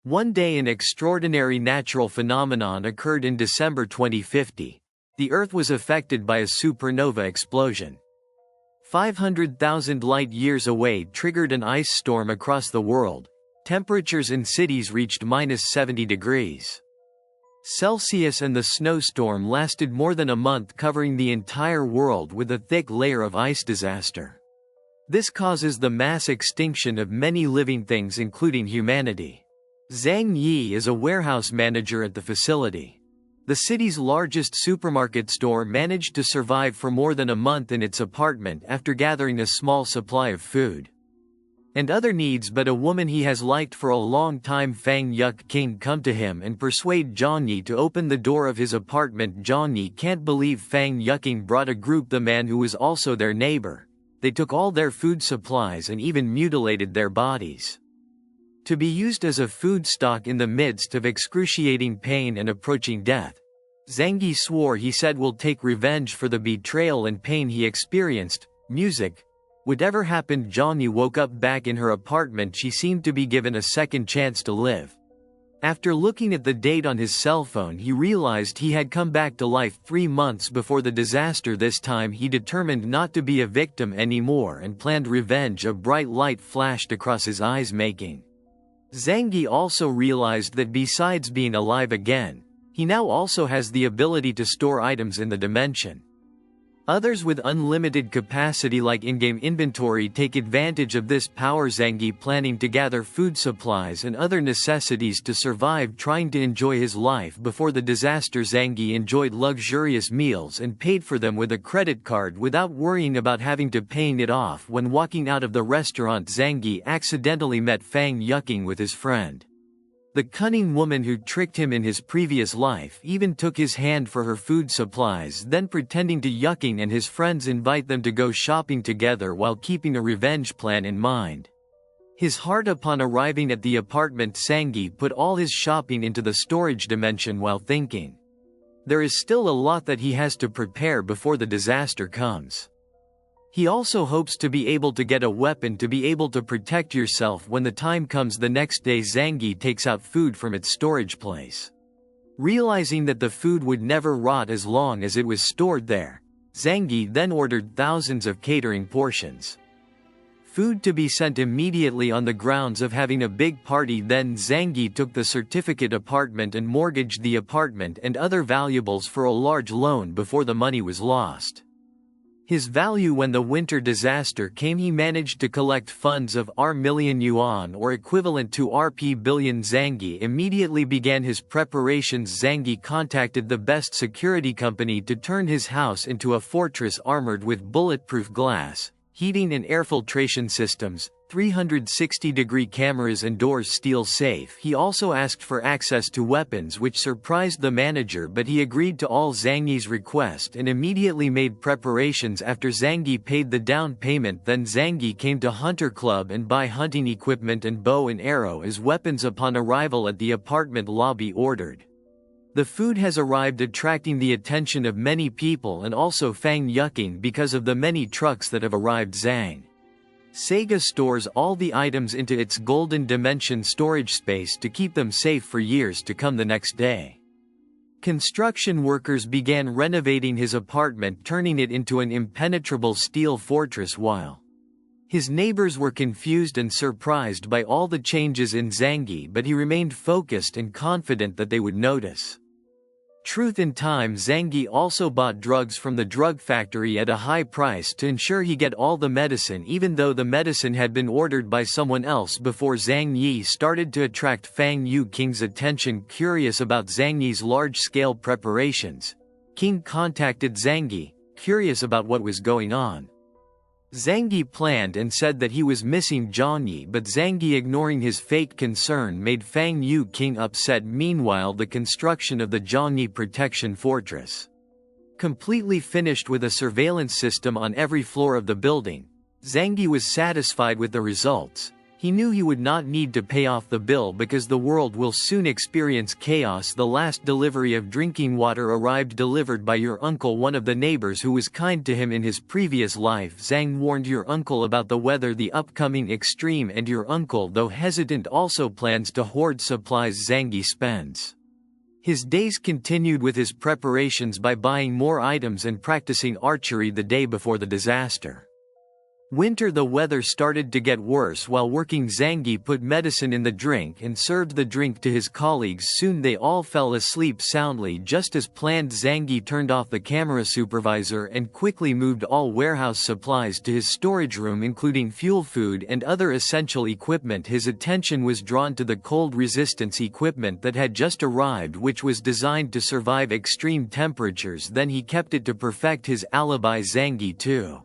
One day an extraordinary natural phenomenon occurred in December 2050. The Earth was affected by a supernova explosion. 500,000 light-years away triggered an ice storm across the world. Temperatures in cities reached -70 degrees Celsius and the snowstorm lasted more than a month, covering the entire world with a thick layer of ice disaster. This causes the mass extinction of many living things including humanity. Zhang Yi is a warehouse manager at the facility. The city's largest supermarket store managed to survive for more than a month in its apartment after gathering a small supply of food and other needs, but a woman he has liked for a long time, Fanqie, King, come to him and persuade Zhang Yi to open the door of his apartment. Zhang Yi can't believe Fanqie brought a group, the man who was also their neighbor. They took all their food supplies and even mutilated their bodies to be used as a food stock in the midst of excruciating pain and approaching death. Zhang Yi swore he said will take revenge for the betrayal and pain he experienced. Music. Whatever happened, Zhang Yi woke up back in her apartment. She seemed to be given a second chance to live. After looking at the date on his cell phone, he realized he had come back to life 3 months before the disaster. This time he determined not to be a victim anymore and planned revenge. A bright light flashed across his eyes, making Zhang Yi also realized that besides being alive again, he now also has the ability to store items in the dimension. Others with unlimited capacity like in-game inventory take advantage of this power. Zhang Yi, planning to gather food supplies and other necessities to survive, trying to enjoy his life before the disaster. Zhang Yi enjoyed luxurious meals and paid for them with a credit card without worrying about having to pay it off. When walking out of the restaurant, Zhang Yi accidentally met Fanqie with his friend. The cunning woman who tricked him in his previous life even took his hand for her food supplies, then pretending to Yucking and his friends invite them to go shopping together while keeping a revenge plan in mind. His heart. Upon arriving at the apartment, Zhang Yi put all his shopping into the storage dimension while thinking there is still a lot that he has to prepare before the disaster comes. He also hopes to be able to get a weapon to be able to protect yourself when the time comes. The next day, Zhang Yi takes out food from its storage place. Realizing that the food would never rot as long as it was stored there, Zhang Yi then ordered thousands of catering portions. Food to be sent immediately on the grounds of having a big party. Then Zhang Yi took the certificate apartment and mortgaged the apartment and other valuables for a large loan before the money was lost. His value. When the winter disaster came, he managed to collect funds of R million yuan, or equivalent to Rp billion. Zhang Yi immediately began his preparations. Zhang Yi contacted the best security company to turn his house into a fortress armored with bulletproof glass, heating and air filtration systems, 360-degree cameras and doors steel safe. He also asked for access to weapons, which surprised the manager, but he agreed to all Zhang Yi's request and immediately made preparations. After Zhang Yi paid the down payment, then Zhang Yi came to Hunter Club and buy hunting equipment and bow and arrow as weapons. Upon arrival at the apartment lobby, ordered the food has arrived, attracting the attention of many people and also Fanqie because of the many trucks that have arrived. Zhang Sega stores all the items into its golden dimension storage space to keep them safe for years to come. The next day, construction workers began renovating his apartment, turning it into an impenetrable steel fortress, while his neighbors were confused and surprised by all the changes in Zhang Yi, but he remained focused and confident that they would notice. Truth in time. Zhang Yi also bought drugs from the drug factory at a high price to ensure he get all the medicine, even though the medicine had been ordered by someone else before. Zhang Yi started to attract Fanqie's attention. Curious about Zhang Yi's large-scale preparations, King contacted Zhang Yi, curious about what was going on. Zhang Yi planned and said that he was missing Zhang Yi, but Zhang Yi, ignoring his fake concern, made Fanqie upset. Meanwhile, the construction of the Zhang Yi protection fortress completely finished with a surveillance system on every floor of the building. Zhang Yi was satisfied with the results. He He knew he would not need to pay off the bill because the world will soon experience chaos. The last delivery of drinking water arrived, delivered by your uncle, one of the neighbors who was kind to him in his previous life. Zhang warned your uncle about the weather, the upcoming extreme, and your uncle, though hesitant, also plans to hoard supplies. Zhang spends his days continued with his preparations by buying more items and practicing archery the day before the disaster. Winter. The weather started to get worse. While working, Zhang put medicine in the drink and served the drink to his colleagues. Soon they all fell asleep soundly just as planned. Zhang turned off the camera supervisor and quickly moved all warehouse supplies to his storage room, including fuel, food, and other essential equipment. His attention was drawn to the cold resistance equipment that had just arrived, which was designed to survive extreme temperatures. Then he kept it to perfect his alibi. Zhang too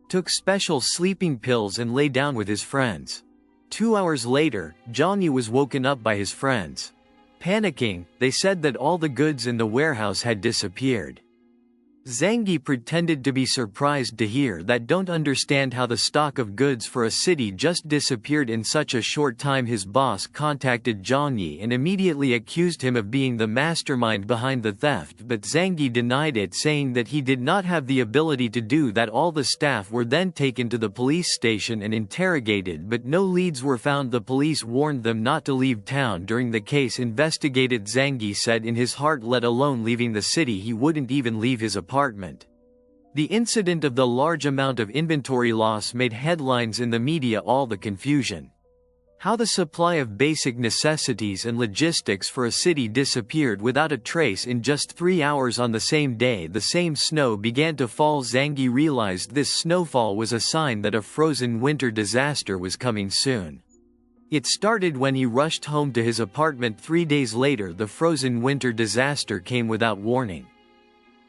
took special sleeping pills and lay down with his friends. 2 hours later, Johnny was woken up by his friends. Panicking, they said that all the goods in the warehouse had disappeared. Zhang pretended to be surprised to hear that. Don't understand how the stock of goods for a city just disappeared in such a short time. His boss contacted Johnny and immediately accused him of being the mastermind behind the theft, but Zhang denied it, saying that he did not have the ability to do that. All the staff were then taken to the police station and interrogated, but no leads were found. The police warned them not to leave town during the case investigated. Zhang said in his heart, let alone leaving the city, he wouldn't even leave his apartment. The incident of the large amount of inventory loss made headlines in the media. All the confusion. How the supply of basic necessities and logistics for a city disappeared without a trace in just 3 hours. On the same day, the same snow began to fall. Zhang realized this snowfall was a sign that a frozen winter disaster was coming soon. It started when he rushed home to his apartment 3 days later. The frozen winter disaster came without warning.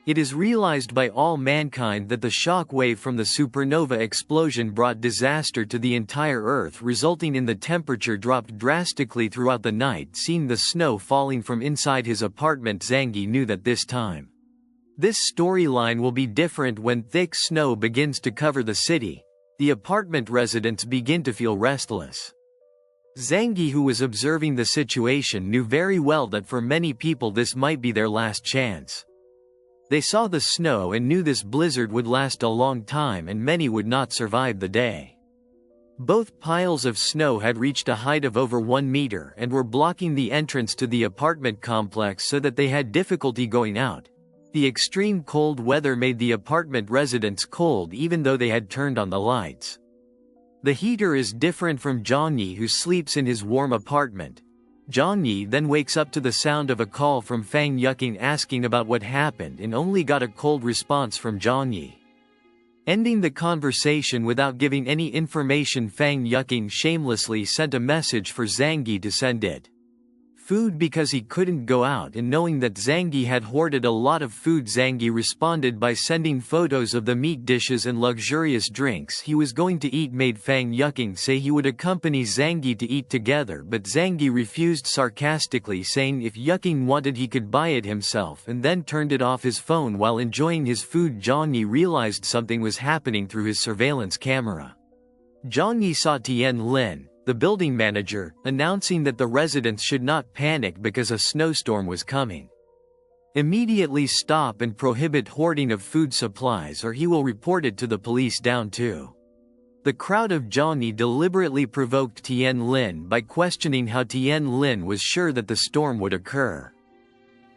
It is realized by all mankind that the shock wave from the supernova explosion brought disaster to the entire Earth, resulting in the temperature dropped drastically throughout the night. Seeing the snow falling from inside his apartment, Zhang knew that this time this storyline will be different. When thick snow begins to cover the city, the apartment residents begin to feel restless. Zhang, who was observing the situation, knew very well that for many people this might be their last chance. They saw the snow and knew this blizzard would last a long time and many would not survive the day. Both piles of snow had reached a height of over 1 meter and were blocking the entrance to the apartment complex so that they had difficulty going out. The extreme cold weather made the apartment residents cold even though they had turned on the lights. The heater is different from Johnny, who sleeps in his warm apartment. Johnny then wakes up to the sound of a call from Fanqie asking about what happened and only got a cold response from Johnny. Ending the conversation without giving any information, Fanqie shamelessly sent a message for Zhang to send it food because he couldn't go out, and knowing that Zhang had hoarded a lot of food, Zhang responded by sending photos of the meat dishes and luxurious drinks he was going to eat, made Fanqie say he would accompany Zhang to eat together, but Zhang refused sarcastically, saying if Yuking wanted he could buy it himself, and then turned it off his phone while enjoying his food. Johnny realized something was happening through his surveillance camera. Johnny saw Tian Lin, the building manager, announcing that the residents should not panic because a snowstorm was coming. Immediately stop and prohibit hoarding of food supplies or he will report it to the police. Down to the crowd of Johnny deliberately provoked Tian Lin by questioning how Tian Lin was sure that the storm would occur.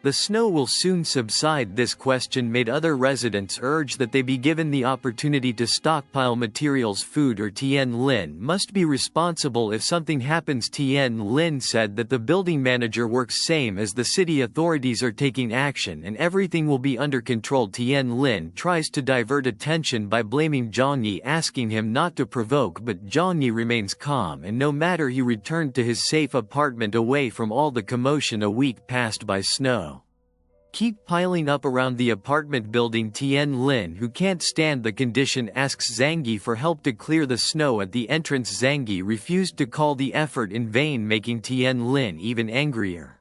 The snow will soon subside. This question made other residents urge that they be given the opportunity to stockpile materials, food, or Tian Lin must be responsible if something happens. Tian Lin said that the building manager works same as the city authorities are taking action and everything will be under control. Tian Lin tries to divert attention by blaming Johnny, asking him not to provoke, but Johnny remains calm, and no matter, he returned to his safe apartment away from all the commotion. A week passed by. Snow keep piling up around the apartment building. Tian Lin, who can't stand the condition, asks Zhang for help to clear the snow at the entrance. Zhang refused to call the effort in vain, making Tian Lin even angrier.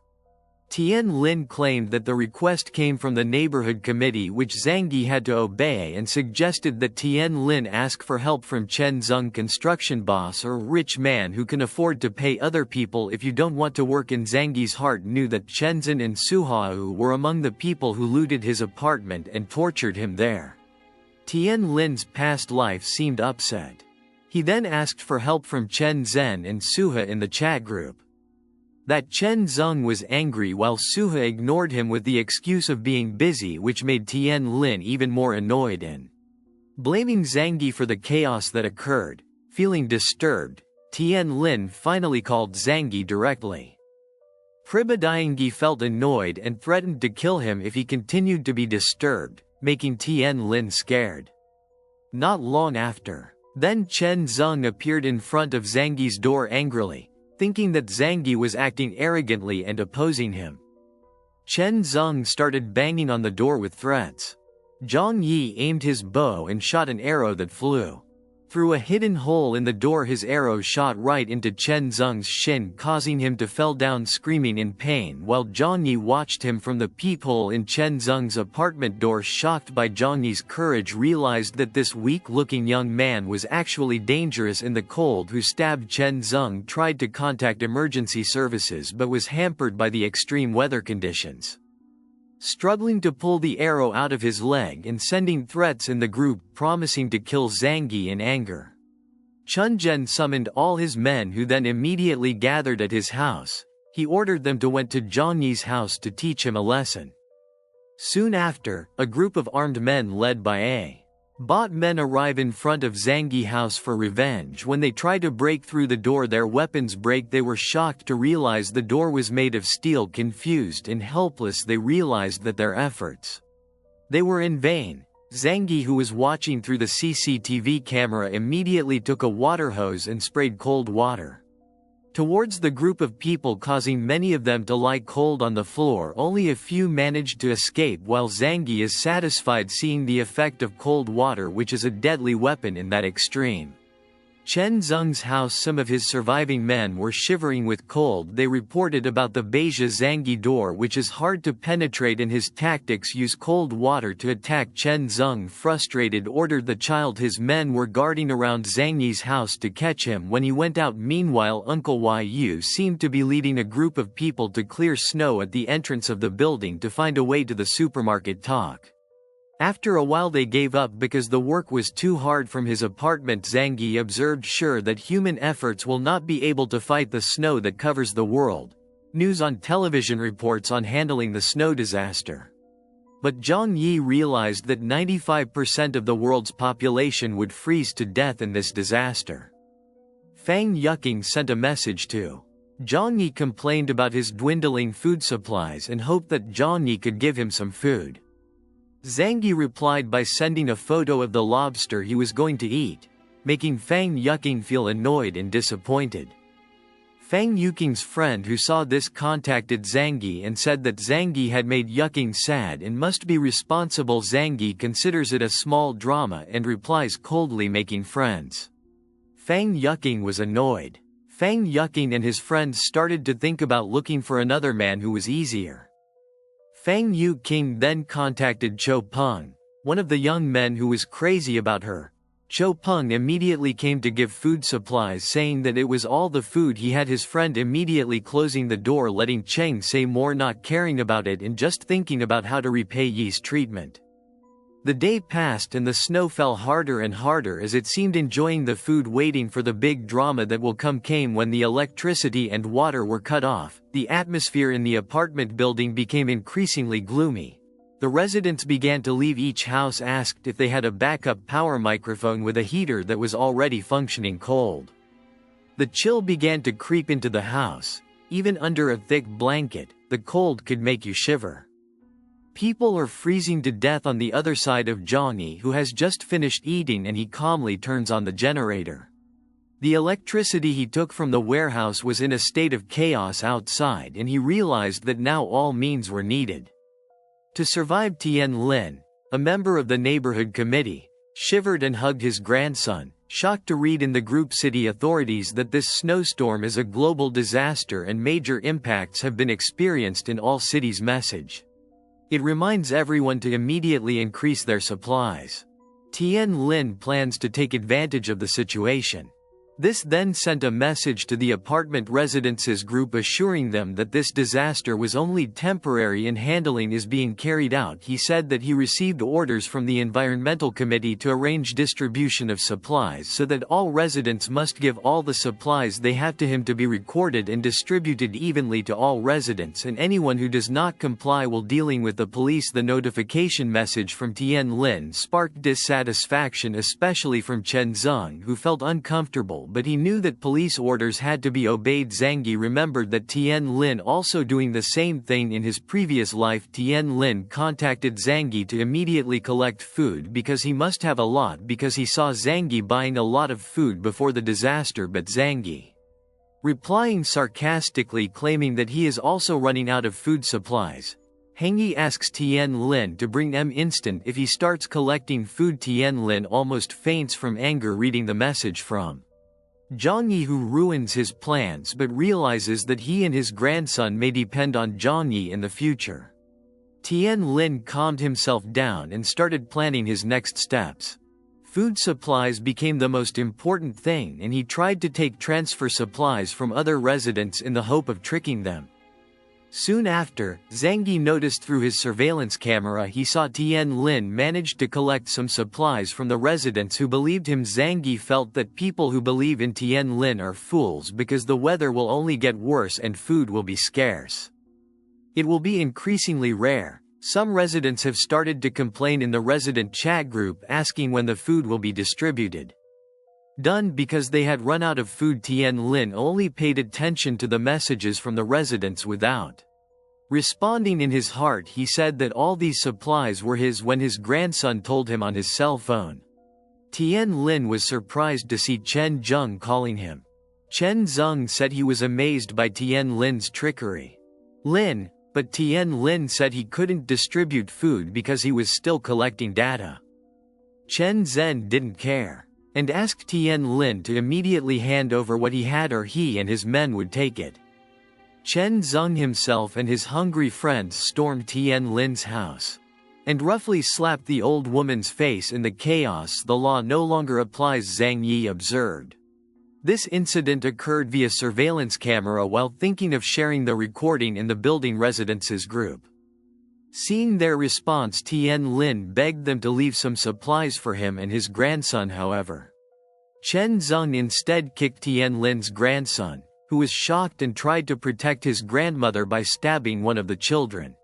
Tian Lin claimed that the request came from the neighborhood committee, which Zhang Yi had to obey, and suggested that Tian Lin ask for help from Chen Zeng, construction boss or rich man who can afford to pay other people if you don't want to work. In Zhang Yi's heart knew that Chen Zhen and Su Hao were among the people who looted his apartment and tortured him there. Tian Lin's past life seemed upset. He then asked for help from Chen Zhen and Suha in the chat group. That Chen Zeng was angry while Suha ignored him with the excuse of being busy, which made Tian Lin even more annoyed and blaming Zhang Yi for the chaos that occurred. Feeling disturbed, Tian Lin finally called Zhang Yi directly. Pribadiangi felt annoyed and threatened to kill him if he continued to be disturbed, making Tian Lin scared. Not long after, then Chen Zeng appeared in front of Zhang Yi's door angrily, thinking that Zhang Yi was acting arrogantly and opposing him. Chen Zeng started banging on the door with threats. Zhang Yi aimed his bow and shot an arrow that flew through a hidden hole in the door. His arrow shot right into Chen Zeng's shin, causing him to fall down screaming in pain, while Zhang Yi watched him from the peephole in Chen Zeng's apartment door. Shocked by Zhang Yi's courage, realized that this weak-looking young man was actually dangerous in the cold. Who stabbed Chen Zeng tried to contact emergency services but was hampered by the extreme weather conditions, struggling to pull the arrow out of his leg and sending threats in the group promising to kill Zhang Yi in anger. Chen Zhen summoned all his men, who then immediately gathered at his house. He ordered them to went to Zhang Yi's house to teach him a lesson. Soon after, a group of armed men led by a bot men arrive in front of Zhang Yi's house for revenge. When they try to break through the door, their weapons break. They were shocked to realize the door was made of steel. Confused and helpless, they realized that their efforts were in vain. Zhang Yi, who was watching through the CCTV camera, immediately took a water hose and sprayed cold water towards the group of people, causing many of them to lie cold on the floor. Only a few managed to escape, while Zhang Yi is satisfied seeing the effect of cold water, which is a deadly weapon in that extreme. Chen Zeng's house, some of his surviving men were shivering with cold. They reported about the beige Zhang Yi door, which is hard to penetrate, and his tactics use cold water to attack Chen Zeng. Frustrated, ordered the child his men were guarding around Zhang Yi's house to catch him when he went out. Meanwhile, Uncle Yu seemed to be leading a group of people to clear snow at the entrance of the building to find a way to the supermarket talk. After a while they gave up because the work was too hard. From his apartment, Zhang Yi observed, sure that human efforts will not be able to fight the snow that covers the world. News on television reports on handling the snow disaster. But Zhang Yi realized that 95% of the world's population would freeze to death in this disaster. Fang Yuqing sent a message to Zhang Yi, complained about his dwindling food supplies and hoped that Zhang Yi could give him some food. Zhang Yi replied by sending a photo of the lobster he was going to eat, making Fang Yuqing feel annoyed and disappointed. Fang Yuqing's friend who saw this contacted Zhang Yi and said that Zhang Yi had made Yuqing sad and must be responsible. Zhang Yi considers it a small drama and replies coldly, making friends. Fang Yuqing was annoyed. Fang Yuqing and his friends started to think about looking for another man who was easier. Fang Yuqing then contacted Cho Peng, one of the young men who was crazy about her. Cho Peng immediately came to give food supplies, saying that it was all the food he had. His friend immediately closing the door, letting Cheng say more, not caring about it and just thinking about how to repay Yi's treatment. The day passed and the snow fell harder and harder as it seemed enjoying the food, waiting for the big drama that will come. Came when the electricity and water were cut off. The atmosphere in the apartment building became increasingly gloomy. The residents began to leave. Each house asked if they had a backup power microphone with a heater that was already functioning cold. The chill began to creep into the house. Even under a thick blanket, the cold could make you shiver. People are freezing to death on the other side of Zhang Yi, who has just finished eating, and he calmly turns on the generator. The electricity he took from the warehouse was in a state of chaos outside, and he realized that now all means were needed to survive. Tian Lin, a member of the neighborhood committee, shivered and hugged his grandson, shocked to read in the group city authorities that this snowstorm is a global disaster and major impacts have been experienced in all cities. Message. It reminds everyone to immediately increase their supplies. Tian Lin plans to take advantage of the situation. This then sent a message to the apartment residences group assuring them that this disaster was only temporary and handling is being carried out. He said that he received orders from the environmental committee to arrange distribution of supplies so that all residents must give all the supplies they have to him to be recorded and distributed evenly to all residents, and anyone who does not comply will dealing with the police. The notification message from Tian Lin sparked dissatisfaction, especially from Chen Zeng, who felt uncomfortable, but he knew that police orders had to be obeyed. Zhang Yi remembered that Tian Lin also doing the same thing in his previous life. Tian Lin contacted Zhang Yi to immediately collect food because he must have a lot, because he saw Zhang Yi buying a lot of food before the disaster, but Zhang Yi replying sarcastically, claiming that he is also running out of food supplies. Heng Yi asks Tian Lin to bring them instant if he starts collecting food. Tian Lin almost faints from anger reading the message from Zhang Yi, who ruins his plans but realizes that he and his grandson may depend on Zhang Yi in the future. Tian Lin calmed himself down and started planning his next steps. Food supplies became the most important thing, and he tried to take transfer supplies from other residents in the hope of tricking them. Soon after, Zhang Yi noticed through his surveillance camera he saw Tian Lin managed to collect some supplies from the residents who believed him. Zhang Yi felt that people who believe in Tian Lin are fools because the weather will only get worse and food will be scarce. It will be increasingly rare. Some residents have started to complain in the resident chat group asking when the food will be distributed. Done because they had run out of food. Tian Lin only paid attention to the messages from the residents without responding. In his heart he said that all these supplies were his when his grandson told him on his cell phone. Tian Lin was surprised to see Chen Zeng calling him. Chen Zeng said he was amazed by Tian Lin's trickery. But Tian Lin said he couldn't distribute food because he was still collecting data. Chen Zhen didn't care and asked Tian Lin to immediately hand over what he had or he and his men would take it. Chen Zeng himself and his hungry friends stormed Tian Lin's house and roughly slapped the old woman's face. In the chaos, the law no longer applies, Zhang Yi observed. This incident occurred via surveillance camera while thinking of sharing the recording in the building residences group. Seeing their response, Tian Lin begged them to leave some supplies for him and his grandson. However, Chen Zeng instead kicked Tian Lin's grandson, who was shocked and tried to protect his grandmother by stabbing one of the children.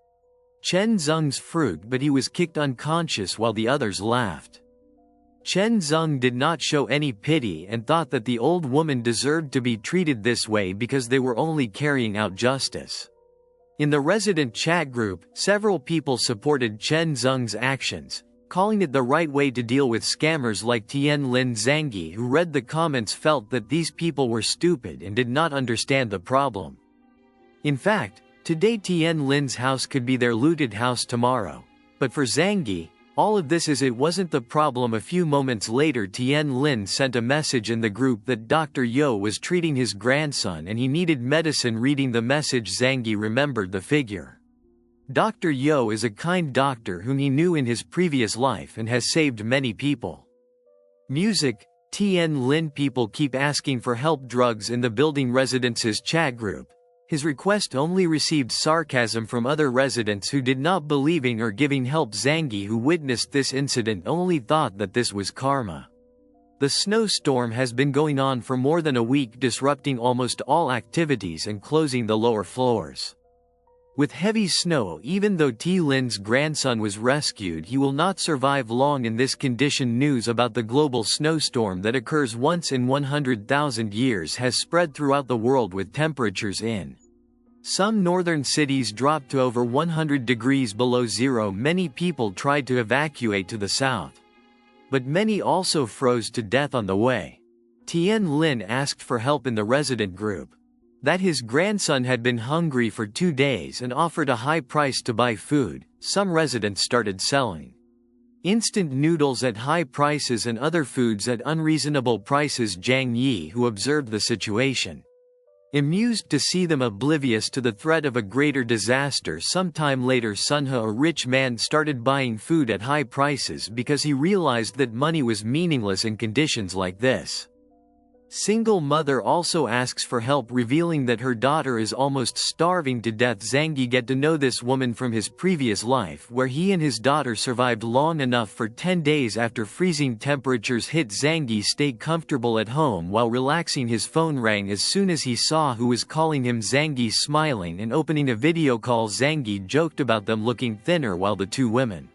Chen Zeng's fruit, but he was kicked unconscious while the others laughed. Chen Zeng did not show any pity and thought that the old woman deserved to be treated this way because they were only carrying out justice. In the resident chat group, several people supported Chen Zeng's actions, calling it the right way to deal with scammers like Tian Lin. Zhang Yi, who read the comments, felt that these people were stupid and did not understand the problem. In fact, today Tian Lin's house could be their looted house tomorrow. But for Zhang Yi, all of this it wasn't the problem. A few moments later, Tian Lin sent a message in the group that Dr. Yo was treating his grandson and he needed medicine. Reading the message, Zhang Yi remembered the figure. Dr. Yo is a kind doctor whom he knew in his previous life and has saved many people. Music. Tian Lin people keep asking for help. Drugs in the building residences chat group. His request only received sarcasm from other residents who did not believing or giving help. Zhang Yi, who witnessed this incident, only thought that this was karma. The snowstorm has been going on for more than a week, disrupting almost all activities and closing the lower floors. With heavy snow, even though T. Lin's grandson was rescued, he will not survive long in this condition. News about the global snowstorm that occurs once in 100,000 years has spread throughout the world, with temperatures in some northern cities dropped to over 100 degrees below zero. Many people tried to evacuate to the south, but many also froze to death on the way. Tian Lin asked for help in the resident group that his grandson had been hungry for 2 days and offered a high price to buy food. Some residents started selling Instant noodles at high prices and other foods at unreasonable prices. Zhang Yi, who observed the situation, amused to see them oblivious to the threat of a greater disaster. Sometime later, Sunhe, a rich man, started buying food at high prices because he realized that money was meaningless in conditions like this. Single mother also asks for help, revealing that her daughter is almost starving to death. Zhang Yi get to know this woman from his previous life, where he and his daughter survived long enough for 10 days after freezing temperatures hit. Zhang Yi stayed comfortable at home while relaxing. His phone rang as soon as he saw who was calling him. Zhang Yi, smiling and opening a video call. Zhang Yi joked about them looking thinner, while the two women,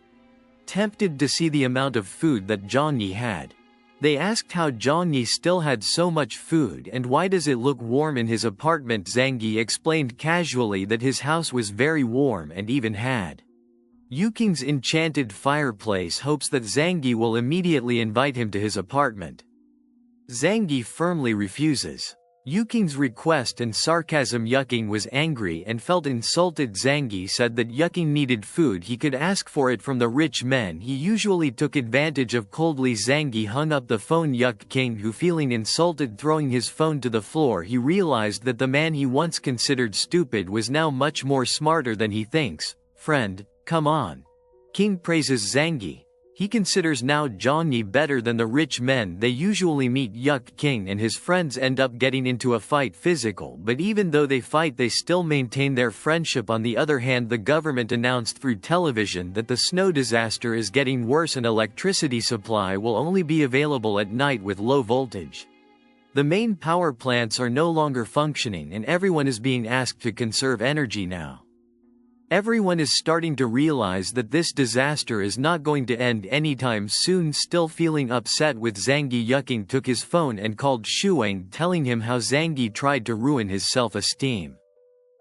tempted to see the amount of food that Zhang Yi had, they asked how Zhang Yi still had so much food and why does it look warm in his apartment. Zhang Yi explained casually that his house was very warm and even had Yuking's enchanted fireplace, hopes that Zhang Yi will immediately invite him to his apartment. Zhang Yi firmly refuses Yuking's request and sarcasm. Yuking was angry and felt insulted. Zhang Yi said that Yuking needed food, he could ask for it from the rich men he usually took advantage of. Coldly, Zhang Yi hung up the phone. Yuking, who feeling insulted, throwing his phone to the floor, he realized that the man he once considered stupid was now much more smarter than he thinks. Friend, come on. King praises Zhang Yi. He considers now Zhang Yi better than the rich men they usually meet. King and his friends end up getting into a fight, physical, but even though they fight they still maintain their friendship. On the other hand, the government announced through television that the snow disaster is getting worse and electricity supply will only be available at night with low voltage. The main power plants are no longer functioning and everyone is being asked to conserve energy now. Everyone is starting to realize that this disaster is not going to end anytime soon. Still feeling upset with Zhang Yi, Yuking took his phone and called Shuang, telling him how Zhang Yi tried to ruin his self-esteem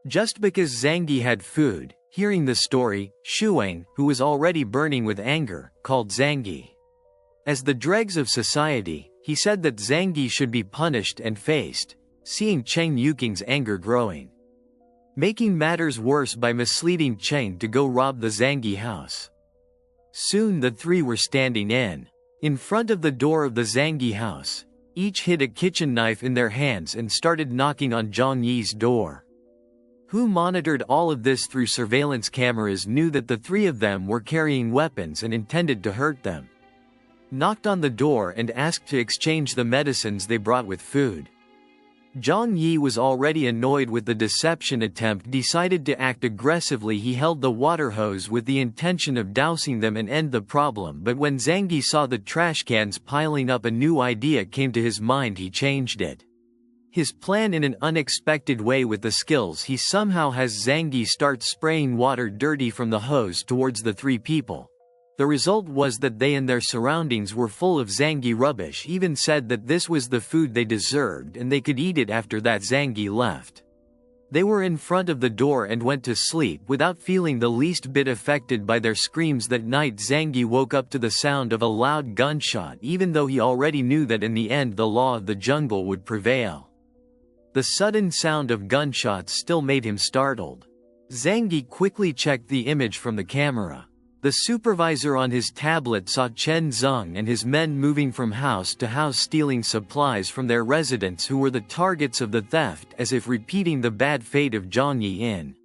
just because Zhang Yi had food. Hearing the story, Shuang, who was already burning with anger, called Zhang Yi as the dregs of society. He said that Zhang Yi should be punished and faced. Seeing Cheng, Yuking's anger growing, making matters worse by misleading Cheng to go rob the Zhang Yi house. Soon the three were standing in front of the door of the Zhang Yi house. Each hid a kitchen knife in their hands and started knocking on Zhang Yi's door. Who monitored all of this through surveillance cameras knew that the three of them were carrying weapons and intended to hurt them. Knocked on the door and asked to exchange the medicines they brought with food. Zhang Yi was already annoyed with the deception attempt, decided to act aggressively. He held the water hose with the intention of dousing them and end the problem, but when Zhang Yi saw the trash cans piling up, a new idea came to his mind. He changed it. His plan in an unexpected way. With the skills he somehow has, Zhang Yi starts spraying water dirty from the hose towards the three people. The result was that they and their surroundings were full of Zhang Yi rubbish, even said that this was the food they deserved and they could eat it. After that, Zhang Yi left. They were in front of the door and went to sleep without feeling the least bit affected by their screams. That night, Zhang Yi woke up to the sound of a loud gunshot, even though he already knew that in the end the law of the jungle would prevail. The sudden sound of gunshots still made him startled. Zhang Yi quickly checked the image from the camera. The supervisor on his tablet saw Chen Zeng and his men moving from house to house stealing supplies from their residents who were the targets of the theft, as if repeating the bad fate of Zhang Yi in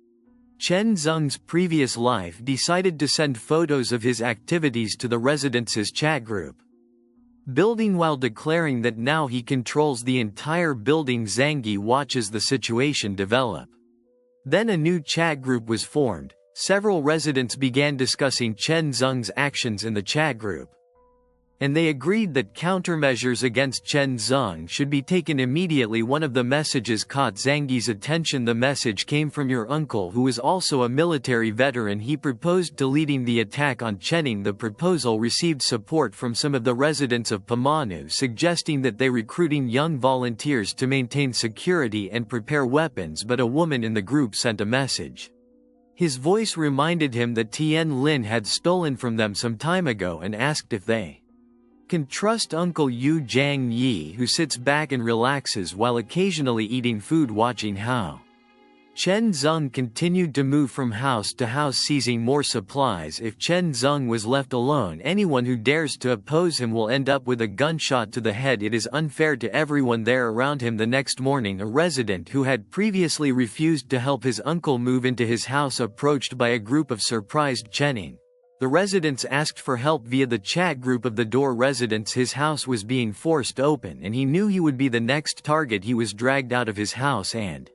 Chen Zeng's previous life. Decided to send photos of his activities to the residents' chat group building while declaring that now he controls the entire building. Zhang Yi watches the situation develop. Then a new chat group was formed. Several residents began discussing Chen Zeng's actions in the chat group, and they agreed that countermeasures against Chen Zeng should be taken immediately. One of the messages caught Zhang Yi's attention. The message came from your uncle, who is also a military veteran. He proposed to leading the attack on Chening. The proposal received support from some of the residents of Pamanu, suggesting that they recruiting young volunteers to maintain security and prepare weapons, but a woman in the group sent a message. His voice reminded him that Tian Lin had stolen from them some time ago and asked if they can trust Uncle Yu. Zhang Yi, who sits back and relaxes while occasionally eating food, watching how Chen Zeng continued to move from house to house seizing more supplies. If Chen Zeng was left alone, anyone who dares to oppose him will end up with a gunshot to the head. It is unfair to everyone there around him. The next morning, a resident who had previously refused to help his uncle move into his house approached by a group of surprised Chening. The residents asked for help via the chat group of the door residents. His house was being forced open and he knew he would be the next target. He was dragged out of his house and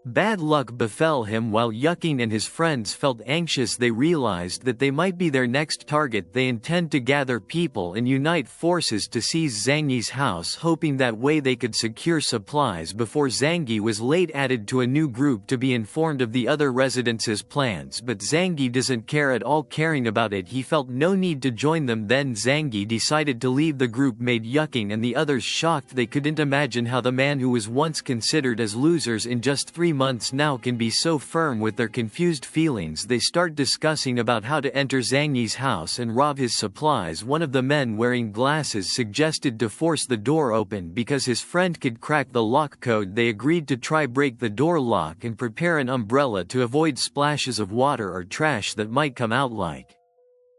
bad luck befell him. While Yuking and his friends felt anxious, they realized that they might be their next target. They intend to gather people and unite forces to seize Zhang Yi's house, hoping that way they could secure supplies before Zhang Yi was late added to a new group to be informed of the other residents' plans. But Zhang Yi doesn't care at all. Caring about it, he felt no need to join them. Then Zhang Yi decided to leave. The group made Yuking and the others shocked. They couldn't imagine how the man who was once considered as losers in just 3 months now can be so firm. With their confused feelings, they start discussing about how to enter Zhang Yi's house and rob his supplies. One of the men wearing glasses suggested to force the door open because his friend could crack the lock code. They agreed to try break the door lock and prepare an umbrella to avoid splashes of water or trash that might come out like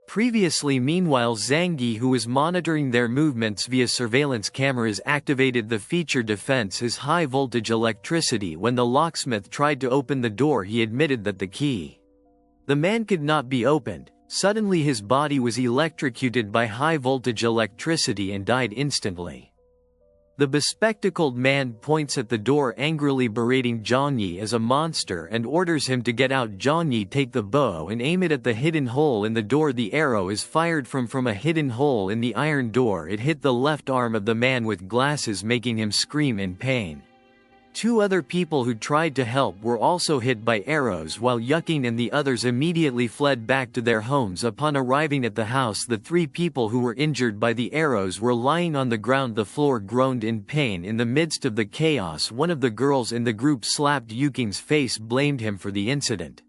previously. Meanwhile, Zhang Yi, who was monitoring their movements via surveillance cameras, activated the feature defense as high voltage electricity. When the locksmith tried to open the door, he admitted that the man could not be opened. Suddenly his body was electrocuted by high voltage electricity and died instantly. The bespectacled man points at the door, angrily berating Zhang Yi as a monster, and orders him to get out. Zhang Yi take the bow and aim it at the hidden hole in the door. The arrow is fired from a hidden hole in the iron door. It hit the left arm of the man with glasses, making him scream in pain. 2 other people who tried to help were also hit by arrows, while Yuking and the others immediately fled back to their homes. Upon arriving at the house, the 3 people who were injured by the arrows were lying on the ground. The floor groaned in pain. In the midst of the chaos, one of the girls in the group slapped Yuking's face, blamed him for the incident.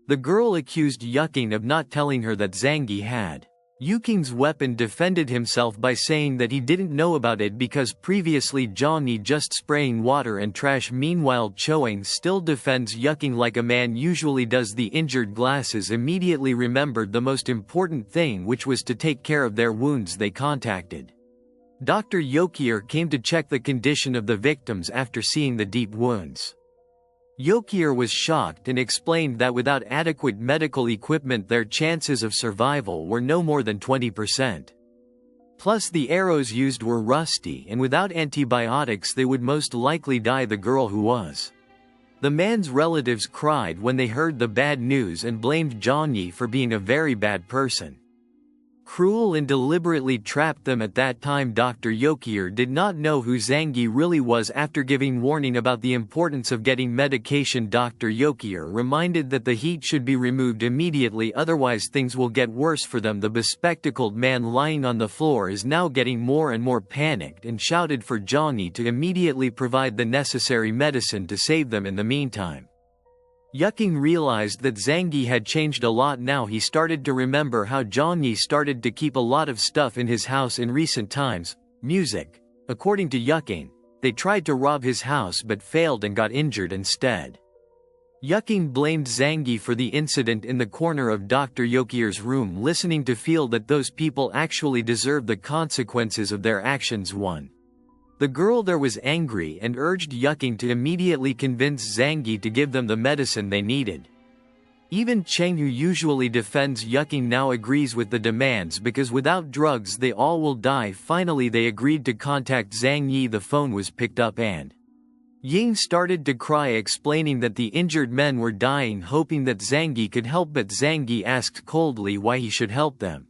The girl accused Yuking of not telling her that Zhang Yi had Yuking's weapon, defended himself by saying that he didn't know about it because previously Zhang Yi just spraying water and trash. Meanwhile, Choang still defends Yuking like a man usually does. The injured glasses immediately remembered the most important thing, which was to take care of their wounds. They contacted Dr. Yokier came to check the condition of the victims after seeing the deep wounds. Yokier was shocked and explained that without adequate medical equipment their chances of survival were no more than 20%. Plus the arrows used were rusty, and without antibiotics they would most likely die. The girl who was the man's relatives cried when they heard the bad news and blamed Zhang Yi for being a very bad person. Cruel and deliberately trapped them. At that time Dr. Yokier did not know who Zhang Yi really was. After giving warning about the importance of getting medication, Dr. Yokier reminded that the heat should be removed immediately, otherwise things will get worse for them. The bespectacled man lying on the floor is now getting more and more panicked and shouted for Zhang Yi to immediately provide the necessary medicine to save them. In the meantime, Yuking realized that Zhang Yi had changed a lot now. He started to remember how Zhang Yi started to keep a lot of stuff in his house in recent times. Music. According to Yuking, they tried to rob his house but failed and got injured instead. Yuking blamed Zhang Yi for the incident in the corner of Dr. Yokier's room, listening to feel that those people actually deserve the consequences of their actions. 1. The girl there was angry and urged Yuking to immediately convince Zhang Yi to give them the medicine they needed. Even Cheng, who usually defends Yuking, now agrees with the demands because without drugs they all will die. Finally they agreed to contact Zhang Yi. The phone was picked up and Ying started to cry, explaining that the injured men were dying, hoping that Zhang Yi could help, but Zhang Yi asked coldly why he should help them.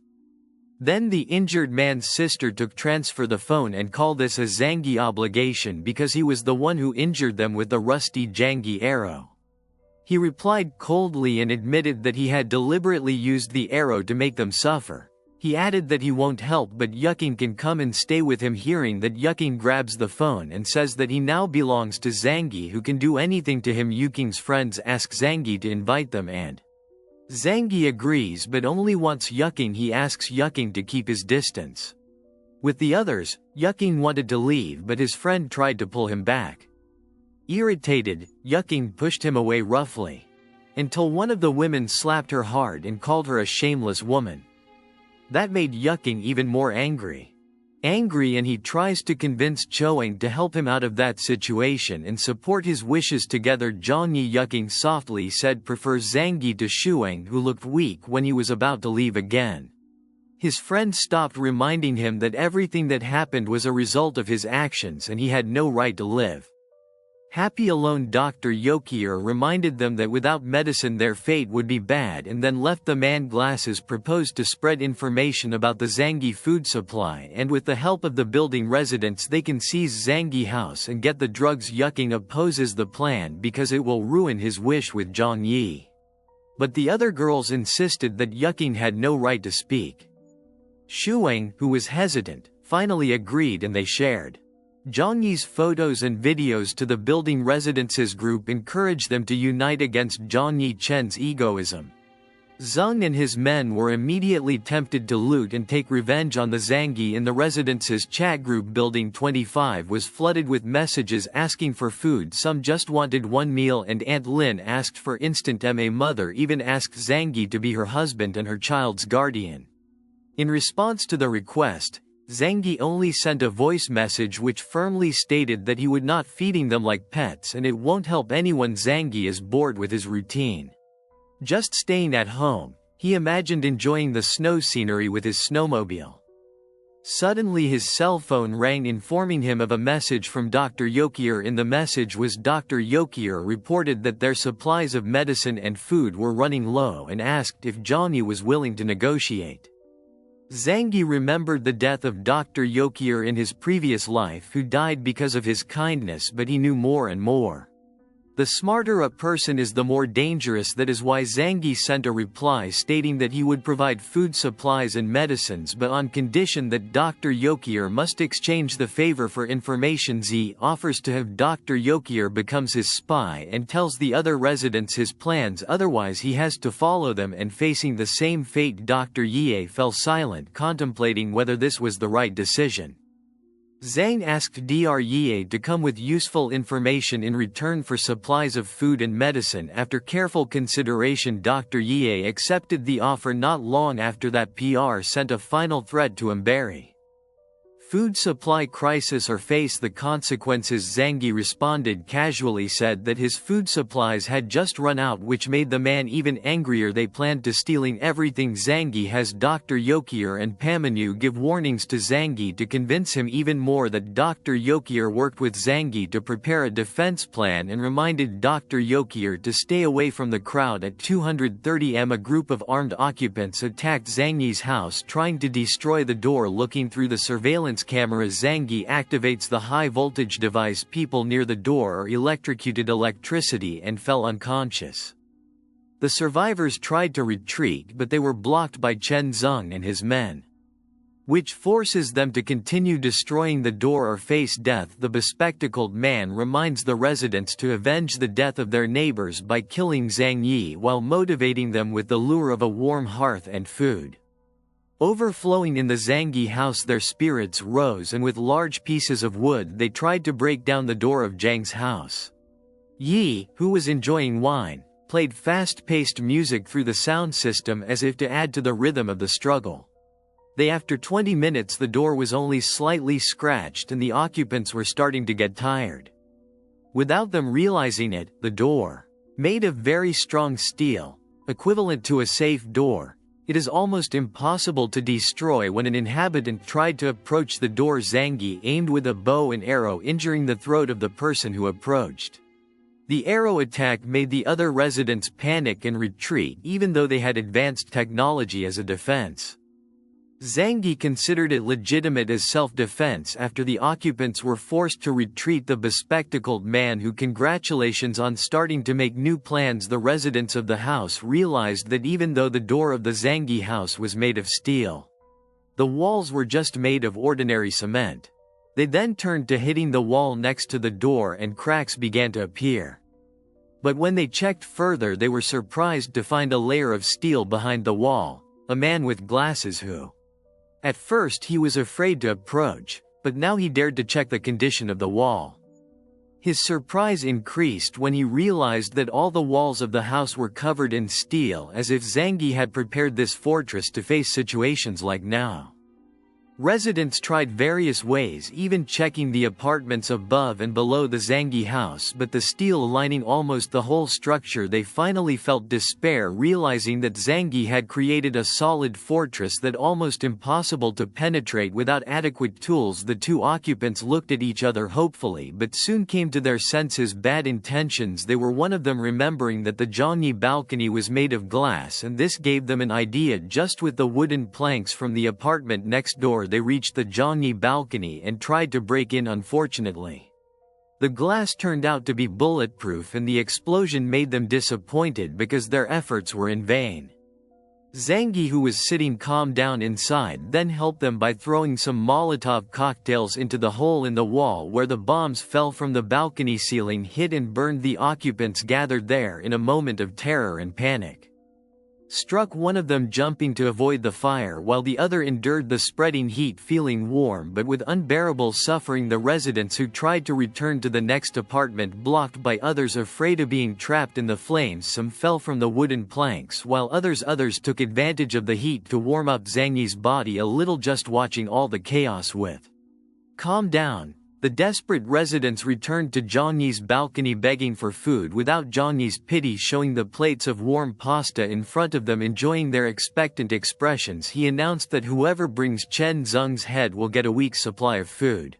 Then the injured man's sister took transfer the phone and called this a Zhang Yi obligation because he was the one who injured them with the rusty Zhang Yi arrow. He replied coldly and admitted that he had deliberately used the arrow to make them suffer. He added that he won't help, but Yuking can come and stay with him. Hearing that, Yuking grabs the phone and says that he now belongs to Zhang Yi, who can do anything to him. Yuking's friends ask Zhang Yi to invite them and Zhang Yi agrees, but only wants Yuking. He asks Yuking to keep his distance. With the others, Yuking wanted to leave, but his friend tried to pull him back. Irritated, Yuking pushed him away roughly, until one of the women slapped her hard and called her a shameless woman. That made Yuking even more angry. And he tries to convince Choang to help him out of that situation and support his wishes together. Zhang Yuking softly said prefers Zhang Yi to Shuang, who looked weak when he was about to leave again. His friend stopped, reminding him that everything that happened was a result of his actions and he had no right to live. Happy alone, Dr. Yokier reminded them that without medicine their fate would be bad, and then left the man glasses proposed to spread information about the Zhangyi food supply, and with the help of the building residents they can seize Zhangyi house and get the drugs. Yuking opposes the plan because it will ruin his wish with Zhang Yi. But the other girls insisted that Yuking had no right to speak. Shuang, who was hesitant, finally agreed and they shared Zhang Yi's photos and videos to the building residences group, encouraged them to unite against Zhang Yi Chen's egoism. Zhang and his men were immediately tempted to loot and take revenge on the Zhangyi in the residences chat group. Building 25 was flooded with messages asking for food. Some just wanted one meal, and Aunt Lin asked for instant. A mother even asked Zhangyi to be her husband and her child's guardian. In response to the request, Zhangyi only sent a voice message which firmly stated that he would not feeding them like pets and it won't help anyone. Zhangyi is bored with his routine. Just staying at home, he imagined enjoying the snow scenery with his snowmobile. Suddenly his cell phone rang, informing him of a message from Dr. Yokier. In the message was Dr. Yokier reported that their supplies of medicine and food were running low and asked if Zhangyi was willing to negotiate. Zhangyi remembered the death of Dr. Yokier in his previous life, who died because of his kindness, but he knew more and more. The smarter a person is, the more dangerous. That is why Zhangyi sent a reply stating that he would provide food supplies and medicines, but on condition that Dr. Yokier must exchange the favor for information. Z offers to have Dr. Yokier becomes his spy and tells the other residents his plans, otherwise he has to follow them and facing the same fate. Dr. Ye fell silent, contemplating whether this was the right decision. Zhang asked Dr. Ye to come with useful information in return for supplies of food and medicine. After careful consideration, Dr. Ye accepted the offer. Not long after that, PR sent a final threat to Mbari. Food supply crisis or face the consequences. Zhangyi responded casually, said that his food supplies had just run out, which made the man even angrier. They planned to stealing everything. Zhangyi has Dr. Yokier and Pamanu give warnings to Zhangyi to convince him even more that Dr. Yokier worked with Zhangyi to prepare a defense plan and reminded Dr. Yokier to stay away from the crowd. At 230 a group of armed occupants attacked Zhangyi's house, trying to destroy the door. Looking through the surveillance cameras, Zhangyi activates the high-voltage device. People near the door are electrocuted electricity and fell unconscious. The survivors tried to retreat, but they were blocked by Chen Zeng and his men, which forces them to continue destroying the door or face death. The bespectacled man reminds the residents to avenge the death of their neighbors by killing Zhang Yi while motivating them with the lure of a warm hearth and food. Overflowing in the Zhangyi house, their spirits rose, and with large pieces of wood they tried to break down the door of Zhang's house. Yi, who was enjoying wine, played fast-paced music through the sound system as if to add to the rhythm of the struggle. After 20 minutes the door was only slightly scratched and the occupants were starting to get tired. Without them realizing it, the door, made of very strong steel, equivalent to a safe door, it is almost impossible to destroy. When an inhabitant tried to approach the door, Zhangyi aimed with a bow and arrow, injuring the throat of the person who approached. The arrow attack made the other residents panic and retreat, even though they had advanced technology as a defense. Zhangyi considered it legitimate as self-defense after the occupants were forced to retreat. The bespectacled man, who congratulations on starting to make new plans. The residents of the house realized that even though the door of the Zhangyi house was made of steel, the walls were just made of ordinary cement. They then turned to hitting the wall next to the door and cracks began to appear. But when they checked further, they were surprised to find a layer of steel behind the wall, a man with glasses who, at first he was afraid to approach, but now he dared to check the condition of the wall. His surprise increased when he realized that all the walls of the house were covered in steel, as if Zangi had prepared this fortress to face situations like now. Residents tried various ways, even checking the apartments above and below the Zangi house, but the steel lining almost the whole structure. They finally felt despair, realizing that Zangi had created a solid fortress that almost impossible to penetrate without adequate tools. The two occupants looked at each other hopefully, but soon came to their senses bad intentions. They were one of them remembering that the Zhangyi balcony was made of glass, and this gave them an idea. Just with the wooden planks from the apartment next door, they reached the Zhangyi balcony and tried to break in. Unfortunately, the glass turned out to be bulletproof, and the explosion made them disappointed because their efforts were in vain. Zangi, who was sitting calm down inside, then helped them by throwing some Molotov cocktails into the hole in the wall where the bombs fell from the balcony ceiling, hit and burned the occupants gathered there. In a moment of terror and panic, struck one of them, jumping to avoid the fire, while the other endured the spreading heat, feeling warm but with unbearable suffering. The residents who tried to return to the next apartment, blocked by others afraid of being trapped in the flames. Some fell from the wooden planks, while others took advantage of the heat to warm up Zangi's body a little. Just watching all the chaos with calm down, the desperate residents returned to Zhangyi's balcony begging for food without Zhangyi's pity, showing the plates of warm pasta in front of them. Enjoying their expectant expressions, he announced that whoever brings Chen Zeng's head will get a week's supply of food.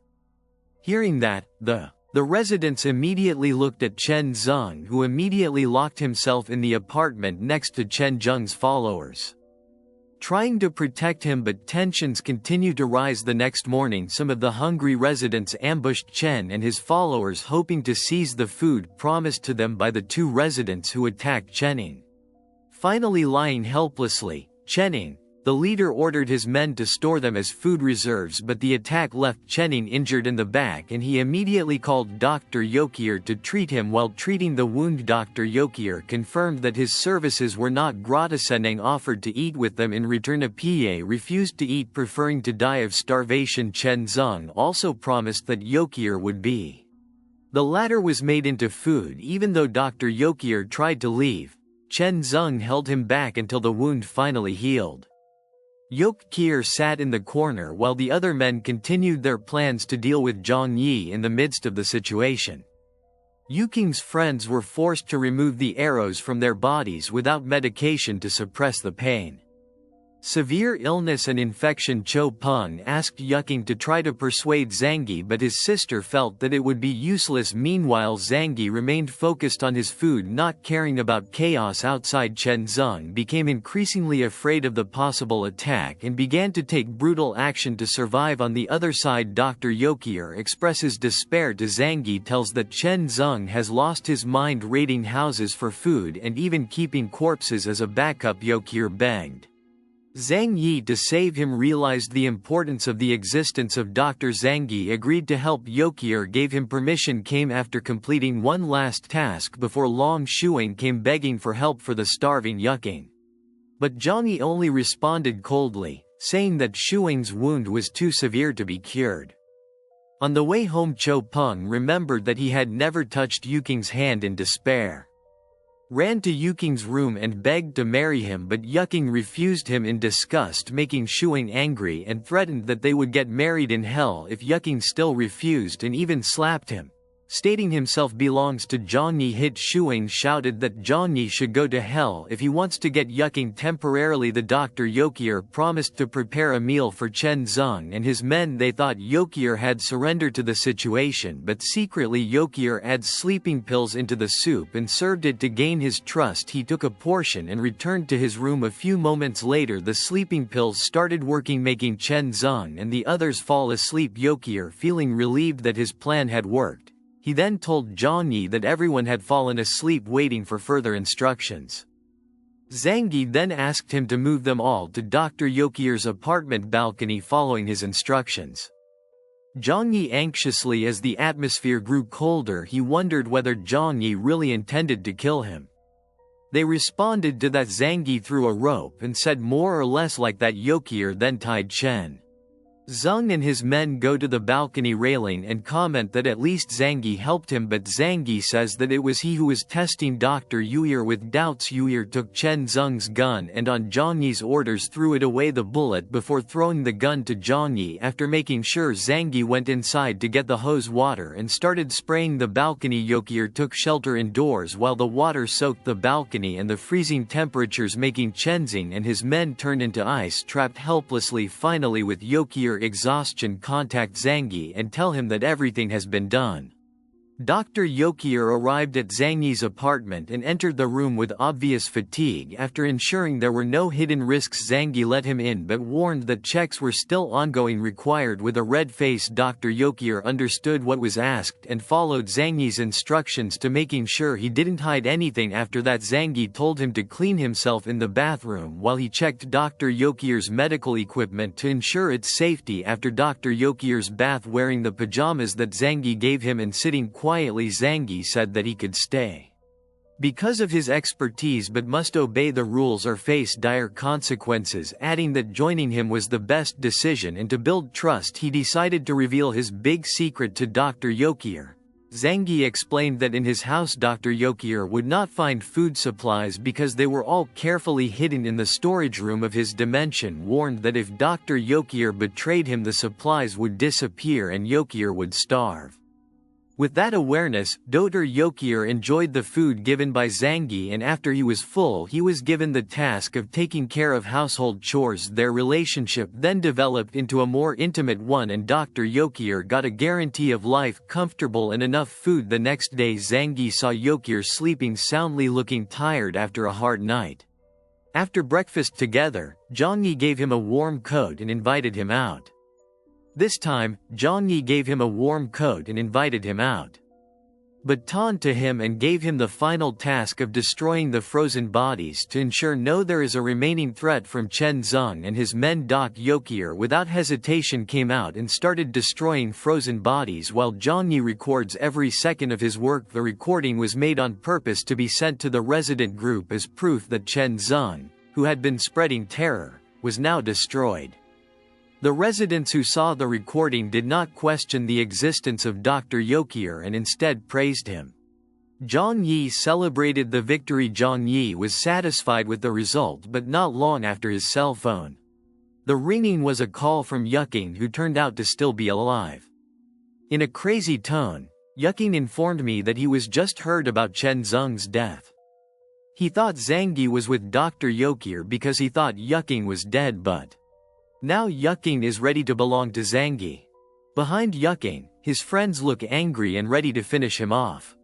Hearing that, the residents immediately looked at Chen Zeng, who immediately locked himself in the apartment next to Chen Zeng's followers, trying to protect him. But tensions continued to rise. The next morning, some of the hungry residents ambushed Chen and his followers, hoping to seize the food promised to them by the two residents who attacked Chening. Finally lying helplessly, Chening, the leader, ordered his men to store them as food reserves, but the attack left Chening injured in the back, and he immediately called Dr. Yokier to treat him. While treating the wound, Dr. Yokier confirmed that his services were not gratis and offered to eat with them in return. Pa refused to eat, preferring to die of starvation. Chen Zeng also promised that Yokier would be. The latter was made into food. Even though Dr. Yokier tried to leave, Chen Zeng held him back until the wound finally healed. Yokier sat in the corner while the other men continued their plans to deal with Zhang Yi. In the midst of the situation, Yuking's friends were forced to remove the arrows from their bodies without medication to suppress the pain. Severe illness and infection. Cho Peng asked Yuking to try to persuade Zangi, but his sister felt that it would be useless. Meanwhile, Zangi remained focused on his food, not caring about chaos outside. Chen Zeng became increasingly afraid of the possible attack and began to take brutal action to survive. On the other side, Dr. Yokier expresses despair to Zangi, tells that Chen Zeng has lost his mind, raiding houses for food and even keeping corpses as a backup. Yokier begged Zhang Yi to save him, realized the importance of the existence of Dr. Zangi, agreed to help. Yokier gave him permission, came after completing one last task before long. Shuang came begging for help for the starving Yuking, but Zhang Yi only responded coldly, saying that Shuang's wound was too severe to be cured. On the way home, Cho Peng remembered that he had never touched Yuking's hand. In despair, ran to Yuking's room and begged to marry him, but Yuking refused him in disgust, making Shuang angry and threatened that they would get married in hell if Yuking still refused, and even slapped him, stating himself belongs to Zhang Yi. Hit Shuang shouted that Zhang Yi should go to hell if he wants to get Yuking temporarily. The Dr. Yokier promised to prepare a meal for Chen Zeng and his men. They thought Yokier had surrendered to the situation, but secretly Yokier adds sleeping pills into the soup and served it to gain his trust. He took a portion and returned to his room. A few moments later, the sleeping pills started working, making Chen Zeng and the others fall asleep. Yokier, feeling relieved that his plan had worked, he then told Zhang Yi that everyone had fallen asleep, waiting for further instructions. Zhang Yi then asked him to move them all to Dr. Yokier's apartment balcony following his instructions. Zhang Yi anxiously, as the atmosphere grew colder, he wondered whether Zhang Yi really intended to kill him. They responded to that Zhang Yi threw a rope and said more or less like that. Yokier then tied Chen Zhang and his men go to the balcony railing and comment that at least Zangi helped him, but Zangi says that it was he who was testing Dr. Yuir with doubts. Yuir took Chen Zheng's gun and on Zhang Yi's orders threw it away the bullet before throwing the gun to Zhang Yi. After making sure Zangi went inside to get the hose water and started spraying the balcony, Yuir took shelter indoors while the water soaked the balcony and the freezing temperatures, making Chen Zheng and his men turned into ice, trapped helplessly. Finally, with Yuir exhaustion, contact Zangi and tell him that everything has been done. Dr. Yuir arrived at Zhang Yi's apartment and entered the room with obvious fatigue. After ensuring there were no hidden risks, Zangi let him in but warned that checks were still ongoing required. With a red face, Dr. Yuir understood what was asked and followed Zhang Yi's instructions to making sure he didn't hide anything. After that, Zangi told him to clean himself in the bathroom while he checked Dr. Yuir's medical equipment to ensure its safety. After Dr. Yuir's bath, wearing the pajamas that Zangi gave him and sitting quietly, Zangi said that he could stay because of his expertise but must obey the rules or face dire consequences, adding that joining him was the best decision, and to build trust he decided to reveal his big secret to Dr. Yuir. Zangi explained that in his house Dr. Yuir would not find food supplies because they were all carefully hidden in the storage room of his dimension, warned that if Dr. Yuir betrayed him the supplies would disappear and Yuir would starve. With that awareness, Dr. Yuir enjoyed the food given by Zangi, and after he was full he was given the task of taking care of household chores. Their relationship then developed into a more intimate one and Dr. Yuir got a guarantee of life, comfortable and enough food. The next day Zangi saw Yuir sleeping soundly, looking tired after a hard night. After breakfast together, Zhang Yi gave him a warm coat and invited him out. This time, Zhang Yi gave him a warm coat and invited him out, but taunted to him and gave him the final task of destroying the frozen bodies to ensure there is a remaining threat from Chen Zheng and his men. Dr. Yuir without hesitation came out and started destroying frozen bodies while Zhang Yi records every second of his work. The recording was made on purpose to be sent to the resident group as proof that Chen Zheng, who had been spreading terror, was now destroyed. The residents who saw the recording did not question the existence of Dr. Yuir and instead praised him. Zhang Yi celebrated the victory. Zhang Yi was satisfied with the result, but not long after his cell phone. The ringing was a call from Yuking, who turned out to still be alive. In a crazy tone, Yuking informed me that he was just heard about Chen Zheng's death. He thought Zangi was with Dr. Yuir because he thought Yuking was dead, but now Yuking is ready to belong to Zangi. Behind Yuking, his friends look angry and ready to finish him off.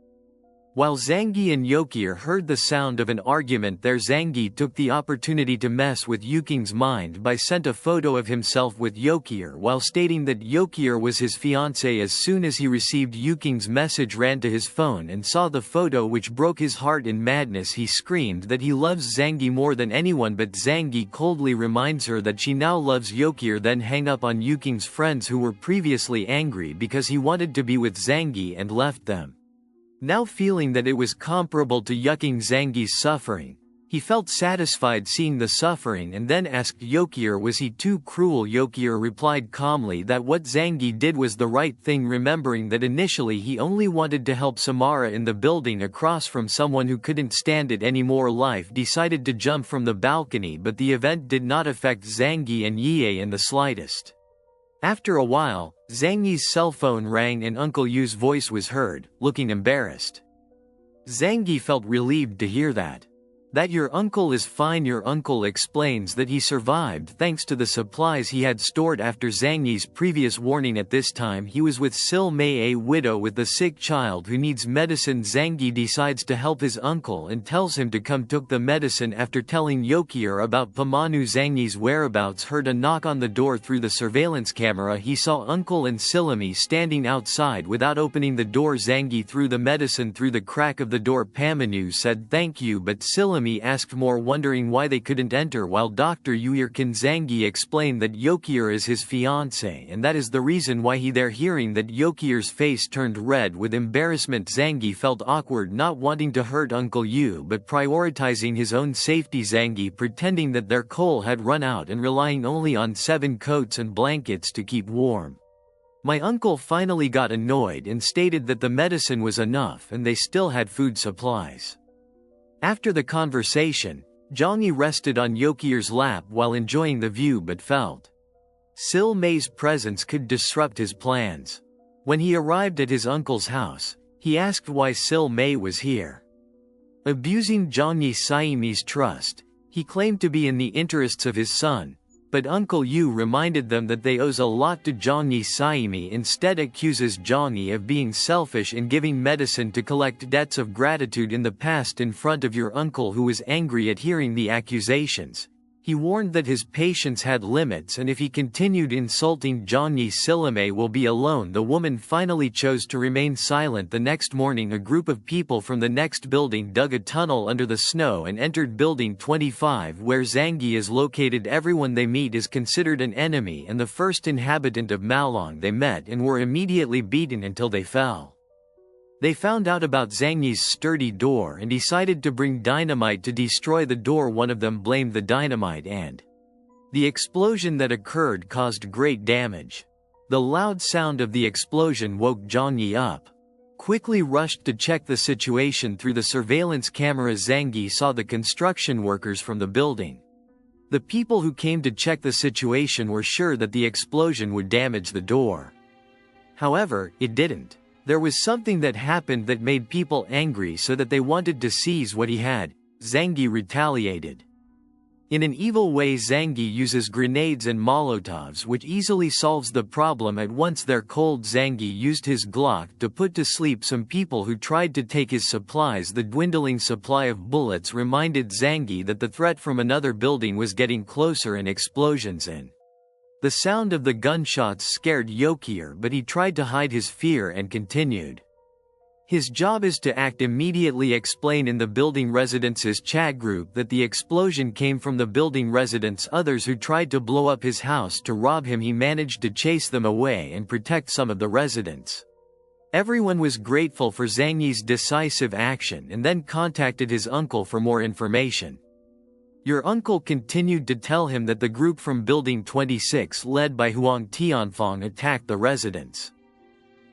While Zangi and Yuir heard the sound of an argument there, Zangi took the opportunity to mess with Yuking's mind by sent a photo of himself with Yuir while stating that Yuir was his fiancé. As soon as he received Yuking's message, ran to his phone and saw the photo, which broke his heart. In madness he screamed that he loves Zangi more than anyone, but Zangi coldly reminds her that she now loves Yuir, then hang up on Yuking's friends who were previously angry because he wanted to be with Zangi and left them. Now feeling that it was comparable to Zangi's suffering, he felt satisfied seeing the suffering and then asked Yuir was he too cruel. Yuir replied calmly that what Zangi did was the right thing, remembering that initially he only wanted to help Samara in the building across from someone who couldn't stand it anymore. Life decided to jump from the balcony, but the event did not affect Zangi and Yie in the slightest. After a while, Zangi's cell phone rang and Uncle Yu's voice was heard, looking embarrassed. Zangi felt relieved to hear that your uncle is fine. Your uncle explains that he survived thanks to the supplies he had stored after Zangi's previous warning. At this time he was with Sil Mei, a widow with the sick child who needs medicine. Zangi decides to help his uncle and tells him to come took the medicine. After telling Yuir about Pamanu Zangi's whereabouts, heard a knock on the door. Through the surveillance camera he saw Uncle and Silami standing outside. Without opening the door, Zangi threw the medicine through the crack of the door. Pamanu said thank you, but Silami Sayami asked more, wondering why they couldn't enter, while Dr. Yuirkin Zangi explained that Yokier is his fiancé and that is the reason why he there. Hearing that Yokier's face turned red with embarrassment, Zangi felt awkward, not wanting to hurt Uncle Yu but prioritizing his own safety. Zangi pretending that their coal had run out and relying only on 7 coats and blankets to keep warm. My uncle finally got annoyed and stated that the medicine was enough and they still had food supplies. After the conversation, Johnny rested on Yokier's lap while enjoying the view but felt Sil Mei's presence could disrupt his plans. When he arrived at his uncle's house, he asked why Sil Mei was here. Abusing Johnny Sayami's trust, he claimed to be in the interests of his son, but Uncle Yu reminded them that they owes a lot to Johnny Sayami. Instead accuses Johnny of being selfish in giving medicine to collect debts of gratitude in the past in front of your uncle, who was angry at hearing the accusations. He warned that his patience had limits and if he continued insulting Johnny, Silame will be alone. The woman finally chose to remain silent. The next morning a group of people from the next building dug a tunnel under the snow and entered building 25 where Zangi is located. Everyone they meet is considered an enemy and the first inhabitant of Malong they met and were immediately beaten until they fell. They found out about Zangi's sturdy door and decided to bring dynamite to destroy the door. One of them blamed the dynamite and the explosion that occurred caused great damage. The loud sound of the explosion woke Johnny up. Quickly rushed to check the situation through the surveillance camera. Zangi saw the construction workers from the building. The people who came to check the situation were sure that the explosion would damage the door. However, it didn't. There was something that happened that made people angry so that they wanted to seize what he had. Zangi retaliated. In an evil way, Zangi uses grenades and molotovs, which easily solves the problem at once. They're cold. Zangi used his Glock to put to sleep some people who tried to take his supplies. The dwindling supply of bullets reminded Zangi that the threat from another building was getting closer and explosions in. The sound of the gunshots scared Yokier, but he tried to hide his fear and continued. His job is to act immediately. Explain in the building residents' chat group that the explosion came from the building residents. Others who tried to blow up his house to rob him, he managed to chase them away and protect some of the residents. Everyone was grateful for Zangi's decisive action and then contacted his uncle for more information. Your uncle continued to tell him that the group from Building 26 led by Huang Tianfang attacked the residents.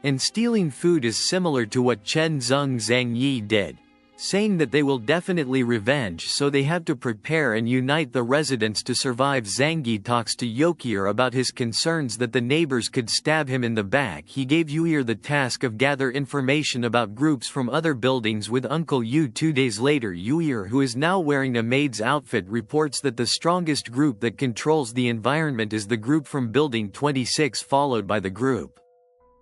And stealing food is similar to what Chen Zeng Zhang Yi did, saying that they will definitely revenge, so they have to prepare and unite the residents to survive. Zangi talks to Yokier about his concerns that the neighbors could stab him in the back. He gave Yuir the task of gather information about groups from other buildings with Uncle Yu. 2 days later, Yuir, who is now wearing a maid's outfit, reports that the strongest group that controls the environment is the group from Building 26, followed by the group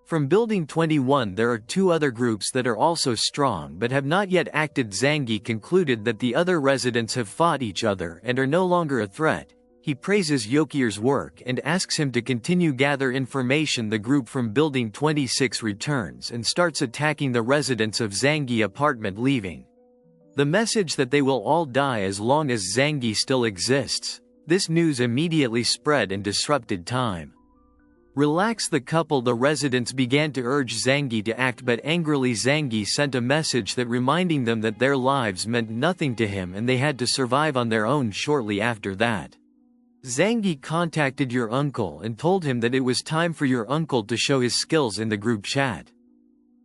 from Building 21. There are 2 other groups that are also strong but have not yet acted. Zangi concluded that the other residents have fought each other and are no longer a threat. He praises Yokier's work and asks him to continue gather information. The group from Building 26 returns and starts attacking the residents of Zangi apartment, leaving the message that they will all die as long as Zangi still exists. This news immediately spread and disrupted time. Relax the couple. The residents began to urge Zangi to act, but angrily Zangi sent a message that reminding them that their lives meant nothing to him and they had to survive on their own. Shortly after that, Zangi contacted your uncle and told him that it was time for your uncle to show his skills in the group chat.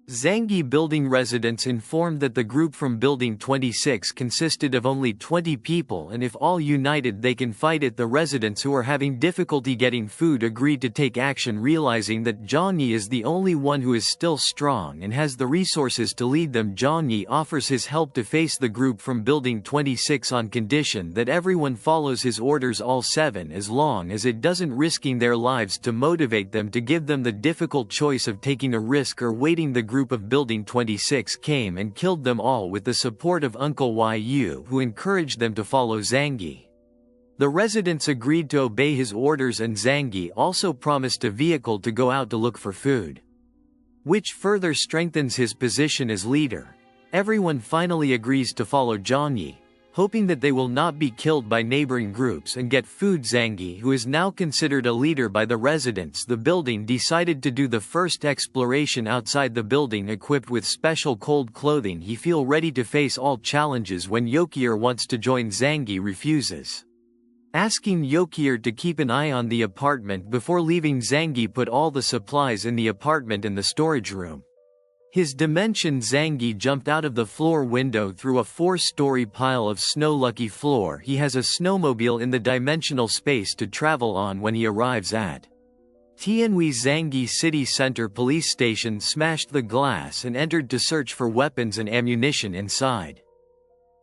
Zangi building residents informed that the group from Building 26 consisted of only 20 people and if all united they can fight it. The residents who are having difficulty getting food agreed to take action, realizing that Johnny is the only one who is still strong and has the resources to lead them. Johnny offers his help to face the group from Building 26 on condition that everyone follows his orders, all 7, as long as it doesn't risking their lives, to motivate them to give them the difficult choice of taking a risk or waiting. The group of Building 26 came and killed them all with the support of Uncle Yu, who encouraged them to follow Zangi. The residents agreed to obey his orders and Zangi also promised a vehicle to go out to look for food, which further strengthens his position as leader. Everyone finally agrees to follow Johnny. Hoping that they will not be killed by neighboring groups and get food, Zangie, who is now considered a leader by the residents, the building decided to do the first exploration outside the building equipped with special cold clothing. He feel ready to face all challenges when Yokier wants to join. Zangie refuses, asking Yokier to keep an eye on the apartment. Before leaving, Zangie put all the supplies in the apartment in the storage room. His dimension, Zangie jumped out of the floor window through a 4-story pile of snow. Lucky floor, he has a snowmobile in the dimensional space to travel on. When he arrives at Tianhui Zangie City Center police station, smashed the glass and entered to search for weapons and ammunition inside.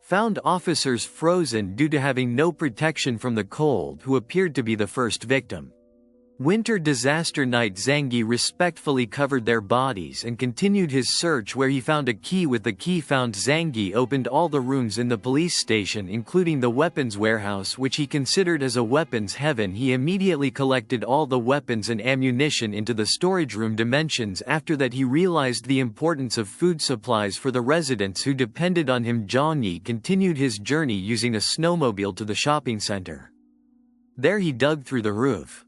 Found officers frozen due to having no protection from the cold, who appeared to be the first victim. Winter disaster night, Zangie respectfully covered their bodies and continued his search, where he found a key. With the key found, Zangie opened all the rooms in the police station, including the weapons warehouse, which he considered as a weapons heaven. He immediately collected all the weapons and ammunition into the storage room dimensions. After that, he realized the importance of food supplies for the residents who depended on him. Zangie continued his journey using a snowmobile to the shopping center. There he dug through the roof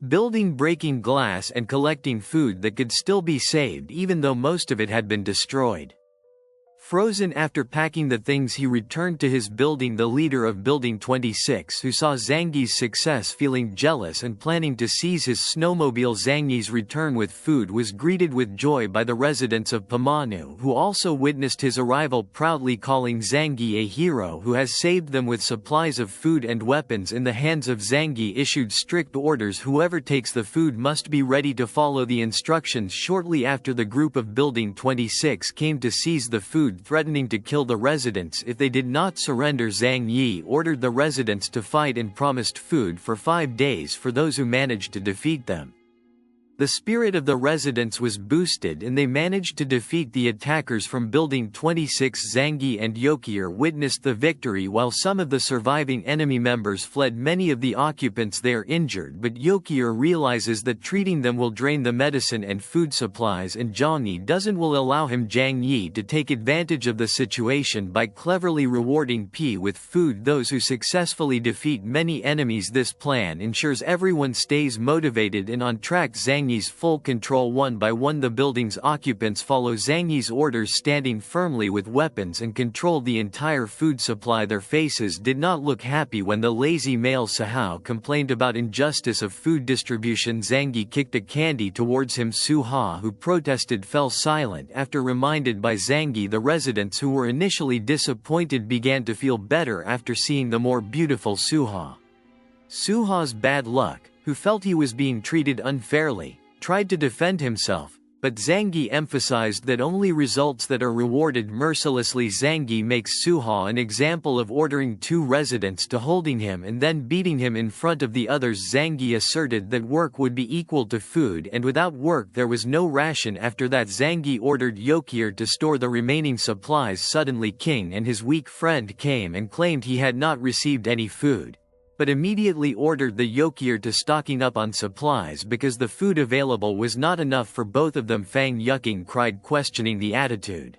building, breaking glass and collecting food that could still be saved even though most of it had been destroyed. Frozen after packing the things, he returned to his building. The leader of Building 26, who saw Zangie's success, feeling jealous and planning to seize his snowmobile. Zangie's return with food was greeted with joy by the residents of Pamanu, who also witnessed his arrival, proudly calling Zangie a hero who has saved them. With supplies of food and weapons in the hands of Zangie, issued strict orders: whoever takes the food must be ready to follow the instructions. Shortly after, the group of Building 26 came to seize the food, threatening to kill the residents if they did not surrender. Zhang Yi ordered the residents to fight and promised food for 5 days for those who managed to defeat them. The spirit of the residents was boosted and they managed to defeat the attackers from Building 26. Zangie and Yokier witnessed the victory while some of the surviving enemy members fled. Many of the occupants there injured, but Yokier realizes that treating them will drain the medicine and food supplies, and Zhang doesn't will allow him. Zhang Yi to take advantage of the situation by cleverly rewarding P with food those who successfully defeat many enemies. This plan ensures everyone stays motivated and on track. Zhangyi's full control. One by one, the building's occupants follow Zhangyi's orders, standing firmly with weapons, and control the entire food supply. Their faces did not look happy when the lazy male Sahao complained about injustice of food distribution. Zhangyi kicked a candy towards him. Suha, who protested, fell silent. After reminded by Zhangyi, the residents who were initially disappointed began to feel better after seeing the more beautiful Suha. Suha's bad luck, who felt he was being treated unfairly, tried to defend himself, but Zhangyi emphasized that only results that are rewarded mercilessly. Zhangyi makes Suha an example of ordering 2 residents to holding him and then beating him in front of the others. Zhangyi asserted that work would be equal to food, and without work there was no ration. After that, Zhangyi ordered Yokier to store the remaining supplies. Suddenly, King and his weak friend came and claimed he had not received any food, but immediately ordered the Yokier to stocking up on supplies because the food available was not enough for both of them. Fang Yuking cried, questioning the attitude.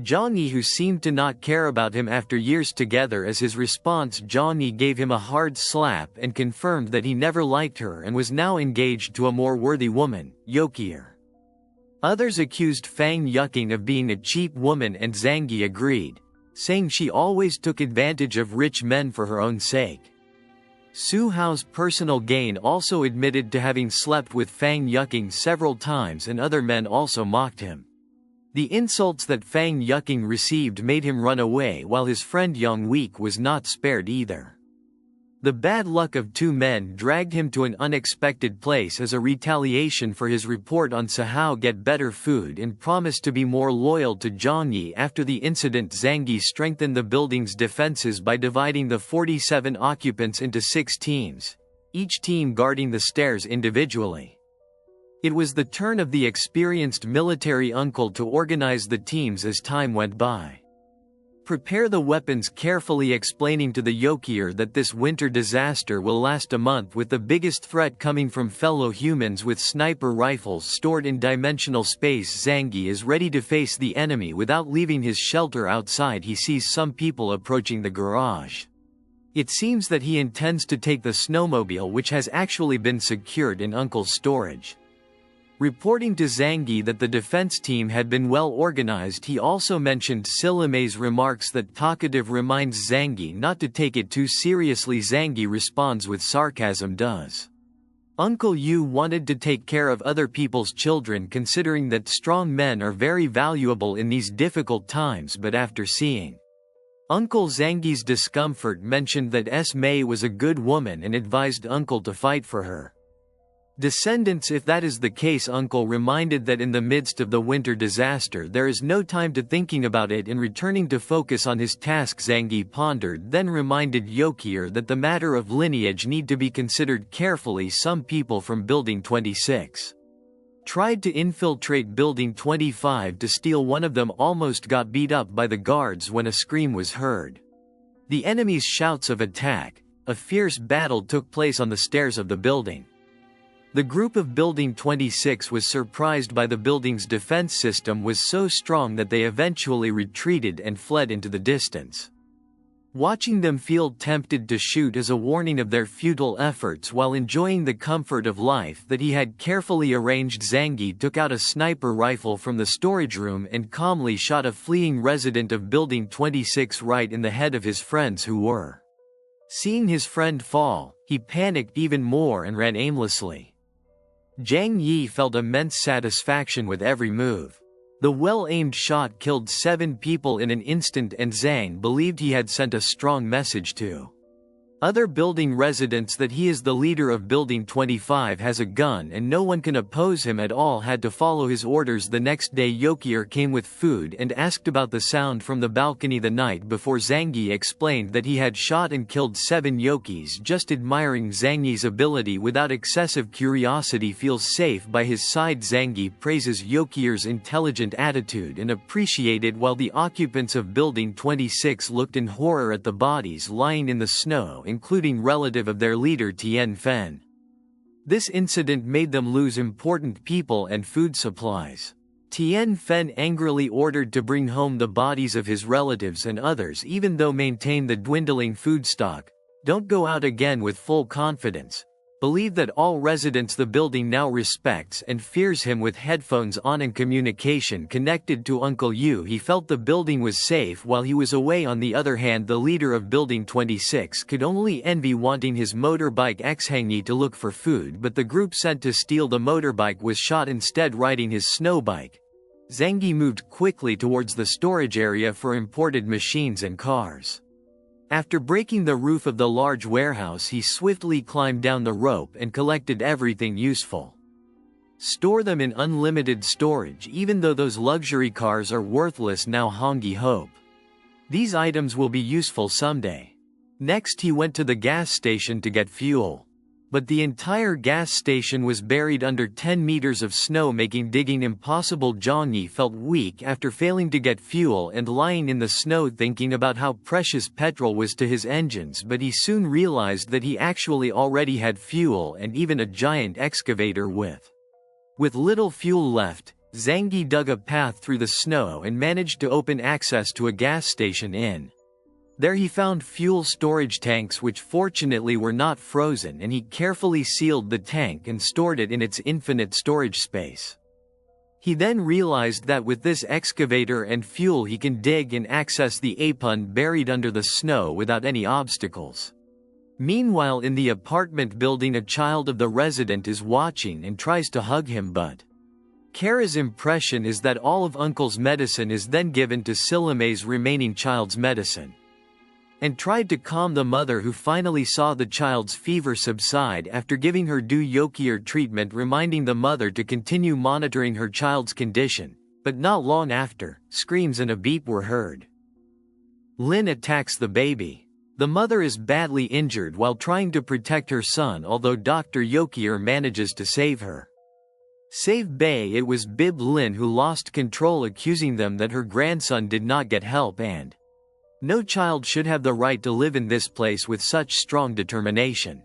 Zhangyi, who seemed to not care about him after years together, as his response, Zhangyi gave him a hard slap and confirmed that he never liked her and was now engaged to a more worthy woman, Yokier. Others accused Fang Yuking of being a cheap woman, and Zhangyi agreed, saying she always took advantage of rich men for her own sake. Su Hao's personal gain also admitted to having slept with Fang Yuking several times, and other men also mocked him. The insults that Fang Yuking received made him run away, while his friend Yang Week was not spared either. The bad luck of 2 men dragged him to an unexpected place as a retaliation for his report on Sahao get better food and promised to be more loyal to Zhangyi. After the incident, Zhangyi strengthened the building's defenses by dividing the 47 occupants into 6 teams, each team guarding the stairs individually. It was the turn of the experienced military uncle to organize the teams as time went by. Prepare the weapons carefully, explaining to the Yokier that this winter disaster will last a month, with the biggest threat coming from fellow humans with sniper rifles stored in dimensional space. Zangie is ready to face the enemy without leaving his shelter. Outside, he sees some people approaching the garage. It seems that he intends to take the snowmobile, which has actually been secured in Uncle's storage. Reporting to Zangie that the defense team had been well organized, he also mentioned Silime's remarks that talkative reminds Zangie not to take it too seriously. Zangie responds with sarcasm. Does Uncle Yu wanted to take care of other people's children, considering that strong men are very valuable in these difficult times, but after seeing Uncle Zangie's discomfort, mentioned that Esme was a good woman and advised Uncle to fight for her descendants if that is the case. Uncle reminded that in the midst of the winter disaster there is no time to thinking about it and returning to focus on his task. Zangie pondered, then reminded Yokier that the matter of lineage need to be considered carefully. Some people from Building 26 tried to infiltrate Building 25 to steal. One of them almost got beat up by the guards when a scream was heard. The enemy's shouts of attack. A fierce battle took place on the stairs of the building. The group of Building 26 was surprised by the building's defense system was so strong that they eventually retreated and fled into the distance. Watching them feel tempted to shoot as a warning of their futile efforts while enjoying the comfort of life that he had carefully arranged, Zangie took out a sniper rifle from the storage room and calmly shot a fleeing resident of Building 26 right in the head of his friends who were. Seeing his friend fall, he panicked even more and ran aimlessly. Zhang Yi felt immense satisfaction with every move. The well-aimed shot killed 7 people in an instant, and Zhang believed he had sent a strong message to other building residents that he is the leader of Building 25, has a gun and no one can oppose him at all. Had to follow his orders. The next day Yokier came with food and asked about the sound from the balcony the night before. Zangie explained that he had shot and killed 7 Yokis, just admiring Zangie's ability without excessive curiosity. Feels safe by his side. Zangie praises Yokier's intelligent attitude and appreciated, while the occupants of Building 26 looked in horror at the bodies lying in the snow, including relative of their leader Tian Fen. This incident made them lose important people and food supplies. Tian Fen angrily ordered to bring home the bodies of his relatives and others, even though maintain the dwindling food stock. Don't go out again with full confidence. Believe that all residents the building now respects and fears him. With headphones on and communication connected to Uncle Yu, he felt the building was safe while he was away. On the other hand, the leader of Building 26 could only envy, wanting his motorbike Xhangyi to look for food, but the group sent to steal the motorbike was shot instead riding his snow bike. Zangie moved quickly towards the storage area for imported machines and cars. After breaking the roof of the large warehouse, he swiftly climbed down the rope and collected everything useful. Store them in unlimited storage, even though those luxury cars are worthless now. Hongyi hope these items will be useful someday. Next he went to the gas station to get fuel. But the entire gas station was buried under 10 meters of snow, making digging impossible. Zhang Yi felt weak after failing to get fuel and lying in the snow thinking about how precious petrol was to his engines, but he soon realized that he actually already had fuel and even a giant excavator with little fuel left. Zangie dug a path through the snow and managed to open access to a gas station. There he found fuel storage tanks, which fortunately were not frozen, and he carefully sealed the tank and stored it in its infinite storage space. He then realized that with this excavator and fuel he can dig and access the Apun buried under the snow without any obstacles. Meanwhile, in the apartment building, a child of the resident is watching and tries to hug him, but Kara's impression is that all of Uncle's medicine is then given to Silime's remaining child's medicine, and tried to calm the mother, who finally saw the child's fever subside after giving her due Yokier treatment, reminding the mother to continue monitoring her child's condition. But not long after, screams and a beep were heard. Lin attacks the baby. The mother is badly injured while trying to protect her son, although Dr. Yokier manages to save her. Save Bei. It was Bib Lin who lost control, accusing them that her grandson did not get help and No child should have the right to live in this place with such strong determination.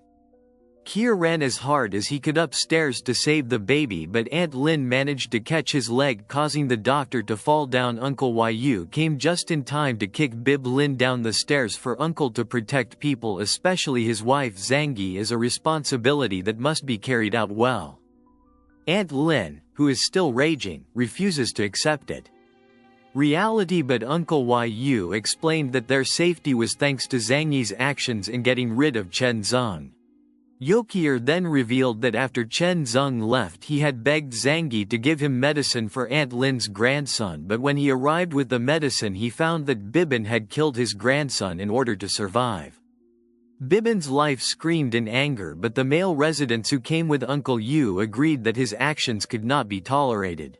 Kier ran as hard as he could upstairs to save the baby, but Aunt Lin managed to catch his leg, causing the doctor to fall down. Uncle Yu came just in time to kick Bib Lin down the stairs. For Uncle to protect people, especially his wife Zhangyi, is a responsibility that must be carried out well. Aunt Lin, who is still raging, refuses to accept it. Reality, but Uncle Yu explained that their safety was thanks to Zhangyi's actions in getting rid of Chen Zeng. Yokier then revealed that after Chen Zeng left, he had begged Zhangyi to give him medicine for Aunt Lin's grandson, but when he arrived with the medicine he found that Bibin had killed his grandson in order to survive. Bibin's life screamed in anger, but the male residents who came with Uncle Yu agreed that his actions could not be tolerated.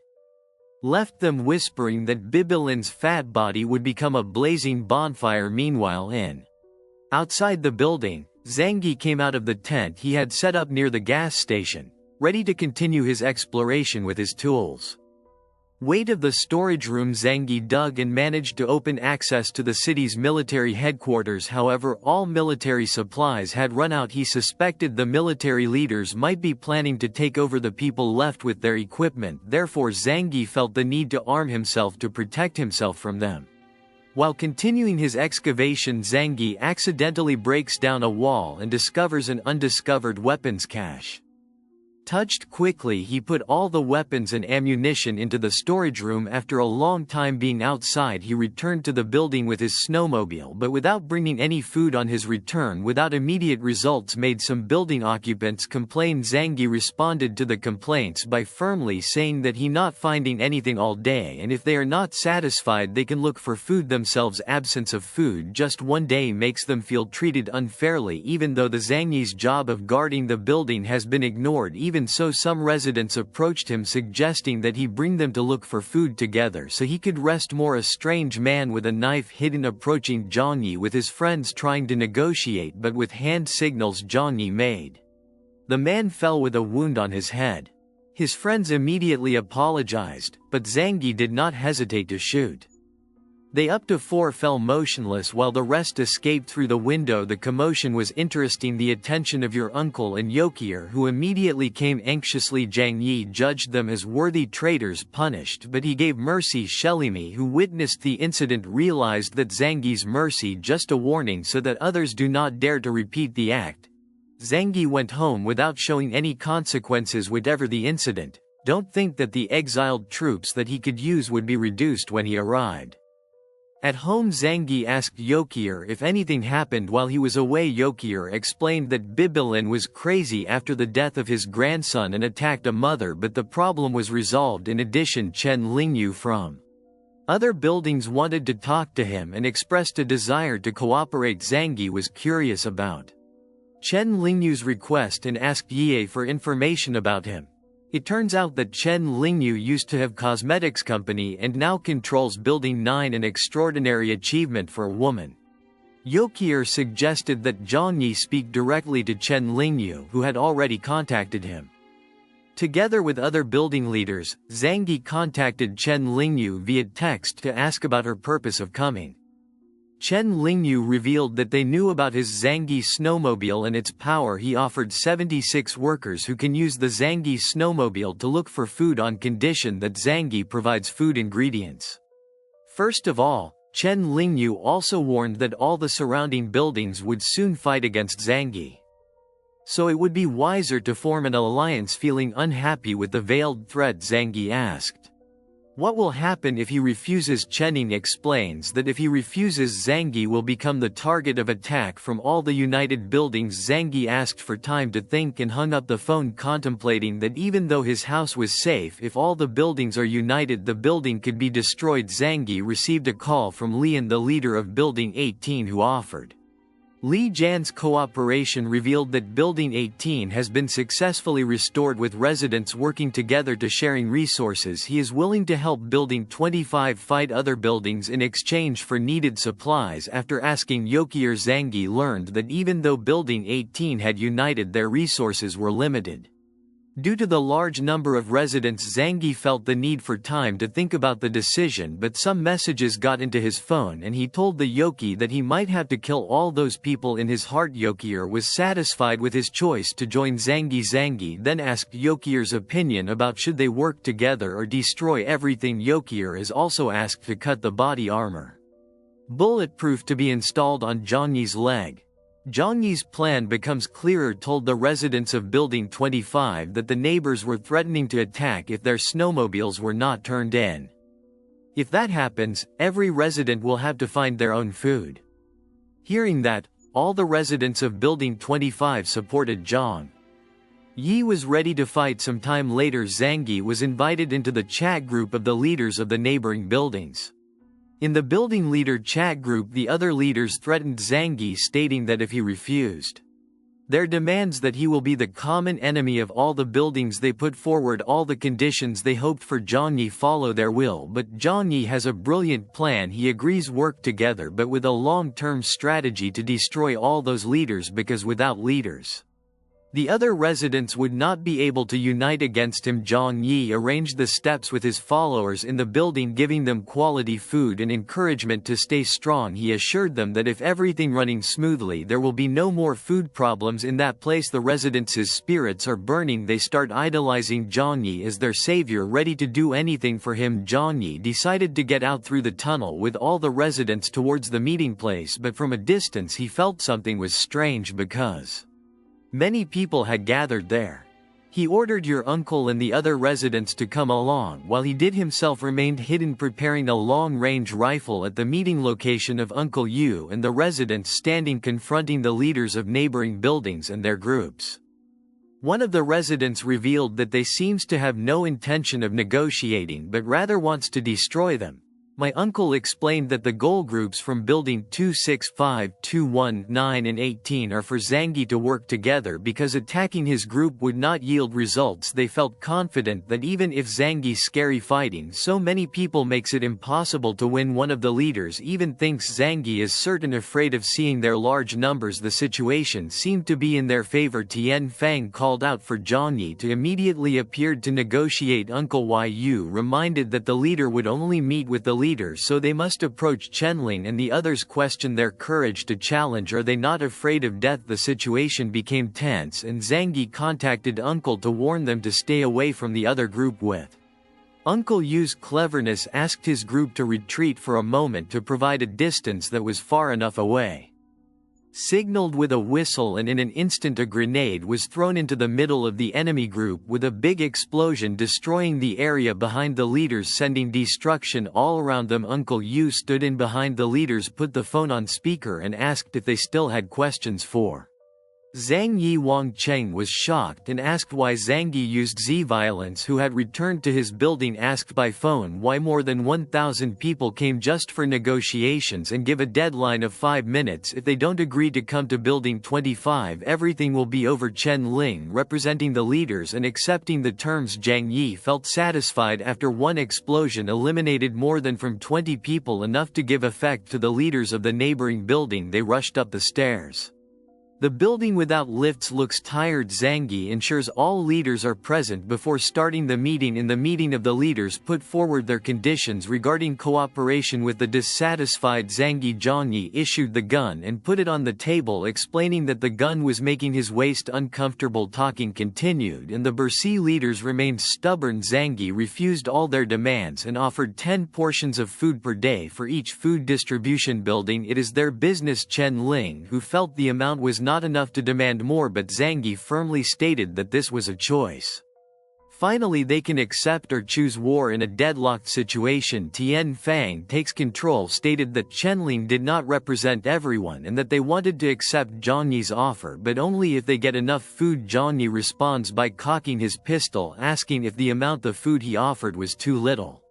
Left them whispering that Bibilin's fat body would become a blazing bonfire. Meanwhile, outside the building, Zhangyi came out of the tent he had set up near the gas station, ready to continue his exploration with his tools. Weight of the storage room. Zhangyi dug and managed to open access to the city's military headquarters. However, all military supplies had run out. He suspected the military leaders might be planning to take over the people left with their equipment. Therefore, Zhangyi felt the need to arm himself to protect himself from them. While continuing his excavation, Zhangyi accidentally breaks down a wall and discovers an undiscovered weapons cache. Touched quickly, he put all the weapons and ammunition into the storage room. After a long time being outside, he returned to the building with his snowmobile, but without bringing any food on his return. Without immediate results made, some building occupants complained. Zhangyi responded to the complaints by firmly saying that he not finding anything all day, and if they are not satisfied they can look for food themselves. Absence of food just one day makes them feel treated unfairly, even though the Zhangyi's job of guarding the building has been ignored. Even so, some residents approached him suggesting that he bring them to look for food together so he could rest more. A strange man with a knife hidden approaching Zhangyi with his friends trying to negotiate, but with hand signals Zhangyi made. The man fell with a wound on his head. His friends immediately apologized, but Zhangyi did not hesitate to shoot. They up to 4 fell motionless while the rest escaped through the window. The commotion was interesting the attention of your uncle and Yokier, who immediately came anxiously. Zhang Yi judged them as worthy traitors punished, but he gave mercy. Shelimi, who witnessed the incident, realized that Zhangyi's mercy just a warning so that others do not dare to repeat the act. Zhangyi went home without showing any consequences whatever the incident. Don't think that the exiled troops that he could use would be reduced when he arrived. At home, Zhangyi asked Yokier if anything happened while he was away. Yokier explained that Bibilin was crazy after the death of his grandson and attacked a mother, but the problem was resolved. In addition, Chen Lingyu from other buildings wanted to talk to him and expressed a desire to cooperate. Zhangyi was curious about Chen Lingyu's request and asked Ye for information about him. It turns out that Chen Lingyu used to have cosmetics company and now controls Building 9, an extraordinary achievement for a woman. Yokier suggested that Zhangyi speak directly to Chen Lingyu, who had already contacted him. Together with other building leaders, Zhangyi contacted Chen Lingyu via text to ask about her purpose of coming. Chen Lingyu revealed that they knew about his Zhangyi snowmobile and its power. He offered 76 workers who can use the Zhangyi snowmobile to look for food on condition that Zhangyi provides food ingredients. First of all, Chen Lingyu also warned that all the surrounding buildings would soon fight against Zhangyi. So it would be wiser to form an alliance. Feeling unhappy with the veiled threat, Zhangyi asked, "What will happen if he refuses?" Chening explains that if he refuses, Zhangyi will become the target of attack from all the united buildings. Zhangyi asked for time to think and hung up the phone, contemplating that even though his house was safe, if all the buildings are united, the building could be destroyed. Zhangyi received a call from Lian, the leader of Building 18, who offered Li Jan's cooperation. Revealed that Building 18 has been successfully restored with residents working together to sharing resources. He is willing to help Building 25 fight other buildings in exchange for needed supplies. After asking Yokier, Zhangyi learned that even though Building 18 had united, their resources were limited. Due to the large number of residents, Zangi felt the need for time to think about the decision, but some messages got into his phone and he told the Yoki that he might have to kill all those people in his heart. Yokier was satisfied with his choice to join Zangi. Zangi then asked Yokier's opinion about should they work together or destroy everything. Yokier is also asked to cut the body armor bulletproof to be installed on Zhangyi's leg. Zhangyi's plan becomes clearer. Told the residents of Building 25 that the neighbors were threatening to attack if their snowmobiles were not turned in. If that happens, every resident will have to find their own food. Hearing that, all the residents of Building 25 supported Zhang Yi was ready to fight. Some time later, Zangi was invited into the chat group of the leaders of the neighboring buildings. In the building leader chat group, the other leaders threatened Zangi, stating that if he refused their demands that he will be the common enemy of all the buildings. They put forward all the conditions they hoped for Zhangyi follow their will, but Zhangyi has a brilliant plan. He agrees work together but with a long-term strategy to destroy all those leaders, because without leaders the other residents would not be able to unite against him. Zhang Yi arranged the steps with his followers in the building, giving them quality food and encouragement to stay strong. He assured them that if everything running smoothly, there will be no more food problems in that place. The residents' spirits are burning. They start idolizing Zhang Yi as their savior, ready to do anything for him. Zhang Yi decided to get out through the tunnel with all the residents towards the meeting place, but from a distance he felt something was strange because many people had gathered there. He ordered your uncle and the other residents to come along, while he did himself remained hidden, preparing a long-range rifle at the meeting location of Uncle Yu and the residents standing confronting the leaders of neighboring buildings and their groups. One of the residents revealed that they seems to have no intention of negotiating but rather wants to destroy them. My uncle explained that the goal groups from Building 265, 219 and 18 are for Zangi to work together because attacking his group would not yield results. They felt confident that even if Zangi's scary fighting so many people makes it impossible to win. One of the leaders even thinks Zangi is certain afraid of seeing their large numbers. The situation seemed to be in their favor. Tian Fang called out for Zhangyi to immediately appear to negotiate. Uncle Yu reminded that the leader would only meet with the leader, so they must approach Chenling, and the others questioned their courage to challenge. Are they not afraid of death? The situation became tense and Zangi contacted Uncle to warn them to stay away from the other group. With Uncle Yu's cleverness, asked his group to retreat for a moment to provide a distance that was far enough away. Signaled with a whistle, and in an instant a grenade was thrown into the middle of the enemy group with a big explosion, destroying the area behind the leaders, sending destruction all around them. Uncle Yu stood in behind the leaders, put the phone on speaker and asked if they still had questions for Zhang Yi. Wang Cheng was shocked and asked why Zangi used Z-violence, who had returned to his building, asked by phone why more than 1,000 people came just for negotiations and give a deadline of 5 minutes. If they don't agree to come to Building 25, everything will be over. Chen Ling, representing the leaders and accepting the terms, Zhang Yi felt satisfied after one explosion eliminated more than from 20 people, enough to give effect to the leaders of the neighboring building. They rushed up the stairs. The building without lifts looks tired. Zangi ensures all leaders are present before starting the meeting. In the meeting of the leaders put forward their conditions regarding cooperation with the dissatisfied Zangi. Zhangyi issued the gun and put it on the table, explaining that the gun was making his waist uncomfortable. Talking continued and the Bersi leaders remained stubborn. Zangi refused all their demands and offered 10 portions of food per day for each food distribution building. It is their business. Chen Ling, who felt the amount was not enough to demand more, but Zangi firmly stated that this was a choice. Finally, they can accept or choose war in a deadlocked situation. Tian Fang takes control, stated that Chenling did not represent everyone and that they wanted to accept Zhangyi's offer, but only if they get enough food. Zhangyi responds by cocking his pistol, asking if the amount of food he offered was too little.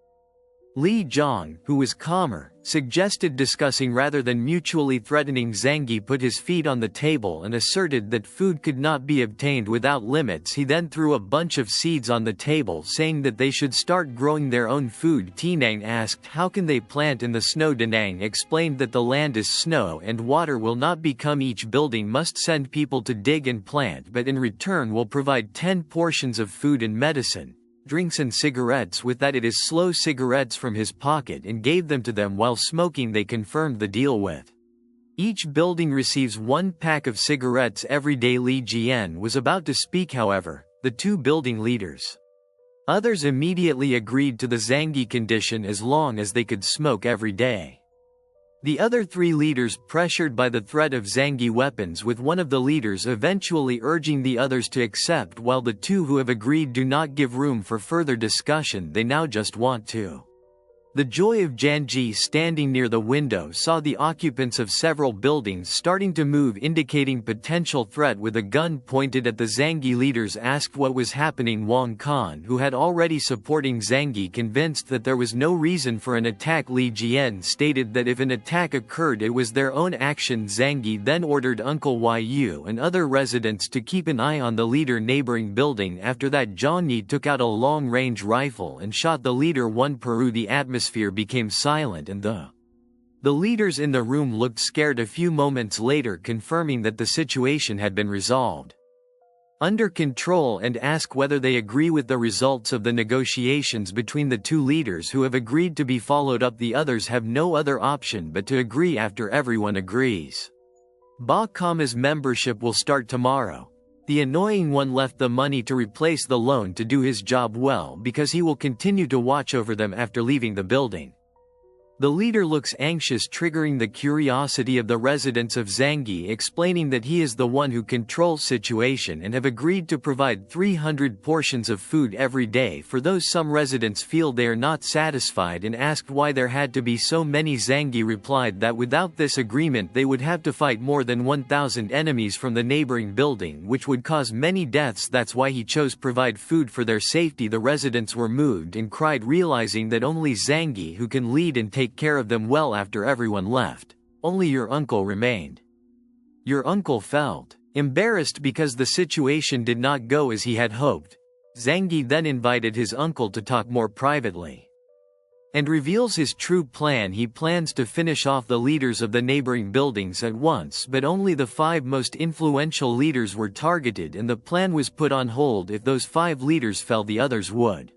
Li Zhang, who was calmer, suggested discussing rather than mutually threatening. Zhang put his feet on the table and asserted that food could not be obtained without limits. He then threw a bunch of seeds on the table, saying that they should start growing their own food. Tinang asked how can they plant in the snow. Danang explained that the land is snow and water will not become. Each building must send people to dig and plant, but in return will provide 10 portions of food and medicine, drinks and cigarettes. With that, it is slow cigarettes from his pocket and gave them to them while smoking. They confirmed the deal with. Each building receives 1 pack of cigarettes every day. Li Jian was about to speak, however, the 2 building leaders. Others immediately agreed to the Zhang condition as long as they could smoke every day. The other 3 leaders, pressured by the threat of Zhang weapons, with one of the leaders eventually urging the others to accept, while the 2 who have agreed do not give room for further discussion. They now just want to. The joy of Janji, standing near the window, saw the occupants of several buildings starting to move, indicating potential threat. With a gun pointed at the Zhang leaders, asked what was happening. Wang Kan, who had already supporting Zhang, convinced that there was no reason for an attack. Li Jian stated that if an attack occurred it was their own action. Zhang then ordered Uncle Yu and other residents to keep an eye on the leader neighboring building. After that, Zhang took out a long-range rifle and shot the leader. 1 Peru. The atmosphere became silent and the leaders in the room looked scared. A few moments later, confirming that the situation had been resolved under control, and ask whether they agree with the results of the negotiations between the 2 leaders who have agreed to be followed up. The others have no other option but to agree. After everyone agrees, Ba Kama's membership will start tomorrow. The annoying one left the money to replace the loan to do his job well, because he will continue to watch over them after leaving the building. The leader looks anxious, triggering the curiosity of the residents of Zhang, explaining that he is the one who controls situation and have agreed to provide 300 portions of food every day for those. Some residents feel they are not satisfied and asked why there had to be so many. Zhang replied that without this agreement they would have to fight more than 1,000 enemies from the neighboring building, which would cause many deaths. That's why he chose provide food for their safety. The residents were moved and cried, realizing that only Zhang who can lead and take care of them well. After everyone left, only your uncle remained. Your uncle felt embarrassed because the situation did not go as he had hoped. Zhang then invited his uncle to talk more privately and reveals his true plan. He plans to finish off the leaders of the neighboring buildings at once, but only the 5 most influential leaders were targeted, and the plan was put on hold. If those 5 leaders fell, the others would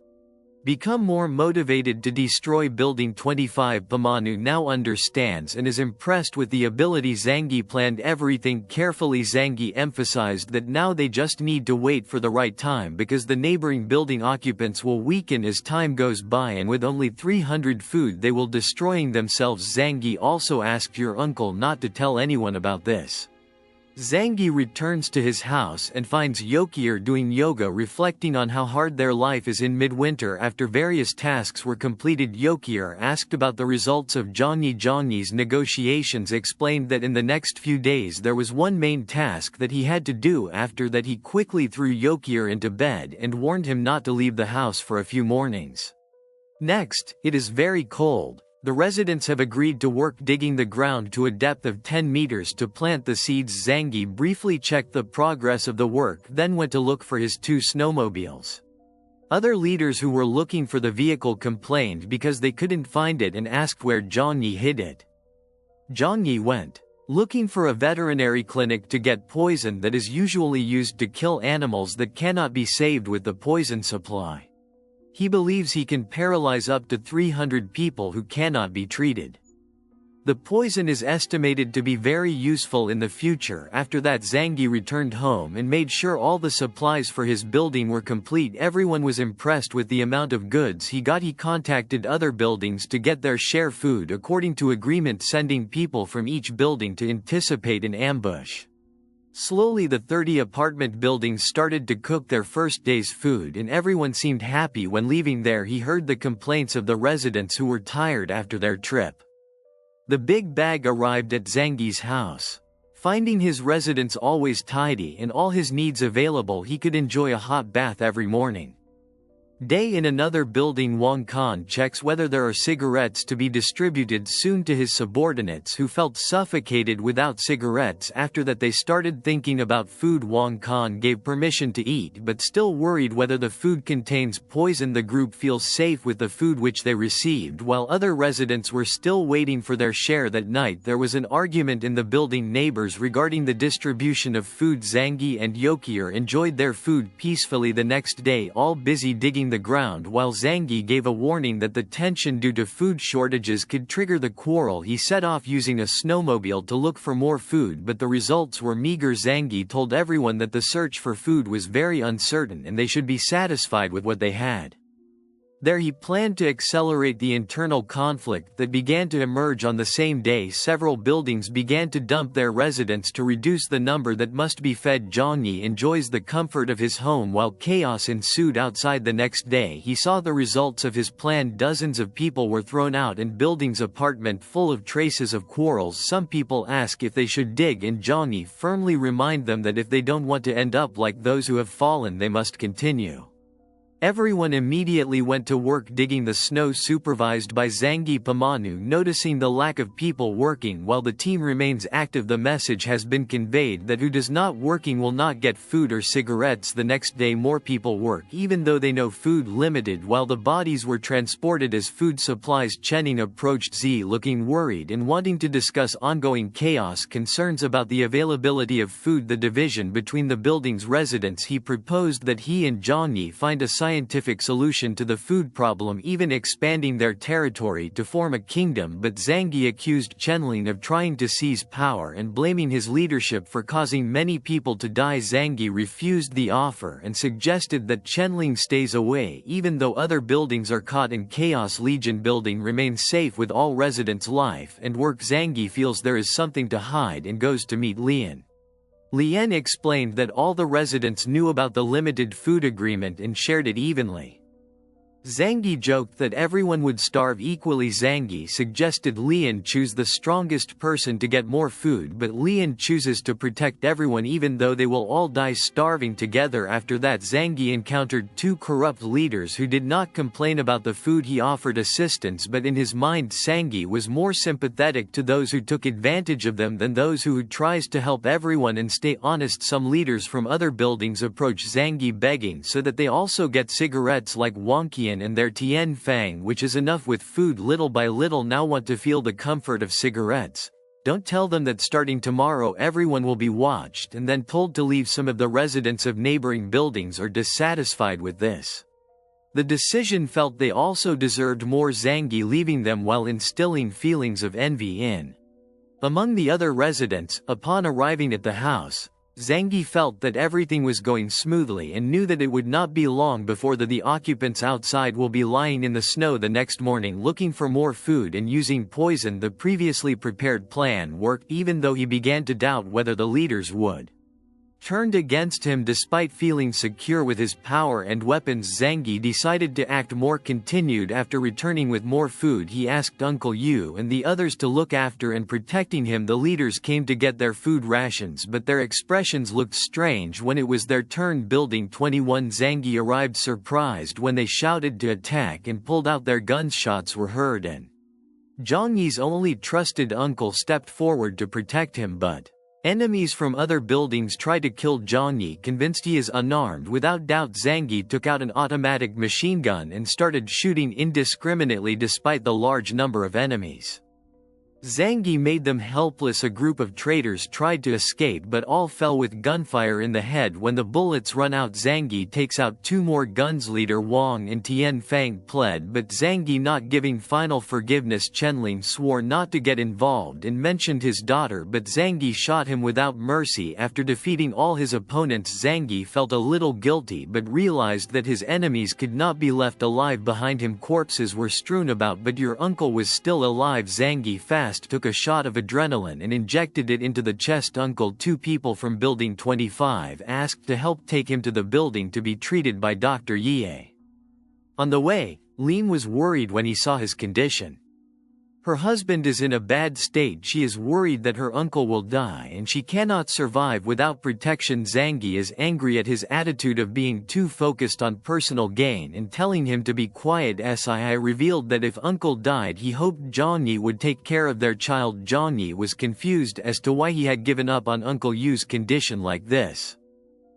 become more motivated to destroy Building 25. Pamanu now understands and is impressed with the ability. Zhang planned everything carefully. Zhang emphasized that now they just need to wait for the right time, because the neighboring building occupants will weaken as time goes by, and with only 300 food they will destroying themselves. Zhang also asked your uncle not to tell anyone about this. Zhang returns to his house and finds Yokier doing yoga, reflecting on how hard their life is in midwinter. After various tasks were completed, Yokier asked about the results of Johnny's negotiations, explained that in the next few days there was one main task that he had to do. After that he quickly threw Yokier into bed and warned him not to leave the house for a few mornings. Next, it is very cold. The residents have agreed to work digging the ground to a depth of 10 meters to plant the seeds. Zhang briefly checked the progress of the work, then went to look for his 2 snowmobiles. Other leaders who were looking for the vehicle complained because they couldn't find it and asked where Johnny hid it. Johnny went looking for a veterinary clinic to get poison that is usually used to kill animals that cannot be saved with the poison supply. He believes he can paralyze up to 300 people who cannot be treated. The poison is estimated to be very useful in the future. After that, Zhang returned home and made sure all the supplies for his building were complete. Everyone was impressed with the amount of goods he got. He contacted other buildings to get their share food according to agreement, sending people from each building to anticipate an ambush. Slowly the 30 apartment buildings started to cook their first day's food, and everyone seemed happy. When leaving there, he heard the complaints of the residents who were tired after their trip. The big bag arrived at Zhang's house. Finding his residence always tidy and all his needs available, he could enjoy a hot bath every morning. Day in another building. Wang Kan checks whether there are cigarettes to be distributed soon to his subordinates who felt suffocated without cigarettes. After that they started thinking about food. Wang Kan gave permission to eat but still worried whether the food contains poison. The group feels safe with the food which they received while other residents were still waiting for their share. That night there was an argument in the building neighbors regarding the distribution of food. Zangi and Yokier enjoyed their food peacefully the next day, all busy digging the ground, while Zangi gave a warning that the tension due to food shortages could trigger the quarrel. He set off using a snowmobile to look for more food, but the results were meager. Zangi told everyone that the search for food was very uncertain and they should be satisfied with what they had. There he planned to accelerate the internal conflict that began to emerge on the same day. Several buildings began to dump their residents to reduce the number that must be fed. Zhang Yi enjoys the comfort of his home while chaos ensued outside. The next day he saw the results of his plan. Dozens of people were thrown out and buildings apartment full of traces of quarrels. Some people ask if they should dig and Zhang Yi firmly remind them that if they don't want to end up like those who have fallen they must continue. Everyone immediately went to work digging the snow, supervised by Zangi Pamanu. Noticing the lack of people working while the team remains active, the message has been conveyed that who does not working will not get food or cigarettes. The next day more people work even though they know food limited. While the bodies were transported as food supplies, Chening approached Z looking worried and wanting to discuss ongoing chaos concerns about the availability of food. The division between the building's residents. He proposed that he and Zhang Yi find a scientific solution to the food problem, even expanding their territory to form a kingdom. But Zangi accused Chenling of trying to seize power and blaming his leadership for causing many people to die. Zangi refused the offer and suggested that Chenling stays away even though other buildings are caught in chaos. Legion building remains safe with all residents' life and work. Zangi feels there is something to hide and goes to meet Lian. Lian explained that all the residents knew about the limited food agreement and shared it evenly. Zangi joked that everyone would starve equally. Zangi suggested Lian choose the strongest person to get more food, but Lian chooses to protect everyone even though they will all die starving together. After that, Zangi encountered two corrupt leaders who did not complain about the food. He offered assistance, but in his mind Zangi was more sympathetic to those who took advantage of them than those who tries to help everyone and stay honest. Some leaders from other buildings approach Zangi begging so that they also get cigarettes like Wonqian and their Tian Fang, which is enough with food. Little by little now want to feel the comfort of cigarettes. Don't tell them that starting tomorrow everyone will be watched and then told to leave. Some of the residents of neighboring buildings are dissatisfied with this. The decision felt they also deserved more. Zangi leaving them while instilling feelings of envy in among the other residents. Upon arriving at the house, Zangi felt that everything was going smoothly and knew that it would not be long before the occupants outside will be lying in the snow the next morning looking for more food and using poison. The previously prepared plan worked even though he began to doubt whether the leaders would turned against him. Despite feeling secure with his power and weapons, Zangi decided to act more continued. After returning with more food, he asked Uncle Yu and the others to look after and protecting him. The leaders came to get their food rations, but their expressions looked strange when it was their turn. Building 21, Zangi arrived surprised when they shouted to attack and pulled out their guns. Shots were heard and Zhang Yi's only trusted uncle stepped forward to protect him, but enemies from other buildings tried to kill Zhang Yi. Convinced he is unarmed, without doubt Zangi took out an automatic machine gun and started shooting indiscriminately despite the large number of enemies. Zangi made them helpless. A group of traitors tried to escape but all fell with gunfire in the head. When the bullets run out, Zangi takes out two more guns. Leader Wang and Tian Fang pled, but Zangi not giving final forgiveness. Chenling swore not to get involved and mentioned his daughter, but Zangi shot him without mercy. After defeating all his opponents, Zangi felt a little guilty but realized that his enemies could not be left alive behind him. Corpses were strewn about, but your uncle was still alive. Zangi fast took a shot of adrenaline and injected it into the chest. Uncle, two people from building 25 asked to help take him to the building to be treated by Dr. Ye. On the way, Lin was worried when he saw his condition. Her husband is in a bad state. She is worried that her uncle will die and she cannot survive without protection. Zangi is angry at his attitude of being too focused on personal gain and telling him to be quiet. Sii revealed that if uncle died he hoped Johnny would take care of their child. Johnny was confused as to why he had given up on Uncle Yu's condition like this.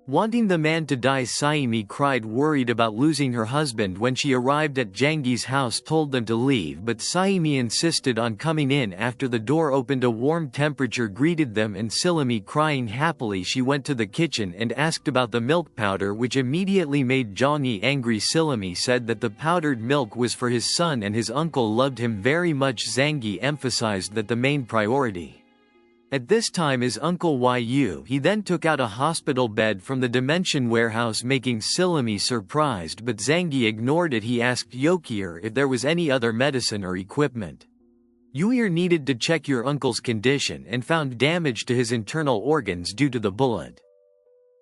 Wanting the man to die, Saimi cried, worried about losing her husband. When she arrived at Jangi's house, told them to leave, but Saimi insisted on coming in. After the door opened, a warm temperature greeted them and Silimi, crying happily, she went to the kitchen and asked about the milk powder, which immediately made Johnny angry. Silimi said that the powdered milk was for his son and his uncle loved him very much. Zangi emphasized that the main priority at this time is Uncle Yu. He then took out a hospital bed from the dimension warehouse, making Silimi surprised, but Zangi ignored it. He asked Yokier if there was any other medicine or equipment. Yuir needed to check your uncle's condition and found damage to his internal organs due to the bullet.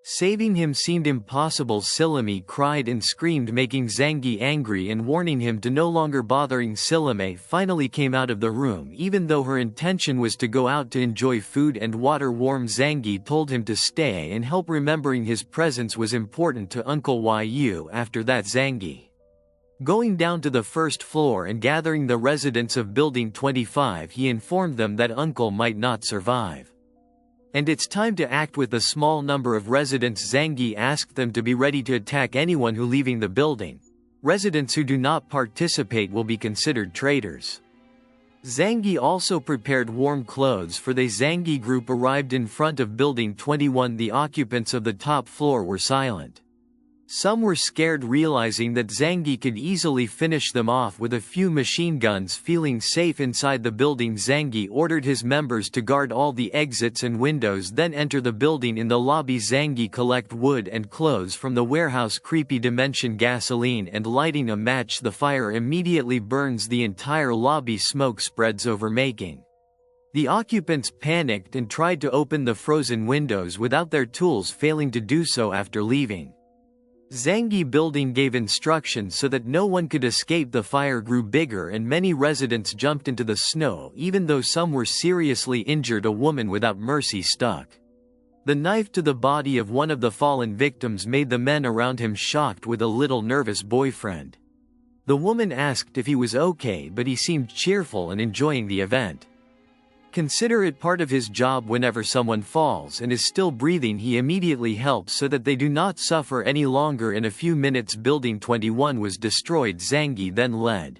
Saving him seemed impossible. Silimi cried and screamed, making Zangi angry and warning him to no longer bothering. Silimi finally came out of the room, even though her intention was to go out to enjoy food and water. Warm Zangi told him to stay and help, remembering his presence was important to Uncle Yu. After that, Zangi going down to the first floor and gathering the residents of Building 25, he informed them that Uncle might not survive. And it's time to act. With a small number of residents, Zangi asked them to be ready to attack anyone who leaving the building. Residents who do not participate will be considered traitors. Zangi also prepared warm clothes for the Zangi group arrived in front of Building 21. The occupants of the top floor were silent. Some were scared, realizing that Zangi could easily finish them off with a few machine guns. Feeling safe inside the building, Zangi ordered his members to guard all the exits and windows, then enter the building. In the lobby, Zangi collect wood and clothes from the warehouse. Creepy dimension gasoline and lighting a match. The fire immediately burns the entire lobby. Smoke spreads over, making the occupants panicked and tried to open the frozen windows without their tools, failing to do so after leaving. Zangi building gave instructions so that no one could escape. The fire grew bigger and many residents jumped into the snow, even though some were seriously injured. A woman without mercy stuck the knife to the body of one of the fallen victims, made the men around him shocked. With a little nervous boyfriend, the woman asked if he was okay, but he seemed cheerful and enjoying the event. Consider it part of his job. Whenever someone falls and is still breathing, he immediately helps so that they do not suffer any longer. In a few minutes, Building 21 was destroyed. Zangi then led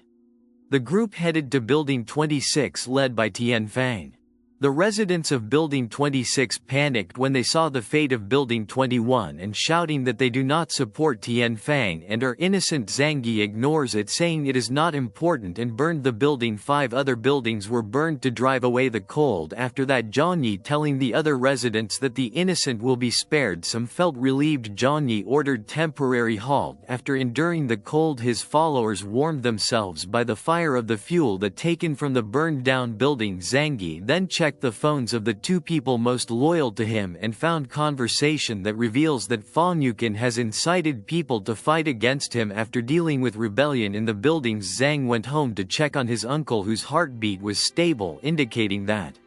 the group headed to Building 26, led by Tianfang. The residents of Building 26 panicked when they saw the fate of Building 21 and shouting that they do not support Tianfang and are innocent. Zangi ignores it, saying it is not important, and burned the building. 5 other buildings were burned to drive away the cold. After that, Johnny telling the other residents that the innocent will be spared. Some felt relieved. Johnny ordered temporary halt. After enduring the cold, his followers warmed themselves by the fire of the fuel that taken from the burned down building. Zangi then checked the phones of the 2 people most loyal to him and found conversation that reveals that Fanqie has incited people to fight against him. After dealing with rebellion in the buildings, Zhang went home to check on his uncle, whose heartbeat was stable, indicating that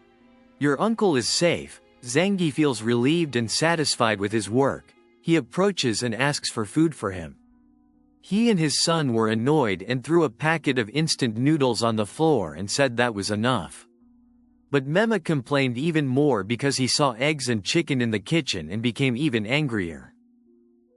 your uncle is safe. Zangi feels relieved and satisfied with his work. He approaches and asks for food for him. He and his son were annoyed and threw a packet of instant noodles on the floor and said that was enough. But Mema complained even more because he saw eggs and chicken in the kitchen and became even angrier,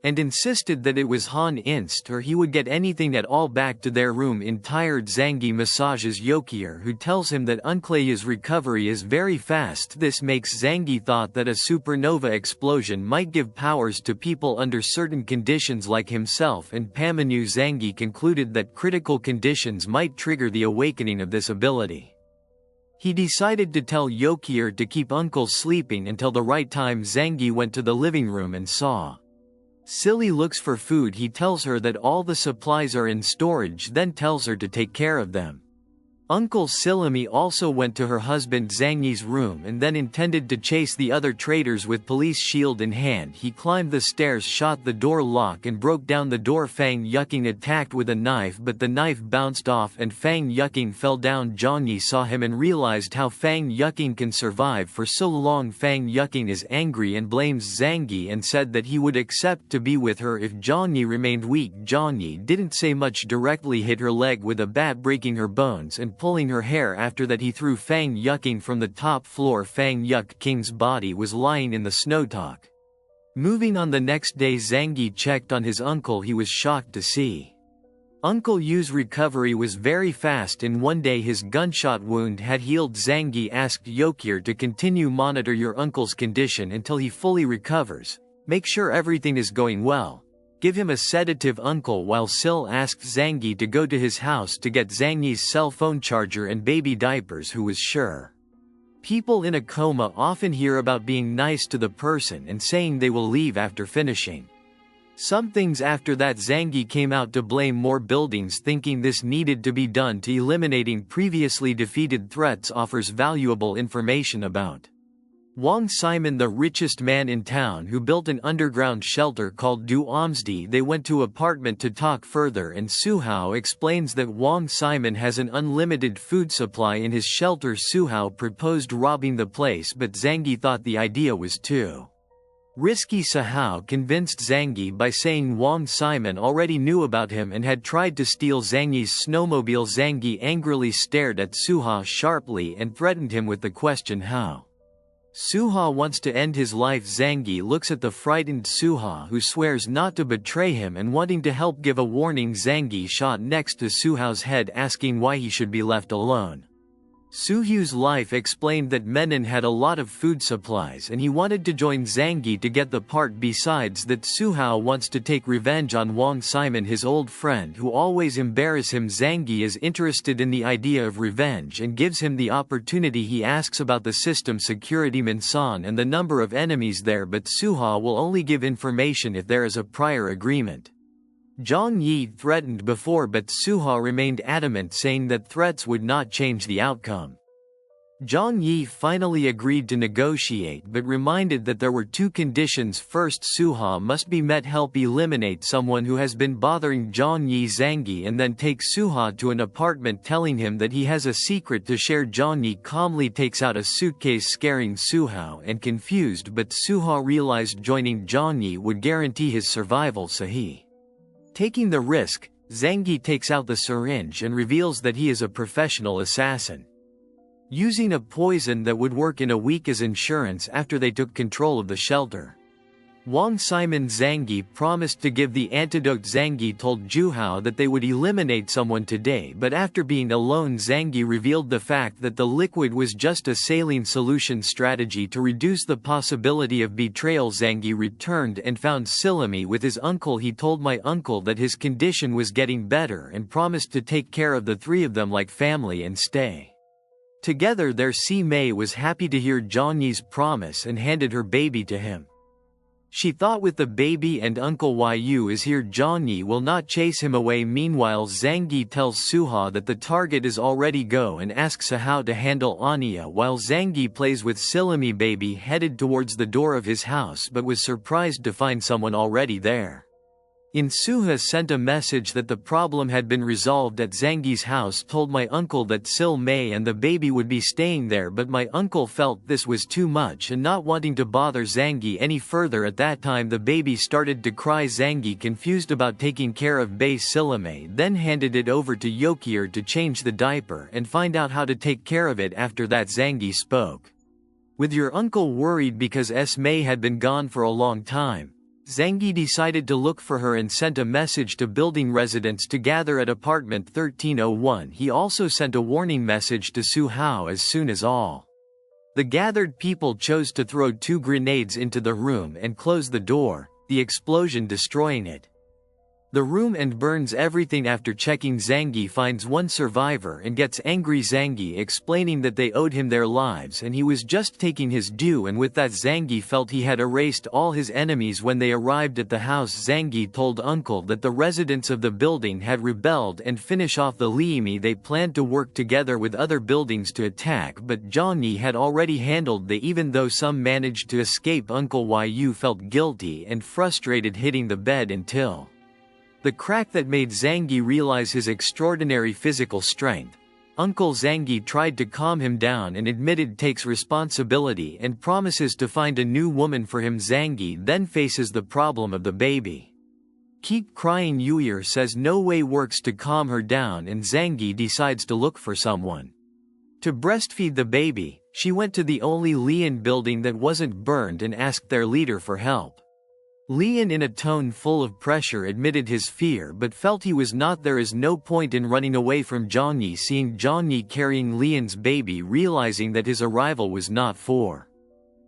and insisted that it was Han Inst or he would get anything at all. Back to their room, in tired, Zangi massages Yokier, who tells him that Uncle's recovery is very fast. This makes Zangi thought that a supernova explosion might give powers to people under certain conditions like himself and Pamanu. Zangi concluded that critical conditions might trigger the awakening of this ability. He decided to tell Yokier to keep Uncle sleeping until the right time. Zangi went to the living room and saw Silly looks for food. He tells her that all the supplies are in storage, then tells her to take care of them. Uncle Silimi also went to her husband Zhang Yi's room and then intended to chase the other traitors with police shield in hand. He climbed the stairs, shot the door lock and broke down the door. Fang Yuqing attacked with a knife, but the knife bounced off and Fang Yuqing fell down. Zhang Yi saw him and realized how Fang Yuqing can survive for so long. Fang Yuqing is angry and blames Zhang Yi and said that he would accept to be with her if Zhang Yi remained weak. Zhang Yi didn't say much, directly hit her leg with a bat, breaking her bones and pulling her hair. After that he threw Fang Yuqing from the top floor. Fang Yuqing's body was lying in the snowtalk. Moving on, the next day Zhang Yi checked on his uncle. He was shocked to see Uncle Yu's recovery was very fast. In one day his gunshot wound had healed. Zhang Yi asked Yokir to continue monitor your uncle's condition until he fully recovers. Make sure everything is going well. Give him a sedative. Uncle While Sil asked Zhang Yi to go to his house to get Zhang Yi's cell phone charger and baby diapers, who was sure people in a coma often hear about being nice to the person and saying they will leave after finishing some things. After that Zhang Yi came out to blame more buildings, thinking this needed to be done to eliminating previously defeated threats. Offers valuable information about Wang Simon, the richest man in town, who built an underground shelter called Doomsday. They went to apartment to talk further, and Suhao explains that Wang Simon has an unlimited food supply in his shelter. Suhao proposed robbing the place, but Zhang Yi thought the idea was too risky. Suhao convinced Zhang Yi by saying Wang Simon already knew about him and had tried to steal Zhang Yi's snowmobile. Zhang Yi angrily stared at Suhao sharply and threatened him with the question how Suha wants to end his life. Zhang Yi looks at the frightened Suha, who swears not to betray him and wanting to help give a warning. Zhang Yi shot next to Suhao's head, asking why he should be left alone. Suhu's life explained that Menon had a lot of food supplies and he wanted to join Zhang Yi to get the part. Besides that, Suhao wants to take revenge on Wang Simon, his old friend who always embarrass him. Zhang Yi is interested in the idea of revenge and gives him the opportunity. He asks about the system security Minsan and the number of enemies there, but Suha will only give information if there is a prior agreement. Zhang Yi threatened before, but Suha remained adamant, saying that threats would not change the outcome. Zhang Yi finally agreed to negotiate, but reminded that there were two conditions. First, Suha must be met, help eliminate someone who has been bothering Zhang Yi. Zhang Yi and then take Suha to an apartment, telling him that he has a secret to share. Zhang Yi calmly takes out a suitcase, scaring Suha and confused, but Suha realized joining Zhang Yi would guarantee his survival, so he taking the risk. Zhang Yi takes out the syringe and reveals that he is a professional assassin, using a poison that would work in a week as insurance. After they took control of the shelter, Wang Simon Zhang Yi promised to give the antidote. Zhang Yi told Juhao that they would eliminate someone today, but after being alone Zhang Yi revealed the fact that the liquid was just a saline solution strategy to reduce the possibility of betrayal. Zhang Yi returned and found Silimi with his uncle. He told my uncle that his condition was getting better and promised to take care of the three of them like family and stay together there. Si Mei was happy to hear Zhang Yi's promise and handed her baby to him. She thought with the baby and Uncle Yu is here, Zhang Yi will not chase him away. Meanwhile, Zhang Yi tells Suha that the target is already go and asks how to handle Anya, while Zhang Yi plays with Silimi. Baby headed towards the door of his house but was surprised to find someone already there. Suha sent a message that the problem had been resolved at Zhang Yi's house, told my uncle that Sil Mei and the baby would be staying there, but my uncle felt this was too much and not wanting to bother Zhang Yi any further. At that time the baby started to cry. Zhang Yi, confused about taking care of Bei Silime, then handed it over to Yokir to change the diaper and find out how to take care of it. After that Zhang Yi spoke with your uncle, worried because Mei had been gone for a long time. Zhang Yi decided to look for her and sent a message to building residents to gather at apartment 1301. He also sent a warning message to Su Hao. As soon as all the gathered people chose to throw 2 grenades into the room and close the door, the explosion destroying it. the room and burns everything. After checking, Zangie finds one survivor and gets angry. Zangie explaining that they owed him their lives and he was just taking his due, and with that Zangie felt he had erased all his enemies. When they arrived at the house, Zangie told Uncle that the residents of the building had rebelled and finish off the Liimi. They planned to work together with other buildings to attack, but Johnny had already handled the even though some managed to escape. Uncle Yu felt guilty and frustrated, hitting the bed until the crack that made Zangie realize his extraordinary physical strength. Uncle Zangie tried to calm him down and admitted takes responsibility and promises to find a new woman for him. Zangie then faces the problem of the baby. Keep crying. Yuir says no way works to calm her down, and Zangie decides to look for someone to breastfeed the baby. She went to the only Lian building that wasn't burned and asked their leader for help. Lian, in a tone full of pressure, admitted his fear but felt he was not. There is no point in running away from Johnny. Seeing Johnny carrying Lian's baby, realizing that his arrival was not for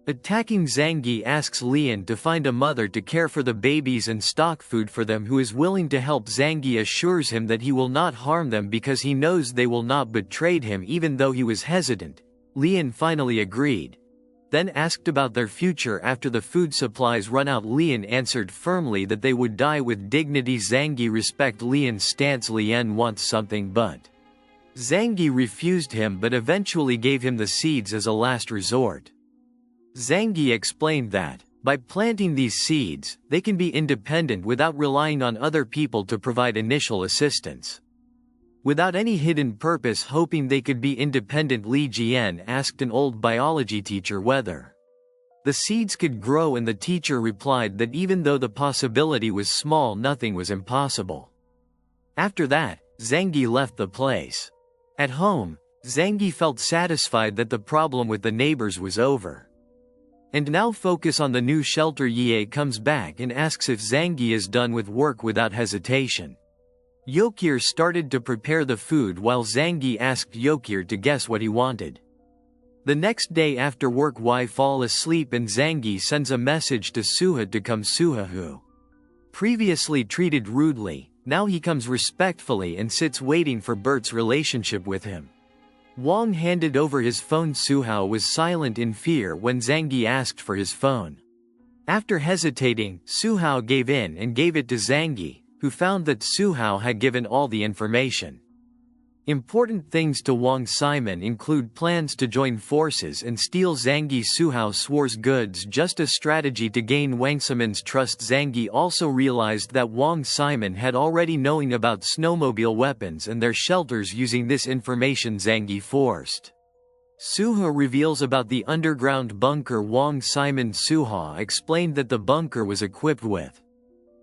attacking, Zangie asks Lian to find a mother to care for the babies and stock food for them who is willing to help. Zangie assures him that he will not harm them because he knows they will not betray him. Even though he was hesitant, Lian finally agreed. Then asked about their future after the food supplies run out. Lian answered firmly that they would die with dignity. Zangie respect Lian's stance. Lian wants something, but Zangie refused him, but eventually gave him the seeds as a last resort. Zangie explained that by planting these seeds, they can be independent without relying on other people to provide initial assistance. Without any hidden purpose, hoping they could be independent, Li Jian asked an old biology teacher whether the seeds could grow, and the teacher replied that even though the possibility was small, nothing was impossible. After that, Zangie left the place. At home, Zangie felt satisfied that the problem with the neighbors was over. And now focus on the new shelter. Ye comes back and asks if Zangie is done with work. Without hesitation, Yokir started to prepare the food while Zangie asked Yokir to guess what he wanted. The next day after work, Wai fall asleep and Zangie sends a message to Suha to come. Suha, who previously treated rudely, now he comes respectfully and sits waiting for Bert's relationship with him. Wang handed over his phone. Suha was silent in fear when Zangie asked for his phone. After hesitating, Suha gave in and gave it to Zangie, who found that Suha had given all the information. Important things to Wang Simon include plans to join forces and steal Zangie. Suha swears goods, just a strategy to gain Wang Simon's trust. Zangie also realized that Wang Simon had already known about snowmobile weapons and their shelters. Using this information, Zangie forced Suha reveals about the underground bunker. Wang Simon Suha explained that the bunker was equipped with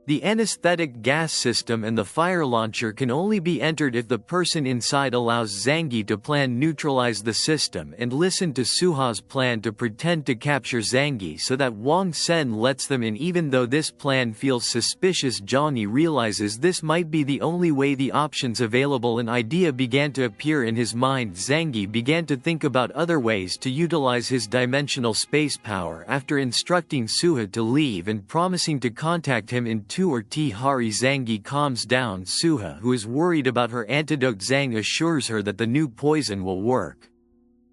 the anesthetic gas system, and the fire launcher can only be entered if the person inside allows Zangie to plan neutralize the system and listen to Suha's plan to pretend to capture Zangie so that Wang Sen lets them in. Even though this plan feels suspicious, Johnny realizes this might be the only way. The options available, an idea began to appear in his mind. Zangie began to think about other ways to utilize his dimensional space power. After instructing Suha to leave and promising to contact him in 2 or Hari, Zangie calms down Suha, who is worried about her antidote. Zhang assures her that the new poison will work.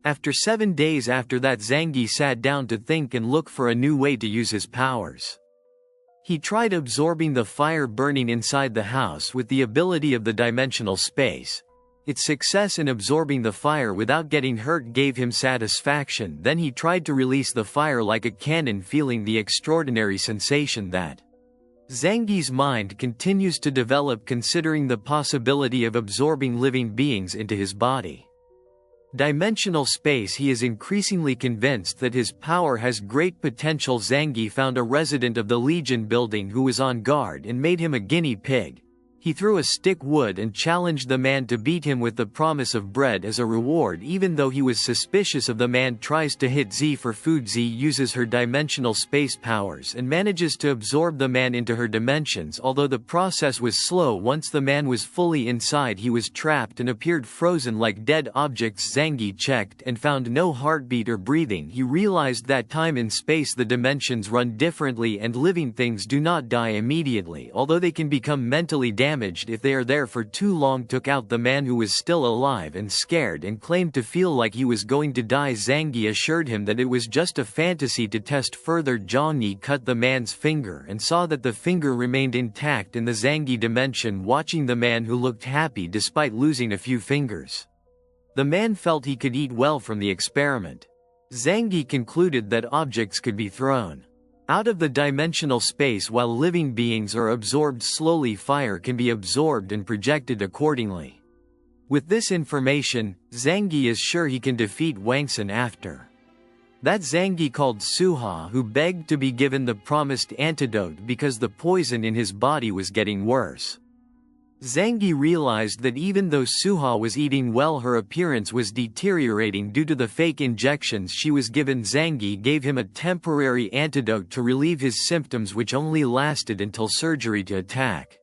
After 7 days after that, Zangie sat down to think and look for a new way to use his powers. He tried absorbing the fire burning inside the house with the ability of the dimensional space. Its success in absorbing the fire without getting hurt gave him satisfaction. Then he tried to release the fire like a cannon, feeling the extraordinary sensation that Zangie's mind continues to develop, considering the possibility of absorbing living beings into his body. Dimensional space. He is increasingly convinced that his power has great potential. Zangie found a resident of the Legion building who was on guard and made him a guinea pig. He threw a stick wood and challenged the man to beat him with the promise of bread as a reward. Even though he was suspicious of the man, tries to hit Z for food. Z uses her dimensional space powers and manages to absorb the man into her dimensions. Although the process was slow, once the man was fully inside, he was trapped and appeared frozen like dead objects. Zangie checked and found no heartbeat or breathing. He realized that time and space, the dimensions run differently, and living things do not die immediately, although they can become mentally damaged if they are there for too long. Took out the man, who was still alive and scared and claimed to feel like he was going to die. Zangie assured him that it was just a fantasy to test further. Zhang Yi cut the man's finger and saw that the finger remained intact in the Zangie dimension, watching the man, who looked happy despite losing a few fingers. The man felt he could eat well from the experiment. Zangie concluded that objects could be thrown out of the dimensional space while living beings are absorbed slowly. Fire can be absorbed and projected accordingly. With this information, Zangie is sure he can defeat Wangsun. After that, Zangie called Suha, who begged to be given the promised antidote because the poison in his body was getting worse. Zangie realized that even though Suha was eating well, her appearance was deteriorating due to the fake injections she was given. Zangie gave him a temporary antidote to relieve his symptoms, which only lasted until surgery to attack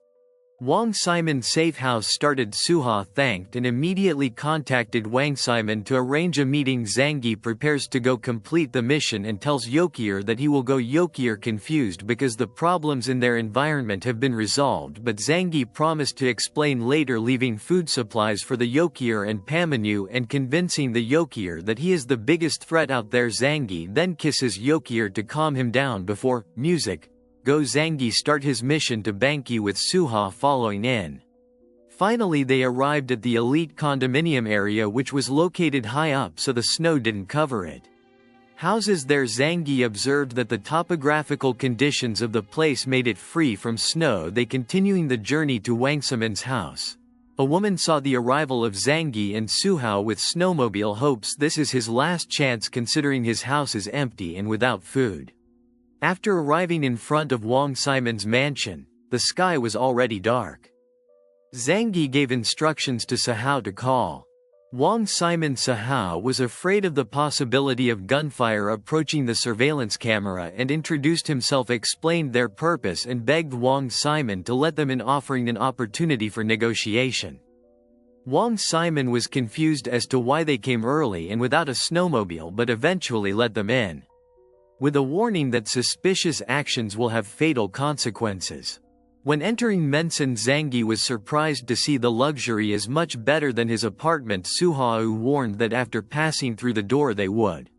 Wang Simon Safehouse started. Suha thanked and immediately contacted Wang Simon to arrange a meeting. Zangie prepares to go complete the mission and tells Yokier that he will go. Yokier confused because the problems in their environment have been resolved, but Zangie promised to explain later, leaving food supplies for the Yokier and Pamanu and convincing the Yokier that he is the biggest threat out there. Zangie then kisses Yokier to calm him down before music go. Zangie start his mission to Fanqie with Suha following in. Finally, they arrived at the elite condominium area, which was located high up so the snow didn't cover it. Houses there. Zangie observed that the topographical conditions of the place made it free from snow. They continuing the journey to Wangsiman's house. A woman saw the arrival of Zangie and Suha with snowmobile, hopes this is his last chance considering his house is empty and without food. After arriving in front of Wang Simon's mansion, the sky was already dark. Zangie gave instructions to Sahao to call Wang Simon. Sahao was afraid of the possibility of gunfire approaching the surveillance camera and introduced himself, explained their purpose, and begged Wang Simon to let them in, offering an opportunity for negotiation. Wang Simon was confused as to why they came early and without a snowmobile, but eventually let them in, with a warning that suspicious actions will have fatal consequences. When entering Mensen, Zangie was surprised to see the luxury is much better than his apartment. Suha warned that after passing through the door they would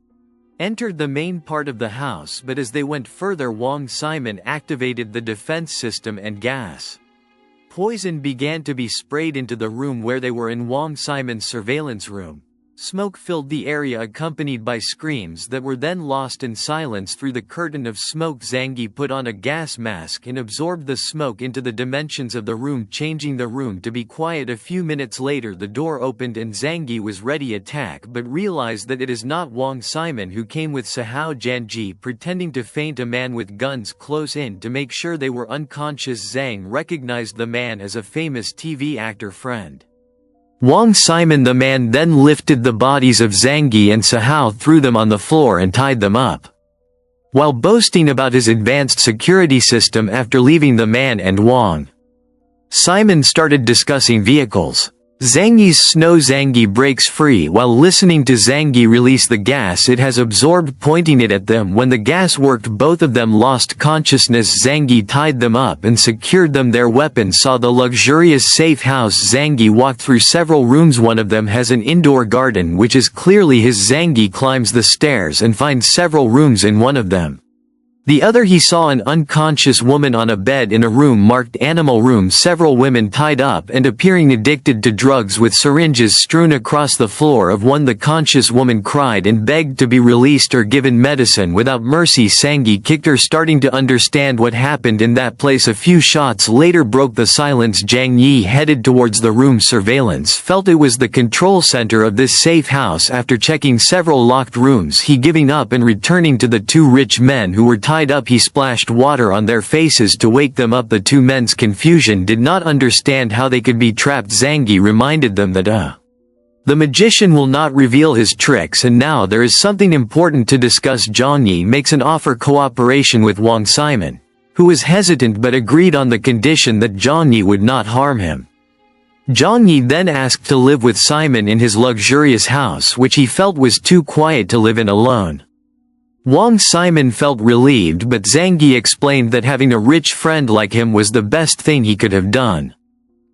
enter the main part of the house, but as they went further, Wang Simon activated the defense system and gas poison began to be sprayed into the room where they were in. Wang Simon's surveillance room. Smoke filled the area, accompanied by screams that were then lost in silence through the curtain of smoke. Zangie put on a gas mask and absorbed the smoke into the dimensions of the room, changing the room to be quiet. A few minutes later, the door opened and Zangie was ready to attack, but realized that it is not Wang Simon who came with Sahao. Janji pretending to faint a man with guns close in to make sure they were unconscious. Zhang recognized the man as a famous TV actor friend Wang Simon. The man then lifted the bodies of Zangie and Sahao, threw them on the floor and tied them up, while boasting about his advanced security system. After leaving the man and Wang Simon started discussing vehicles. Zangie's snow. Zangie breaks free while listening to Zangie release the gas it has absorbed, pointing it at them. When the gas worked, both of them lost consciousness. Zangie tied them up and secured them. Their weapons saw the luxurious safe house. Zangie walked through several rooms. One of them has an indoor garden, which is clearly his. Zangie climbs the stairs and finds several rooms in one of them. The other, he saw an unconscious woman on a bed in a room marked animal room. Several women tied up and appearing addicted to drugs with syringes strewn across the floor of one. The conscious woman cried and begged to be released or given medicine without mercy. Zangie kicked her, starting to understand what happened in that place. A few shots later broke the silence. Zhang Yi headed towards the room. Surveillance felt it was the control center of this safe house. After checking several locked rooms, he giving up and returning to the two rich men who were tied up he splashed water on their faces to wake them up. The two men's confusion did not understand how they could be trapped. Zangi reminded them that the magician will not reveal his tricks, and now there is something important to discuss. Zhang Yi makes an offer cooperation with Wang Simon, who was hesitant but agreed on the condition that Zhang Yi would not harm him. Zhang Yi then asked to live with Simon in his luxurious house, which he felt was too quiet to live in alone. Wang Simon felt relieved, but Zhang Yi explained that having a rich friend like him was the best thing he could have done.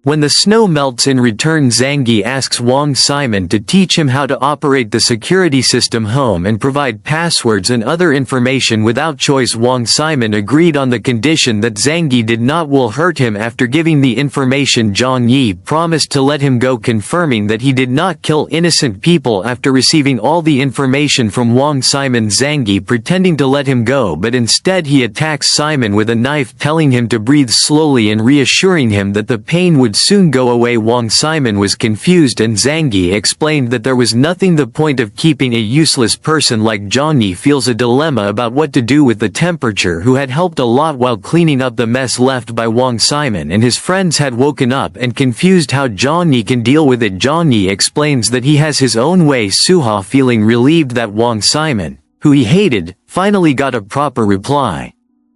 When the snow melts in return, Zhang Yi asks Wang Simon to teach him how to operate the security system home and provide passwords and other information without choice. Wang Simon agreed on the condition that Zhang Yi did not will hurt him. After giving the information, Zhang Yi promised to let him go, confirming that he did not kill innocent people. After receiving all the information from Wang Simon, Zhang Yi pretending to let him go, but instead he attacks Simon with a knife, telling him to breathe slowly and reassuring him that the pain would soon go away. Wang Simon was confused, and Zhang Yi explained that there was nothing the point of keeping a useless person like Zhang Yi feels a dilemma about what to do with the temperature, who had helped a lot while cleaning up the mess left by Wang Simon, and his friends had woken up and confused how Zhang Yi can deal with it. Zhang Yi explains that he has his own way. Suha, feeling relieved that Wang Simon, who he hated, finally got a proper reply.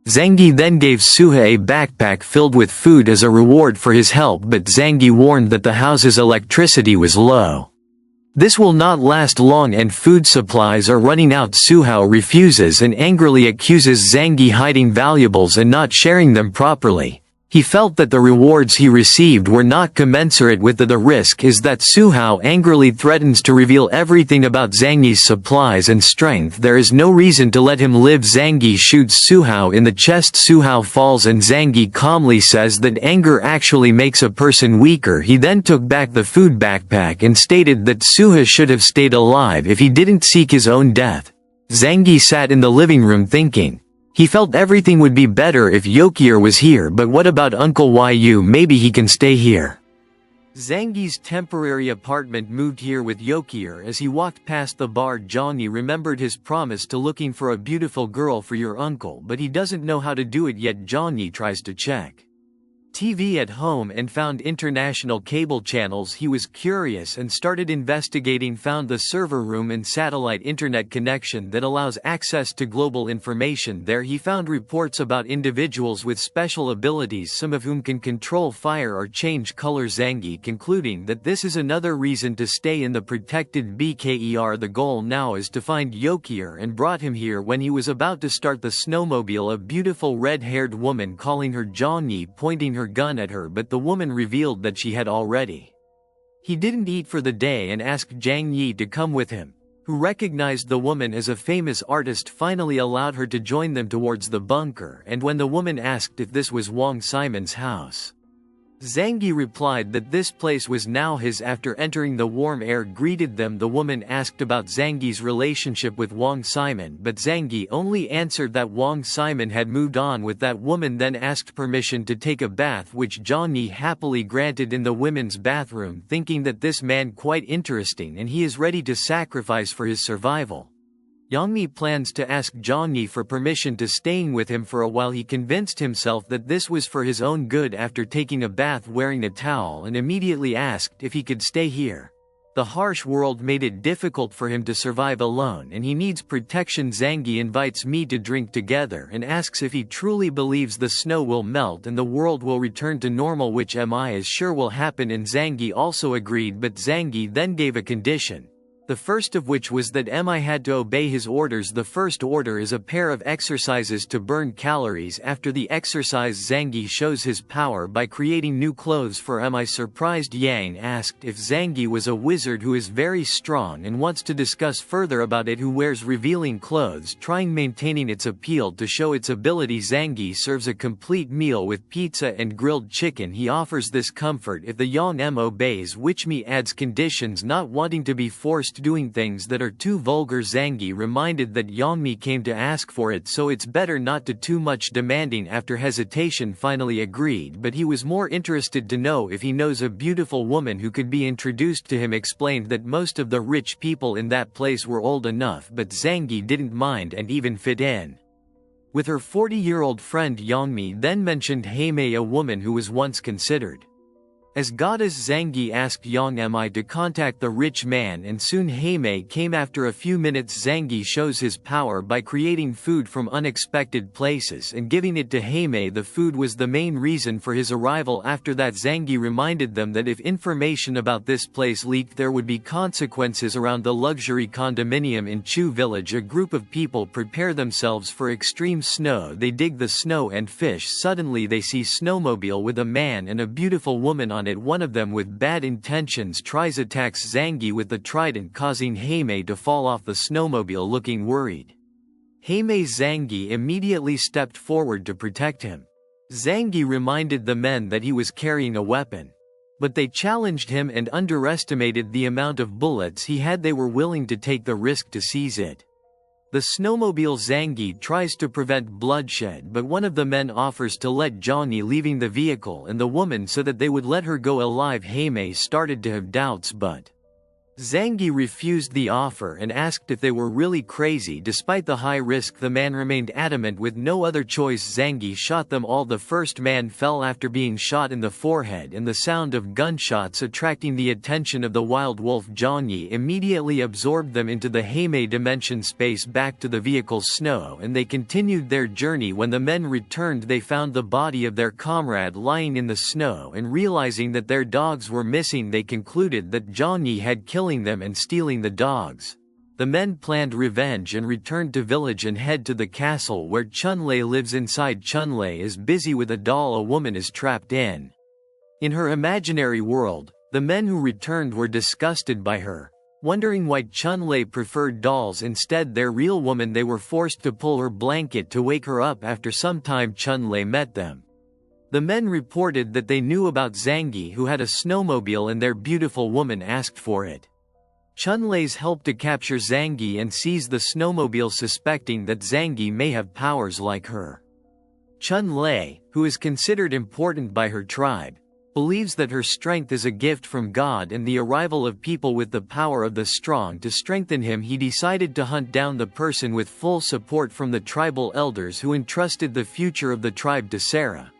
Zhang Yi then gave Suha a backpack filled with food as a reward for his help, but Zhang Yi warned that the house's electricity was low. This will not last long and food supplies are running out. Suha refuses and angrily accuses Zhang Yi hiding valuables and not sharing them properly. He felt that the rewards he received were not commensurate with the risk is that Suha angrily threatens to reveal everything about Zhang Yi's supplies and strength. There is no reason to let him live. Zhang Yi shoots Suha in the chest. Suha falls and Zhang Yi calmly says that anger actually makes a person weaker. He then took back the food backpack and stated that Suha should have stayed alive if he didn't seek his own death. Zhang Yi sat in the living room thinking. He felt everything would be better if Yokier was here, but what about Uncle Yu? Maybe he can stay here. Zhang Yi's temporary apartment moved here with Yokier. As he walked past the bar, Zhang Yi remembered his promise to looking for a beautiful girl for your uncle, but he doesn't know how to do it yet. Zhang Yi tries to check TV at home and found international cable channels. He was curious and started investigating, found the server room and satellite internet connection that allows access to global information. There he found reports about individuals with special abilities, some of whom can control fire or change color. Zhang Yi concluding that this is another reason to stay in the protected BKER. The goal now is to find Yokier and brought him here. When he was about to start the snowmobile, a beautiful red-haired woman calling her Zhang Yi, pointing her gun at her, but the woman revealed that she had already. He didn't eat for the day and asked Zhang Yi to come with him, who recognized the woman as a famous artist, finally allowed her to join them towards the bunker. And when the woman asked if this was Wang Simon's house, Zhang Yi replied that this place was now his. After entering, the warm air greeted them. The woman asked about Zhang Yi's relationship with Wang Simon, but Zhang Yi only answered that Wang Simon had moved on with that woman, then asked permission to take a bath, which Zhang Yi happily granted in the women's bathroom, thinking that this man quite interesting and he is ready to sacrifice for his survival. Yang Mi plans to ask Zhang Yi for permission to staying with him for a while. He convinced himself that this was for his own good after taking a bath wearing a towel, and immediately asked if he could stay here. The harsh world made it difficult for him to survive alone and he needs protection. Zhang Yi invites Mi to drink together and asks if he truly believes the snow will melt and the world will return to normal, which Mi is sure will happen, and Zhang Yi also agreed, but Zhang Yi then gave a condition. The first of which was that Mi had to obey his orders. The first order is a pair of exercises to burn calories. After the exercise, Zhang Yi shows his power by creating new clothes for Mi. Surprised Yang asked if Zhang Yi was a wizard who is very strong and wants to discuss further about it, who wears revealing clothes, trying maintaining its appeal to show its ability. Zhang Yi serves a complete meal with pizza and grilled chicken. He offers this comfort if the Yang obeys, which Mi adds conditions, not wanting to be forced doing things that are too vulgar. Zhang Yi reminded that Yang Mi came to ask for it, so it's better not to too much demanding. After hesitation, finally agreed, but he was more interested to know if he knows a beautiful woman who could be introduced to him. Explained that most of the rich people in that place were old enough, but Zhang Yi didn't mind and even fit in. With her 40-year-old friend Yongmi then mentioned Heimei, a woman who was once considered as goddess. Zangi asked Yongmi to contact the rich man, and soon Heimei came. After a few minutes, Zangi shows his power by creating food from unexpected places and giving it to Heimei. The food was the main reason for his arrival. After that, Zangi reminded them that if information about this place leaked, there would be consequences. Around the luxury condominium in Chu village, a group of people prepare themselves for extreme snow. They dig the snow and fish. Suddenly they see snowmobile with a man and a beautiful woman on it. One of them, with bad intentions, tries attacks Zangi with the trident, causing Heimei to fall off the snowmobile. Looking worried, Heimei Zangi immediately stepped forward to protect him. Zangi reminded the men that he was carrying a weapon, but they challenged him and underestimated the amount of bullets he had. They were willing to take the risk to seize it. The snowmobile. Zangi tries to prevent bloodshed, but one of the men offers to let Johnny leaving the vehicle and the woman so that they would let her go alive. Heimei started to have doubts, but Zangi refused the offer and asked if they were really crazy. Despite the high risk, the man remained adamant. With no other choice, Zangi shot them all. The first man fell after being shot in the forehead, and the sound of gunshots attracting the attention of the wild wolf Johnny immediately absorbed them into the Heimei dimension space. Back to the vehicle's snow, and they continued their journey. When the men returned, they found the body of their comrade lying in the snow, and realizing that their dogs were missing, they concluded that Johnny had killed them and stealing the dogs. The men planned revenge and returned to village and head to the castle where Chunlei lives. Inside, Chunlei is busy with a doll a woman is trapped in. In her imaginary world, the men who returned were disgusted by her, wondering why Chunlei preferred dolls instead their real woman. They were forced to pull her blanket to wake her up. After some time, Chunlei met them. The men reported that they knew about Zangi, who had a snowmobile, and their beautiful woman asked for it. Chunlei's helped to capture Zangi and seize the snowmobile, suspecting that Zangi may have powers like her. Chunlei, who is considered important by her tribe, believes that her strength is a gift from God and the arrival of people with the power of the strong to strengthen him. He decided to hunt down the person with full support from the tribal elders who entrusted the future of the tribe to Sarah.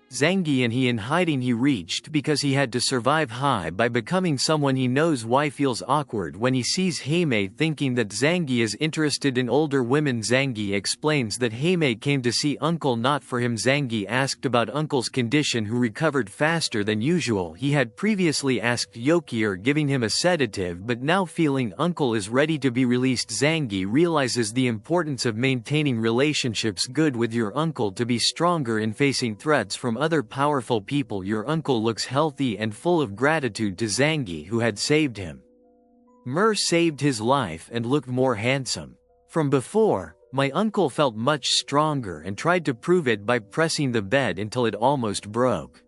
Zangi and he in hiding. He reached because he had to survive high by becoming someone he knows. Why feels awkward when he sees Heimei, thinking that Zangi is interested in older women. Zangi explains that Heimei came to see uncle, not for him. Zangi asked about uncle's condition, who recovered faster than usual. He had previously asked Yokier, giving him a sedative, but now feeling uncle is ready to be released. Zangi realizes the importance of maintaining relationships good with your uncle to be stronger in facing threats from other powerful people. Your uncle looks healthy and full of gratitude to Zangi, who had saved him. Mer saved his life and looked more handsome from before. My uncle felt much stronger and tried to prove it by pressing the bed until it almost broke.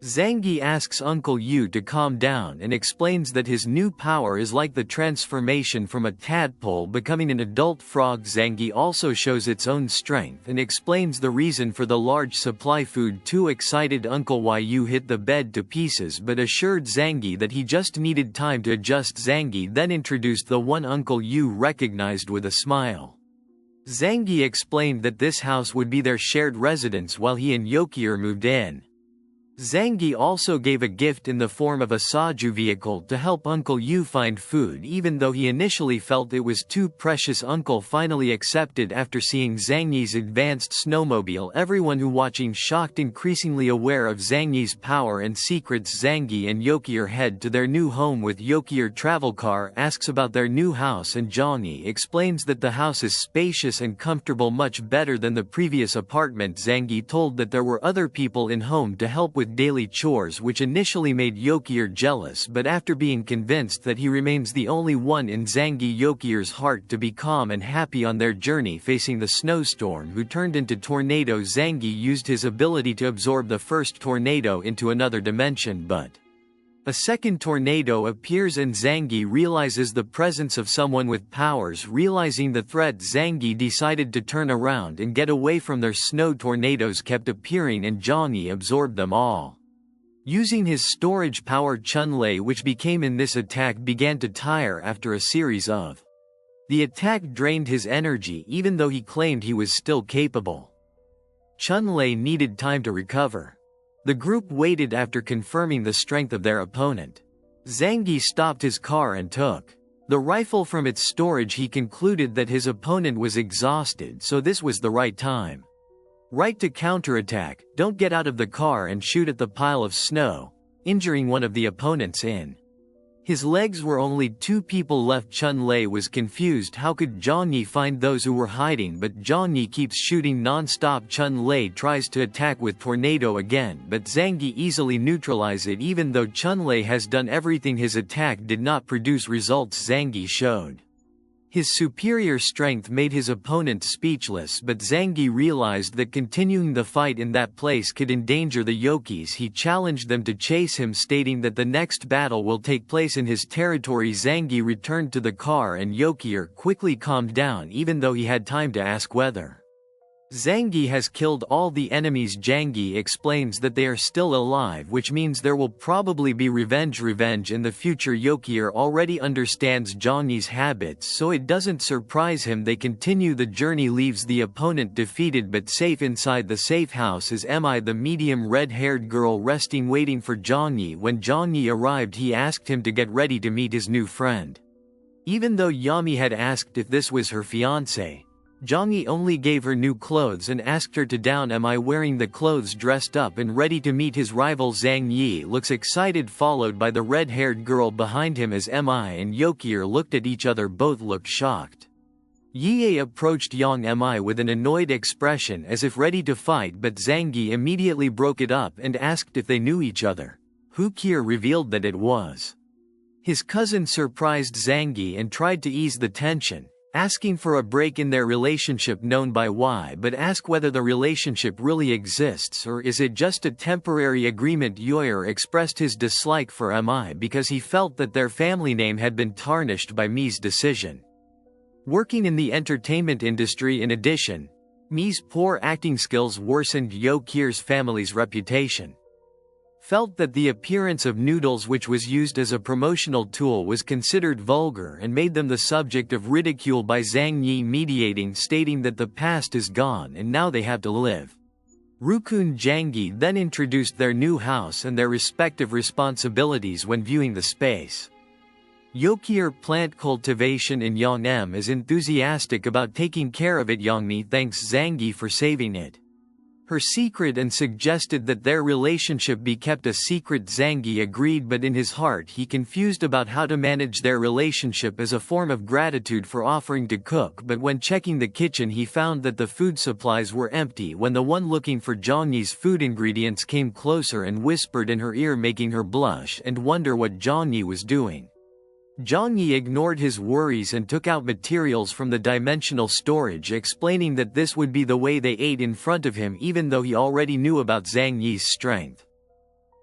Zangi asks Uncle Yu to calm down and explains that his new power is like the transformation from a tadpole becoming an adult frog. Zangi also shows its own strength and explains the reason for the large supply food. Too excited, Uncle Yu hit the bed to pieces but assured Zangi that he just needed time to adjust. Zangi then introduced the one Uncle Yu recognized with a smile. Zangi explained that this house would be their shared residence while he and Yokier moved in. Zangi also gave a gift in the form of a Saju vehicle to help Uncle Yu find food, even though he initially felt it was too precious. Uncle finally accepted after seeing Zangi's advanced snowmobile. Everyone who watching shocked, increasingly aware of Zangi's power and secrets. Zangi and Yokier head to their new home with Yokier travel car, asks about their new house, and Johnny explains that the house is spacious and comfortable, much better than the previous apartment. Zangi told that there were other people in home to help with daily chores, which initially made Yokier jealous, but after being convinced that he remains the only one in Zangi, Yokier's heart to be calm and happy on their journey facing the snowstorm who turned into tornado. Zangi used his ability to absorb the first tornado into another dimension, but a second tornado appears and Zangi realizes the presence of someone with powers. Realizing the threat, Zangi decided to turn around and get away from their snow. Tornadoes kept appearing and Johnny absorbed them all. Using his storage power, Chunlei, which became in this attack, began to tire after a series of The attack drained his energy even though he claimed he was still capable. Chunlei needed time to recover. The group waited after confirming the strength of their opponent. Zhang Yi stopped his car and took the rifle from its storage. He concluded that his opponent was exhausted, so this was the right time. Right to counterattack, don't get out of the car and shoot at the pile of snow, injuring one of the opponents in his legs. Were only 2 people left. Chunlei was confused. How could Zhang Yi find those who were hiding? But Zhang Yi keeps shooting non-stop. Chunlei tries to attack with tornado again, but Zhang Yi easily neutralizes it. Even though Chunlei has done everything, his attack did not produce results. Zhang Yi showed his superior strength made his opponent speechless, but Zhang Yi realized that continuing the fight in that place could endanger the Yokis. He challenged them to chase him, stating that the next battle will take place in his territory. Zhang Yi returned to the car and Yokier quickly calmed down even though he had time to ask whether Zhang Yi has killed all the enemies. Zhang Yi explains that they are still alive, which means there will probably be revenge in the future. Yokier already understands Zhang Yi's habits, so it doesn't surprise him. They continue the journey, leaves the opponent defeated but safe. Inside the safe house is Mi, the medium red-haired girl, resting waiting for Zhang Yi. When Zhang Yi arrived, he asked him to get ready to meet his new friend. Even though Yami had asked if this was her fiancé, Zhang Yi only gave her new clothes and asked her to down Mi, wearing the clothes, dressed up and ready to meet his rival. Zhang Yi looks excited, followed by the red-haired girl behind him. As Mi and Yokier looked at each other, both looked shocked. Yie approached Yang Mi with an annoyed expression as if ready to fight, but Zhang Yi immediately broke it up and asked if they knew each other. Hukier revealed that it was his cousin. Surprised Zhang Yi and tried to ease the tension, asking for a break in their relationship known by Y, but ask whether the relationship really exists or is it just a temporary agreement. Yoyer expressed his dislike for Mi because he felt that their family name had been tarnished by Mi's decision. Working in the entertainment industry, in addition, Mi's poor acting skills worsened Yokier's family's reputation. Felt that the appearance of noodles, which was used as a promotional tool, was considered vulgar and made them the subject of ridicule by Zhang Yi, mediating, stating that the past is gone and now they have to live. Rukun Zhang Yi then introduced their new house and their respective responsibilities when viewing the space. Yokier plant cultivation in Yang is enthusiastic about taking care of it. Yangmi thanks Zhang Yi for saving it her secret and suggested that their relationship be kept a secret. Zhang Yi agreed, but in his heart he confused about how to manage their relationship as a form of gratitude for offering to cook. But when checking the kitchen, he found that the food supplies were empty. When the one looking for Zhang Yi's food ingredients came closer and whispered in her ear, making her blush and wonder what Zhang Yi was doing. Zhang Yi ignored his worries and took out materials from the dimensional storage, explaining that this would be the way they ate in front of him, even though he already knew about Zhang Yi's strength.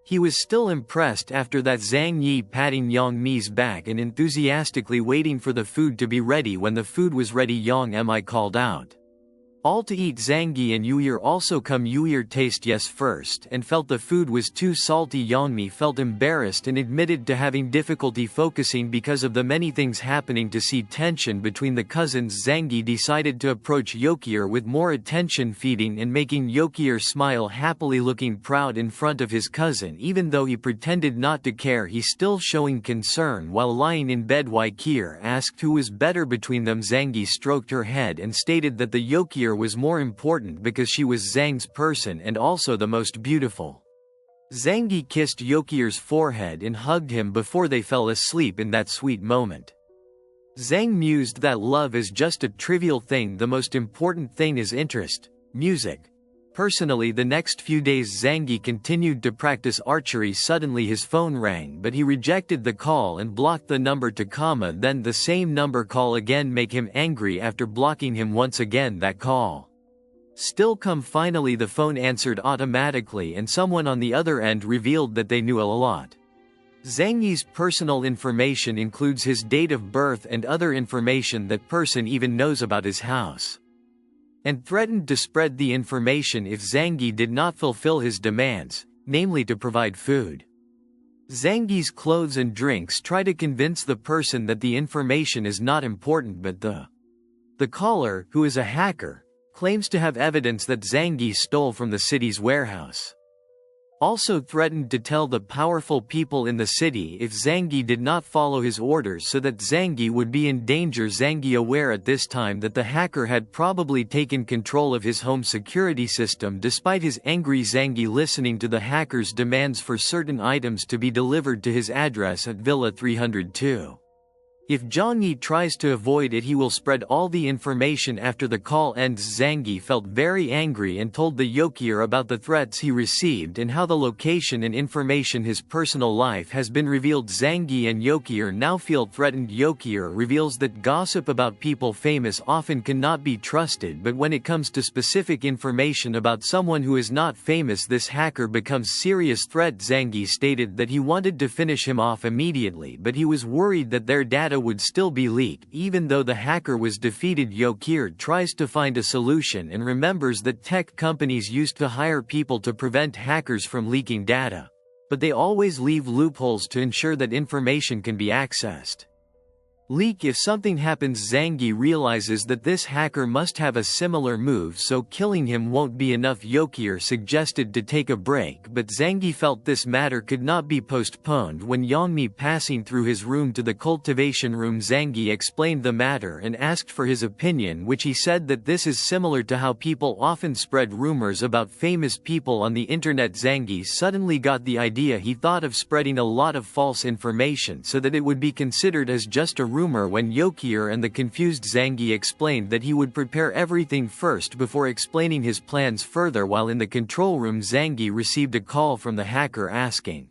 He was still impressed after that. Zhang Yi patting Yang Mi's back and enthusiastically waiting for the food to be ready. When the food was ready, Yang Mi called out, "All to eat." Zhang Yi and Yuyer also come. Yuyer tasted yes first and felt the food was too salty. Yang Mi felt embarrassed and admitted to having difficulty focusing because of the many things happening. To see tension between the cousins, Zhang Yi decided to approach Yokier with more attention, feeding and making Yokier smile happily, looking proud in front of his cousin. Even though he pretended not to care, he still showing concern. While lying in bed, Yokier asked who was better between them. Zhang Yi stroked her head and stated that the Yokier was more important because she was Zhang's person and also the most beautiful. Zhang Yi kissed Yokier's forehead and hugged him before they fell asleep. In that sweet moment, Zhang mused that love is just a trivial thing. The most important thing is interest, music. Personally, the next few days Zhang Yi continued to practice archery. Suddenly his phone rang, but he rejected the call and blocked the number to comma. Then the same number call again, make him angry. After blocking him once again, that call still come. Finally the phone answered automatically and someone on the other end revealed that they knew a lot. Zhang Yi's personal information includes his date of birth and other information that person even knows about his house, and threatened to spread the information if Zhang Yi did not fulfill his demands, namely to provide food. Zangi's clothes and drinks try to convince the person that the information is not important, but the caller, who is a hacker, claims to have evidence that Zangi stole from the city's warehouse. Also threatened to tell the powerful people in the city if Zangi did not follow his orders so that Zangi would be in danger. Zangi, aware at this time that the hacker had probably taken control of his home security system. Despite his angry Zangi listening to the hacker's demands for certain items to be delivered to his address at Villa 302. If Johnny tries to avoid it, he will spread all the information after the call ends. Zangi felt very angry and told the Yokier about the threats he received and how the location and information his personal life has been revealed. Zangi and Yokier now feel threatened. Yokier reveals that gossip about people famous often cannot be trusted, but when it comes to specific information about someone who is not famous, this hacker becomes serious threat. Zangi stated that he wanted to finish him off immediately, but he was worried that their data would still be leaked. Even though the hacker was defeated, Yokier tries to find a solution and remembers that tech companies used to hire people to prevent hackers from leaking data, but they always leave loopholes to ensure that information can be accessed. Leak if something happens. Zangi realizes that this hacker must have a similar move, so killing him won't be enough. Yokier suggested to take a break, but Zangi felt this matter could not be postponed. When Yeonmi passing through his room to the cultivation room, Zangi explained the matter and asked for his opinion, which he said that this is similar to how people often spread rumors about famous people on the internet. Zangi suddenly got the idea. He thought of spreading a lot of false information so that it would be considered as just a rumor. When Yokier and the confused Zangi explained that he would prepare everything first before explaining his plans further. While in the control room, Zangi received a call from the hacker asking,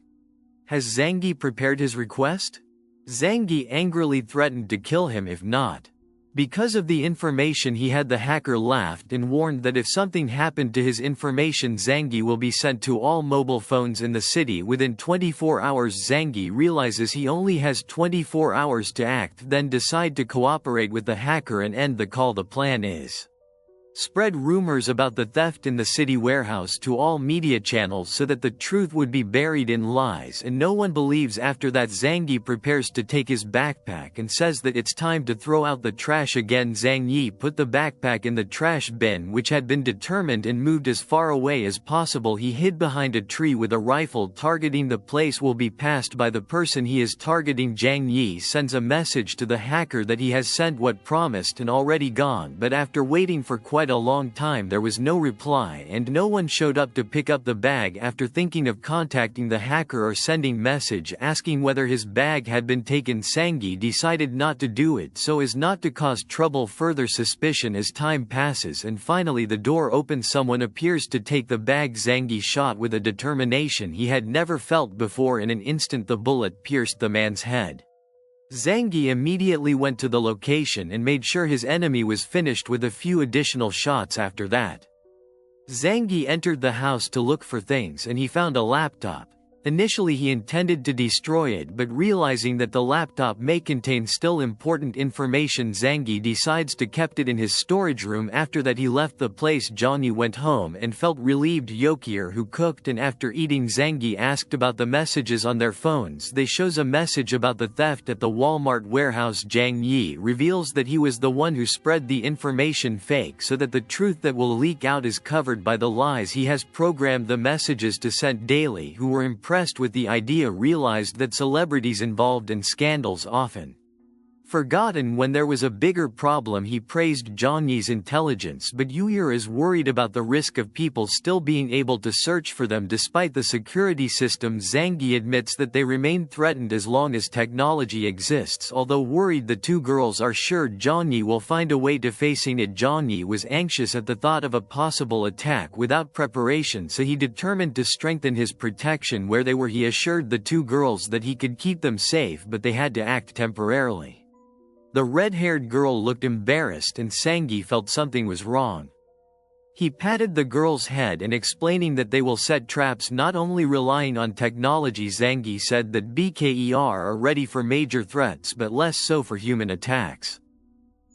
"Has Zangi prepared his request?" Zangi angrily threatened to kill him if not. Because of the information he had, the hacker laughed and warned that if something happened to his information, Zangi will be sent to all mobile phones in the city within 24 hours. Zangi realizes he only has 24 hours to act, then decide to cooperate with the hacker and end the call. The plan is spread rumors about the theft in the city warehouse to all media channels so that the truth would be buried in lies and no one believes. After that, Zangi prepares to take his backpack and says that it's time to throw out the trash again. Zhang Yi put the backpack in the trash bin, which had been determined, and moved as far away as possible. He hid behind a tree with a rifle, targeting the place will be passed by the person he is targeting. Zhang Yi sends a message to the hacker that he has sent what promised and already gone, but after waiting for quite a long time there was no reply and no one showed up to pick up the bag. After thinking of contacting the hacker or sending message asking whether his bag had been taken, Zangi decided not to do it so as not to cause trouble. Further suspicion as time passes, and finally the door opens. Someone appears to take the bag. Zangi shot with a determination he had never felt before. In an instant the bullet pierced the man's head. Zangi immediately went to the location and made sure his enemy was finished with a few additional shots. After that, Zangi entered the house to look for things and he found a laptop. Initially he intended to destroy it, but realizing that the laptop may contain still important information, Zangi decides to keep it in his storage room. After that he left the place. Johnny went home and felt relieved. Yokier, who cooked and after eating Zangi asked about the messages on their phones. They shows a message about the theft at the Walmart warehouse. Zhang Yi reveals that he was the one who spread the information fake so that the truth that will leak out is covered by the lies. He has programmed the messages to send daily, who were impressed with the idea, realized that celebrities involved in scandals often forgotten when there was a bigger problem. He praised Johnny's intelligence, but Yokier is worried about the risk of people still being able to search for them despite the security system. Zangi admits that they remain threatened as long as technology exists. Although worried, the two girls are sure Johnny will find a way to facing it. Johnny was anxious at the thought of a possible attack without preparation, so he determined to strengthen his protection where they were. He assured the two girls that he could keep them safe, but they had to act temporarily. The red-haired girl looked embarrassed and Zangi felt something was wrong. He patted the girl's head and explaining that they will set traps, not only relying on technology. Zangi said that BKER are ready for major threats but less so for human attacks.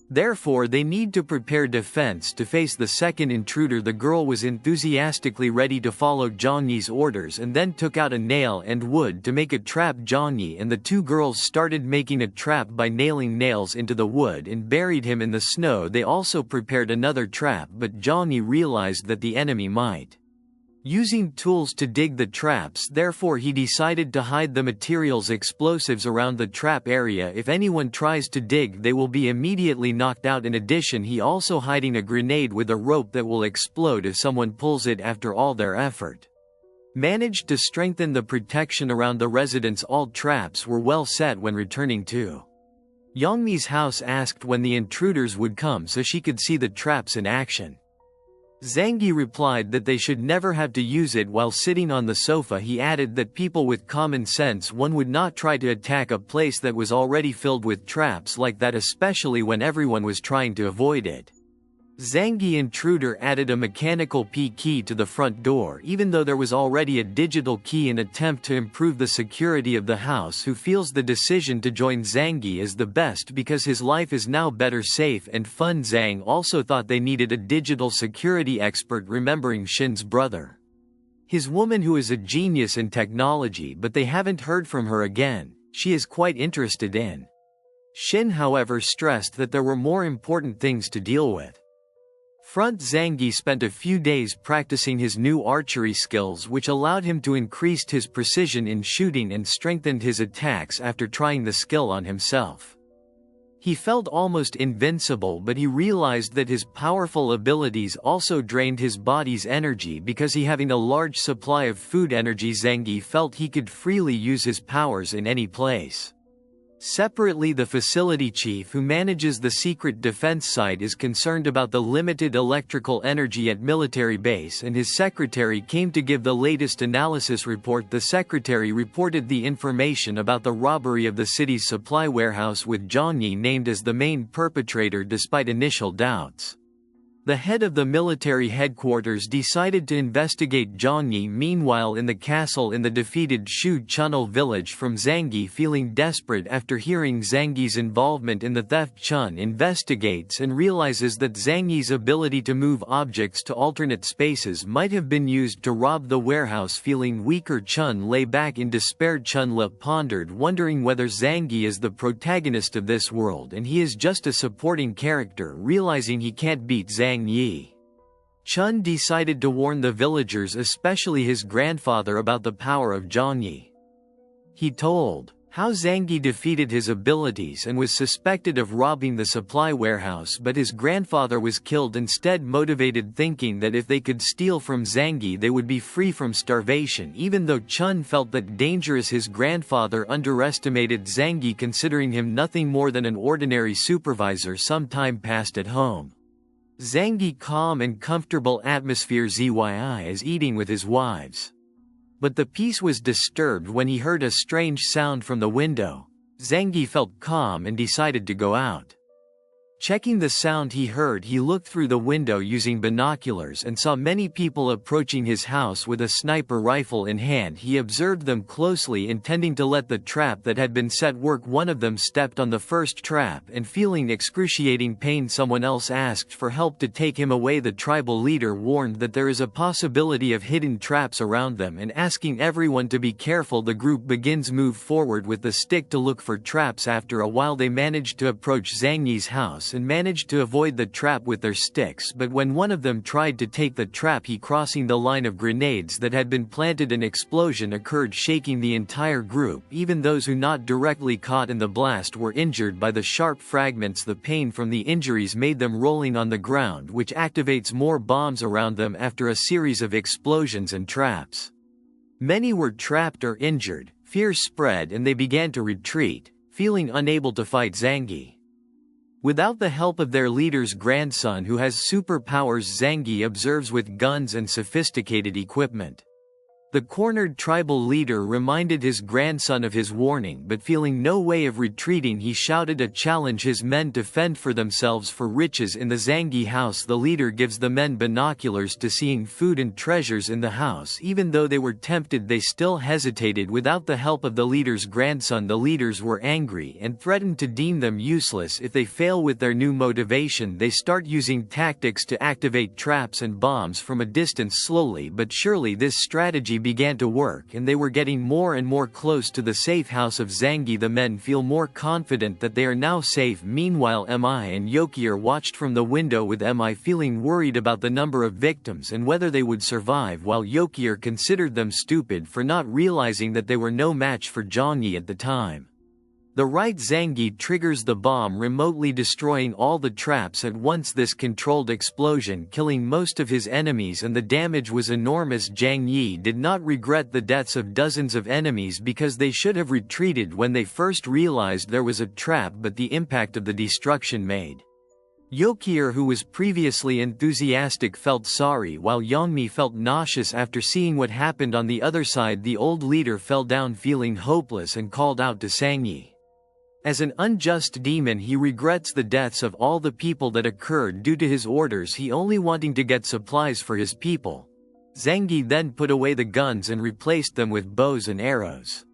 Therefore they need to prepare defense to face the second intruder. The girl was enthusiastically ready to follow Johnny's orders and then took out a nail and wood to make a trap. Johnny and the two girls started making a trap by nailing nails into the wood and buried him in the snow. They also prepared another trap, but Johnny realized that the enemy might using tools to dig the traps. Therefore he decided to hide the materials explosives around the trap area. If anyone tries to dig, they will be immediately knocked out. In addition, he also hiding a grenade with a rope that will explode if someone pulls it. After all their effort managed to strengthen the protection around the residents. All traps were well set. When returning to Yongmi's house, asked when the intruders would come so she could see the traps in action. Zangi replied that they should never have to use it. While sitting on the sofa, he added that people with common sense would not try to attack a place that was already filled with traps like that, especially when everyone was trying to avoid it. Zangi intruder added a mechanical P key to the front door even though there was already a digital key in attempt to improve the security of the house. Who feels the decision to join Zangi is the best because his life is now better, safe and fun. Zhang also thought they needed a digital security expert, remembering Shin's brother, his woman who is a genius in technology, but they haven't heard from her again. She is quite interested in Shin, however stressed that there were more important things to deal with. Front Zangi spent a few days practicing his new archery skills, which allowed him to increase his precision in shooting and strengthened his attacks. After trying the skill on himself, he felt almost invincible, but he realized that his powerful abilities also drained his body's energy because he having a large supply of food energy. Zangi felt he could freely use his powers in any place. Separately, the facility chief who manages the secret defense site is concerned about the limited electrical energy at military base, and his secretary came to give the latest analysis report. The secretary reported the information about the robbery of the city's supply warehouse, with Johnny named as the main perpetrator despite initial doubts. The head of the military headquarters decided to investigate Johnny. Meanwhile, in the castle in the defeated Shu Chunil village, from Zangi feeling desperate after hearing Zangi's involvement in the theft, Chun investigates and realizes that Zangi's ability to move objects to alternate spaces might have been used to rob the warehouse. Feeling weaker, Chun lay back in despair. Chunla pondered, wondering whether Zangi is the protagonist of this world and he is just a supporting character. Realizing he can't beat Zangi, Chun decided to warn the villagers, especially his grandfather, about the power of Johnny. He told how Zangi defeated his abilities and was suspected of robbing the supply warehouse, but his grandfather was killed instead, motivated, thinking that if they could steal from Zangi they would be free from starvation. Even though Chun felt that dangerous, his grandfather underestimated Zangi, considering him nothing more than an ordinary supervisor. Some time passed at home. Zangi calm and comfortable atmosphere. Zyi is eating with his wives. But the peace was disturbed when he heard a strange sound from the window. Zangi felt calm and decided to go out. Checking the sound he heard, he looked through the window using binoculars and saw many people approaching his house with a sniper rifle in hand. He observed them closely, intending to let the trap that had been set work. One of them stepped on the first trap and, feeling excruciating pain, someone else asked for help to take him away. The tribal leader warned that there is a possibility of hidden traps around them and asking everyone to be careful. The group begins move forward with the stick to look for traps. After a while they managed to approach Zangi's house and managed to avoid the trap with their sticks, but when one of them tried to take the trap, he crossing the line of grenades that had been planted. An explosion occurred, shaking the entire group. Even those who not directly caught in the blast were injured by the sharp fragments. The pain from the injuries made them rolling on the ground, which activates more bombs around them after a series of explosions and traps. Many were trapped or injured. Fear spread and they began to retreat, feeling unable to fight Zangi. Without the help of their leader's grandson who has superpowers, Zangi observes with guns and sophisticated equipment. The cornered tribal leader reminded his grandson of his warning, but feeling no way of retreating, he shouted a challenge his men to fend for themselves for riches in the Zangi house. The leader gives the men binoculars to seeing food and treasures in the house. Even though they were tempted, they still hesitated. Without the help of the leader's grandson, the leaders were angry and threatened to deem them useless if they fail with their new motivation. They start using tactics to activate traps and bombs from a distance. Slowly but surely this strategy began to work, and they were getting more and more close to the safe house of Zangi. The men feel more confident that they are now safe. Meanwhile, Mi and Yokier watched from the window, with Mi feeling worried about the number of victims and whether they would survive, while Yokier considered them stupid for not realizing that they were no match for Zhongyi at the time. The right Zangi triggers the bomb, remotely destroying all the traps at once. This controlled explosion killing most of his enemies, and the damage was enormous. Zhang Yi did not regret the deaths of dozens of enemies because they should have retreated when they first realized there was a trap, but the impact of the destruction made Yokier, who was previously enthusiastic, felt sorry, while Yongmi felt nauseous after seeing what happened on the other side. The old leader fell down feeling hopeless and called out to Sangyi. As an unjust demon, he regrets the deaths of all the people that occurred due to his orders, he only wanting to get supplies for his people. Zangi then put away the guns and replaced them with bows and arrows.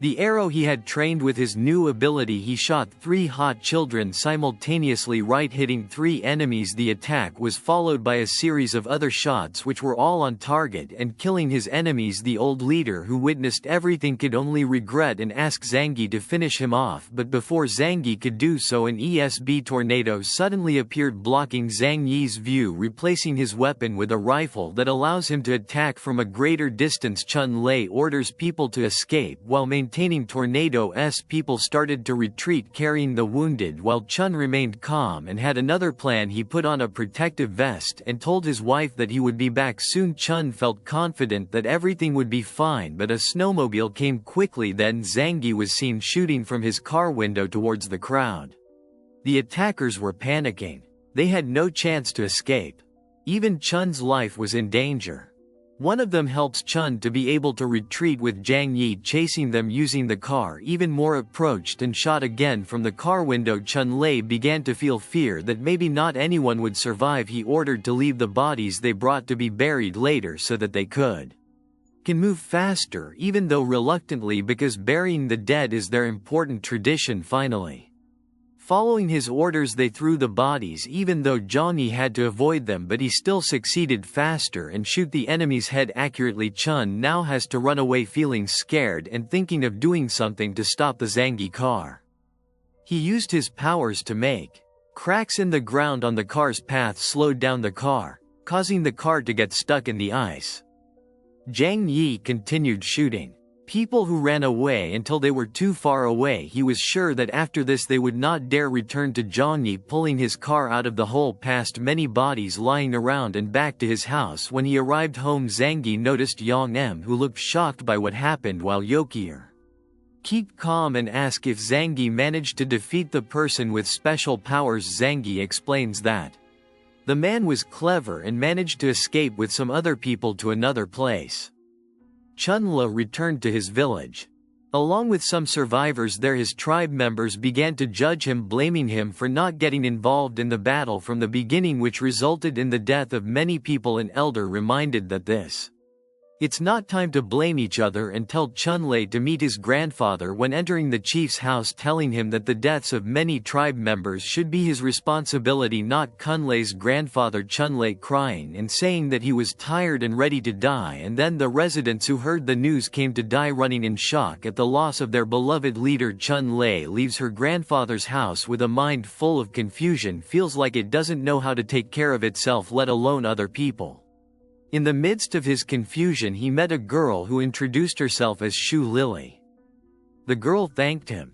The arrow he had trained with his new ability, he shot 3 hot children simultaneously, right, hitting 3 enemies. The attack was followed by a series of other shots which were all on target and killing his enemies. The old leader, who witnessed everything, could only regret and ask Zangi to finish him off, but before Zangi could do so, an ESB tornado suddenly appeared, blocking Zhang Yi's view, replacing his weapon with a rifle that allows him to attack from a greater distance. Chun Lei orders people to escape while maintaining Tornado's people started to retreat carrying the wounded, while Chun remained calm and had another plan. He put on a protective vest and told his wife that he would be back soon. Chun felt confident that everything would be fine, but a snowmobile came quickly. Then Zangi was seen shooting from his car window towards the crowd. The attackers were panicking. They had no chance to escape. Even Chun's life was in danger. One of them helps Chun to be able to retreat, with Zhang Yi chasing them using the car. Even more approached and shot again from the car window. Chun Lei began to feel fear that maybe not anyone would survive. He ordered to leave the bodies they brought to be buried later so that they can move faster, even though reluctantly, because burying the dead is their important tradition. Finally, following his orders, they threw the bodies, even though Zhongyi had to avoid them, but he still succeeded faster and shoot the enemy's head accurately. Chun now has to run away, feeling scared and thinking of doing something to stop the Zangi car. He used his powers to make cracks in the ground on the car's path, slowed down the car, causing the car to get stuck in the ice. Zhang Yi continued shooting people who ran away until they were too far away. He was sure that after this they would not dare return to Zhongyi. Pulling his car out of the hole past many bodies lying around and back to his house. When he arrived home, Zangi noticed Yang M, who looked shocked by what happened, while Yokier keep calm and ask if Zangi managed to defeat the person with special powers. Zangi explains that the man was clever and managed to escape with some other people to another place. Chunla returned to his village. Along with some survivors there, his tribe members began to judge him, blaming him for not getting involved in the battle from the beginning, which resulted in the death of many people. An elder reminded that it's not time to blame each other, and told Chunlei to meet his grandfather when entering the chief's house, telling him that the deaths of many tribe members should be his responsibility, not Chunlei's grandfather. Chunlei crying and saying that he was tired and ready to die, and then the residents who heard the news came to die, running in shock at the loss of their beloved leader. Chunlei leaves her grandfather's house with a mind full of confusion, feels like it doesn't know how to take care of itself, let alone other people. In the midst of his confusion, he met a girl who introduced herself as Shu Lily. The girl thanked him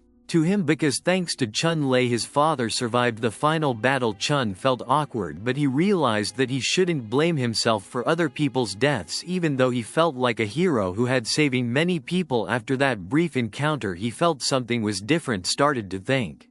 because thanks to Chun Lei his father survived the final battle. Chun felt awkward, but he realized that he shouldn't blame himself for other people's deaths, even though he felt like a hero who had saving many people. After that brief encounter, he felt something was different, started to think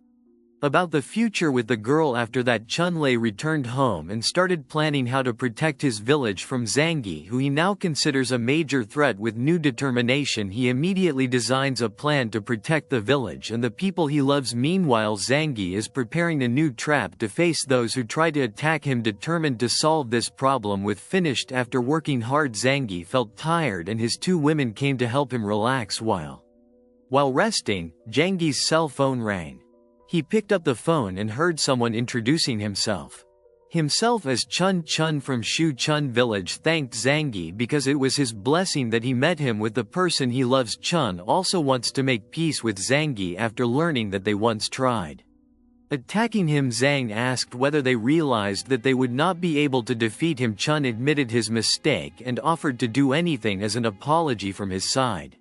about the future with the girl. After that, Chunlei returned home and started planning how to protect his village from Zangi, who he now considers a major threat. With new determination, he immediately designs a plan to protect the village and the people he loves. Meanwhile, Zangi is preparing a new trap to face those who try to attack him. Determined to solve this problem with finished. After working hard, Zangi felt tired and his two women came to help him relax. While resting, Zangi's cell phone rang. He picked up the phone and heard someone introducing himself as Chun Chun from Shu Chun village. Thanked Zangi because it was his blessing that he met him with the person he loves. Chun also wants to make peace with Zangi after learning that they once tried attacking him. Zhang asked whether they realized that they would not be able to defeat him. Chun admitted his mistake and offered to do anything as an apology from his side.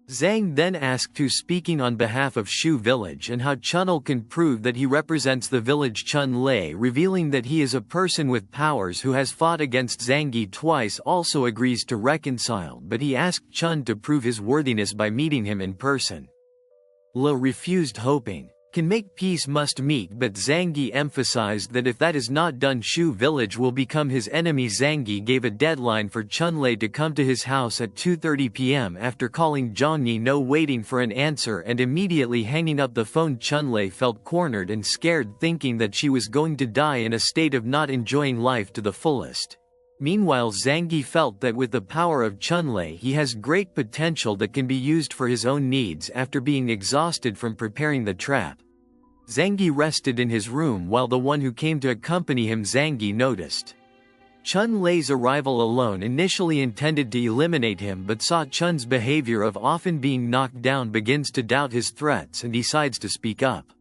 Zhang then asked who's speaking on behalf of Shu village and how Chun'll can prove that he represents the village. Chunlei, revealing that he is a person with powers who has fought against Zangi twice, also agrees to reconcile, but he asked Chun to prove his worthiness by meeting him in person. Le refused, hoping can make peace must meet, but Zangi emphasized that if that is not done, Shu village will become his enemy. Zangi gave a deadline for Chunlei to come to his house at 2:30 p.m. After calling Zhang Yi, no waiting for an answer and immediately hanging up the phone. Chunlei felt cornered and scared, thinking that she was going to die in a state of not enjoying life to the fullest. Meanwhile, Zangi felt that with the power of Chunlei he has great potential that can be used for his own needs. After being exhausted from preparing the trap, Zangi rested in his room while the one who came to accompany him. Zangi noticed Chunlei's arrival alone, initially intended to eliminate him, but saw Chun's behavior of often being knocked down, begins to doubt his threats and decides to speak up.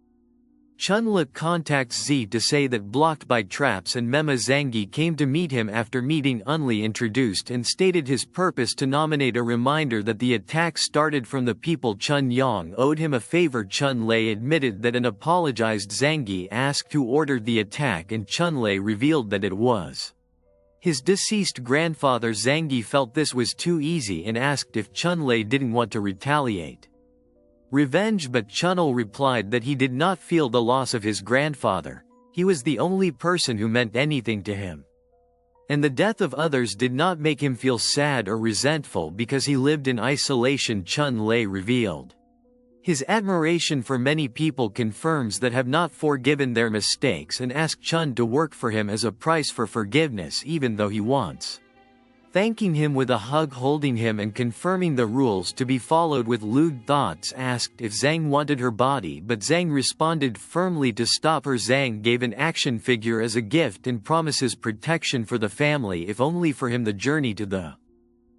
Chunle contacts Z to say that blocked by traps, and Mema. Zangi came to meet him. After meeting, Unli introduced and stated his purpose to nominate, a reminder that the attack started from the people. Chun Yang owed him a favor. Chunlei admitted that and apologized. Zangi asked who ordered the attack and Chunlei revealed that it was his deceased grandfather. Zangi felt this was too easy and asked if Chunlei didn't want to retaliate revenge, but Chun'll replied that he did not feel the loss of his grandfather. He was the only person who meant anything to him, and the death of others did not make him feel sad or resentful because he lived in isolation. Chunlei revealed his admiration for many people confirms that have not forgiven their mistakes and asked Chun to work for him as a price for forgiveness, even though he wants thanking him with a hug, holding him and confirming the rules to be followed with lewd thoughts. Asked if Zhang wanted her body, but Zhang responded firmly to stop her. Zhang gave an action figure as a gift and promises protection for the family if only for him the journey to the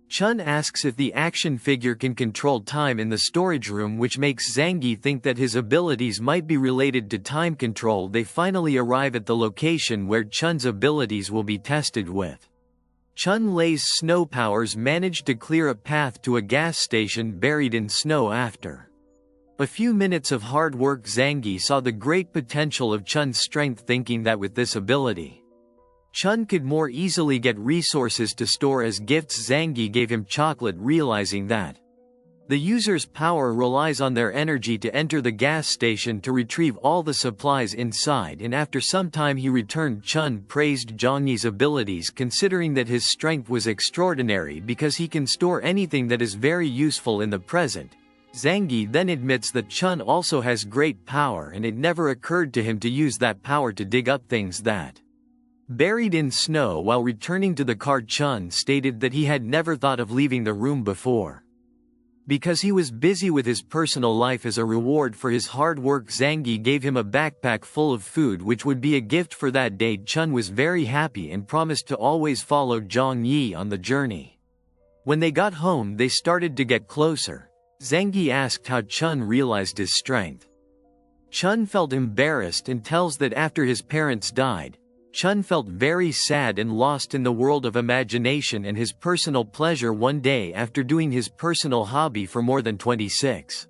Chun asks if the action figure can control time in the storage room, which makes Zangi think that his abilities might be related to time control. They finally arrive at the location where Chun's abilities will be tested with. Chunlei's snow powers managed to clear a path to a gas station buried in snow. After a few minutes of hard work, Zangi saw the great potential of Chun's strength, thinking that with this ability, Chun could more easily get resources to store as gifts. Zangi gave him chocolate, realizing that the user's power relies on their energy to enter the gas station to retrieve all the supplies inside, and after some time he returned. Chun praised Zhang Yi's abilities, considering that his strength was extraordinary because he can store anything that is very useful in the present. Zangi then admits that Chun also has great power and it never occurred to him to use that power to dig up things that buried in snow. While returning to the car, Chun stated that he had never thought of leaving the room before, because he was busy with his personal life. As a reward for his hard work, Zangi gave him a backpack full of food, which would be a gift for that day. Chun was very happy and promised to always follow Zhang Yi on the journey. When they got home, they started to get closer. Zangi asked how Chun realized his strength. Chun felt embarrassed and tells that after his parents died, Chun felt very sad and lost in the world of imagination and his personal pleasure one day after doing his personal hobby for more than 26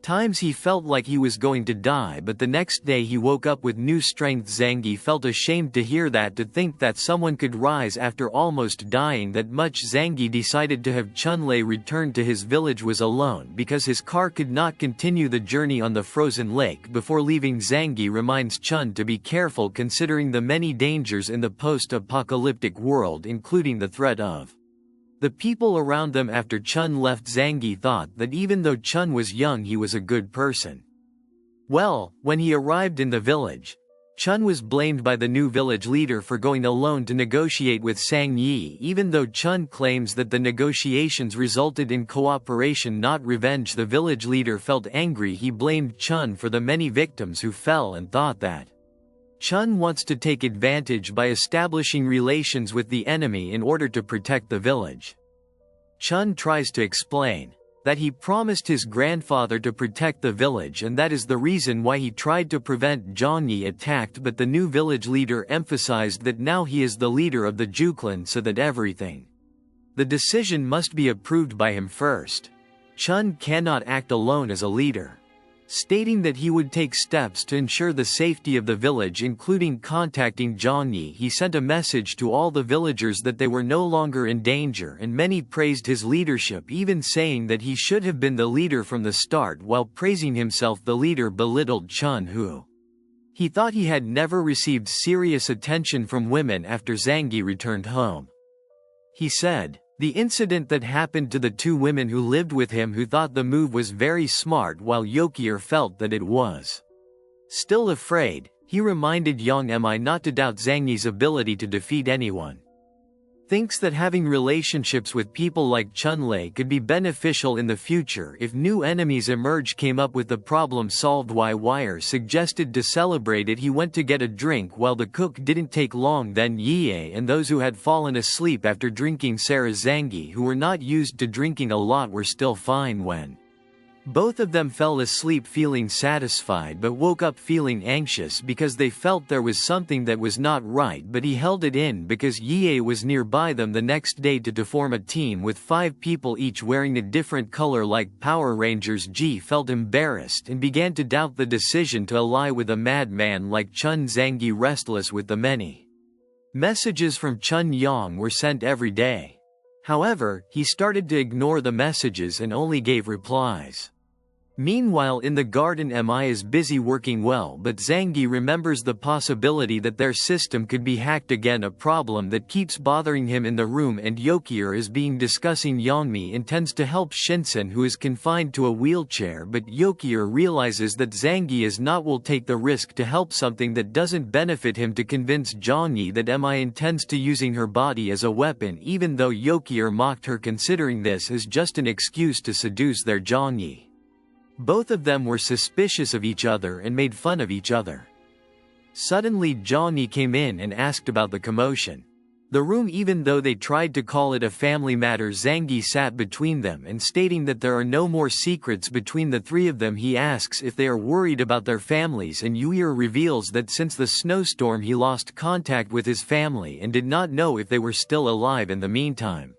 Times he felt like he was going to die, but the next day he woke up with new strength. Zangi felt ashamed to hear that, to think that someone could rise after almost dying that much. Zangi decided to have Chunlei return to his village was alone because his car could not continue the journey on the frozen lake. Before leaving, Zangi reminds Chun to be careful considering the many dangers in the post-apocalyptic world, including the threat of the people around them. After Chun left, Zangi thought that even though Chun was young, he was a good person. Well, when he arrived in the village, Chun was blamed by the new village leader for going alone to negotiate with Sang Yi. Even though Chun claims that the negotiations resulted in cooperation, not revenge, the village leader felt angry. He blamed Chun for the many victims who fell and thought that Chun wants to take advantage by establishing relations with the enemy in order to protect the village. Chun tries to explain that he promised his grandfather to protect the village, and that is the reason why he tried to prevent Zhongyi attacked, but the new village leader emphasized that now he is the leader of the Juclan, so that the decision must be approved by him first. Chun cannot act alone as a leader, stating that he would take steps to ensure the safety of the village, including contacting Zhongyi. He sent a message to all the villagers that they were no longer in danger, and many praised his leadership, even saying that he should have been the leader from the start. While praising himself, the leader belittled Chun, who he thought he had never received serious attention from women after Zangi returned home. He said, the incident that happened to the two women who lived with him, who thought the move was very smart while Yokier felt that it was. Still afraid, he reminded Yang Mi not to doubt Zangi's ability to defeat anyone. Thinks that having relationships with people like Chunlei could be beneficial in the future if new enemies emerge. Came up with the problem solved. Wire suggested to celebrate it. He went to get a drink while the cook didn't take long. Then Yie and those who had fallen asleep after drinking Sarah Zangi, who were not used to drinking a lot, were still fine when both of them fell asleep feeling satisfied, but woke up feeling anxious because they felt there was something that was not right, but he held it in because Yie was nearby them. The next day to form a team with 5 people each wearing a different color like Power Rangers. Ji felt embarrassed and began to doubt the decision to ally with a madman like Chun. Zangi, restless with the many messages from Chun Yang were sent every day. However, he started to ignore the messages and only gave replies. Meanwhile, in the garden, Mi is busy working well, but Zangi remembers the possibility that their system could be hacked again, a problem that keeps bothering him in the room, and Yokier is being discussing. Yeonmi intends to help Shinsen, who is confined to a wheelchair, but Yokier realizes that Zangi is not will take the risk to help something that doesn't benefit him to convince Zhongyi that Mi intends to using her body as a weapon, even though Yokier mocked her, considering this as just an excuse to seduce their Zhongyi. Both of them were suspicious of each other and made fun of each other. Suddenly Zhongyi came in and asked about the commotion. The room, even though they tried to call it a family matter, Zangi sat between them and stating that there are no more secrets between the three of them. He asks if they are worried about their families, and Yuir reveals that since the snowstorm he lost contact with his family and did not know if they were still alive in the meantime.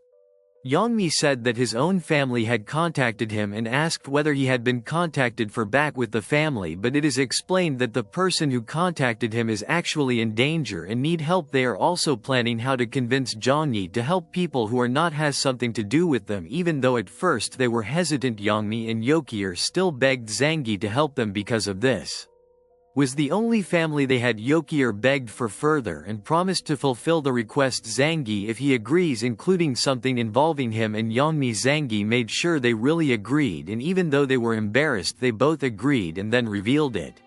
Yeonmi said that his own family had contacted him and asked whether he had been contacted for back with the family, but it is explained that the person who contacted him is actually in danger and need help. They are also planning how to convince Zhongyi to help people who are not has something to do with them, even though at first they were hesitant. Yeonmi and Yokier still begged Zangi to help them because of this was the only family they had. Yokier begged for further and promised to fulfill the request Zangi if he agrees, including something involving him and Yeonmi. Zangi made sure they really agreed, and even though they were embarrassed they both agreed and then revealed it.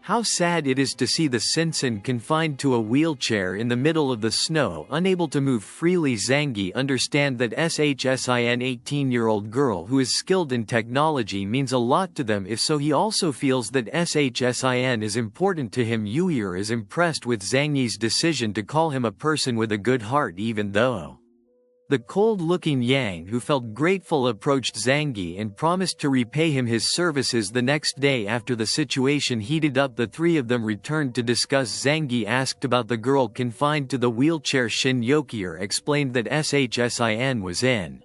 How sad it is to see the Shinsen confined to a wheelchair in the middle of the snow, unable to move freely. Zangi understand that SHSIN 18-year-old girl who is skilled in technology means a lot to them. If so, he also feels that SHSIN is important to him. Yuir is impressed with Zangi's decision to call him a person with a good heart, even though the cold-looking Yang, who felt grateful, approached Zangi and promised to repay him his services. The next day, after the situation heated up, the three of them returned to discuss. Zangi asked about the girl confined to the wheelchair. Shin Yokier explained that SHSIN was in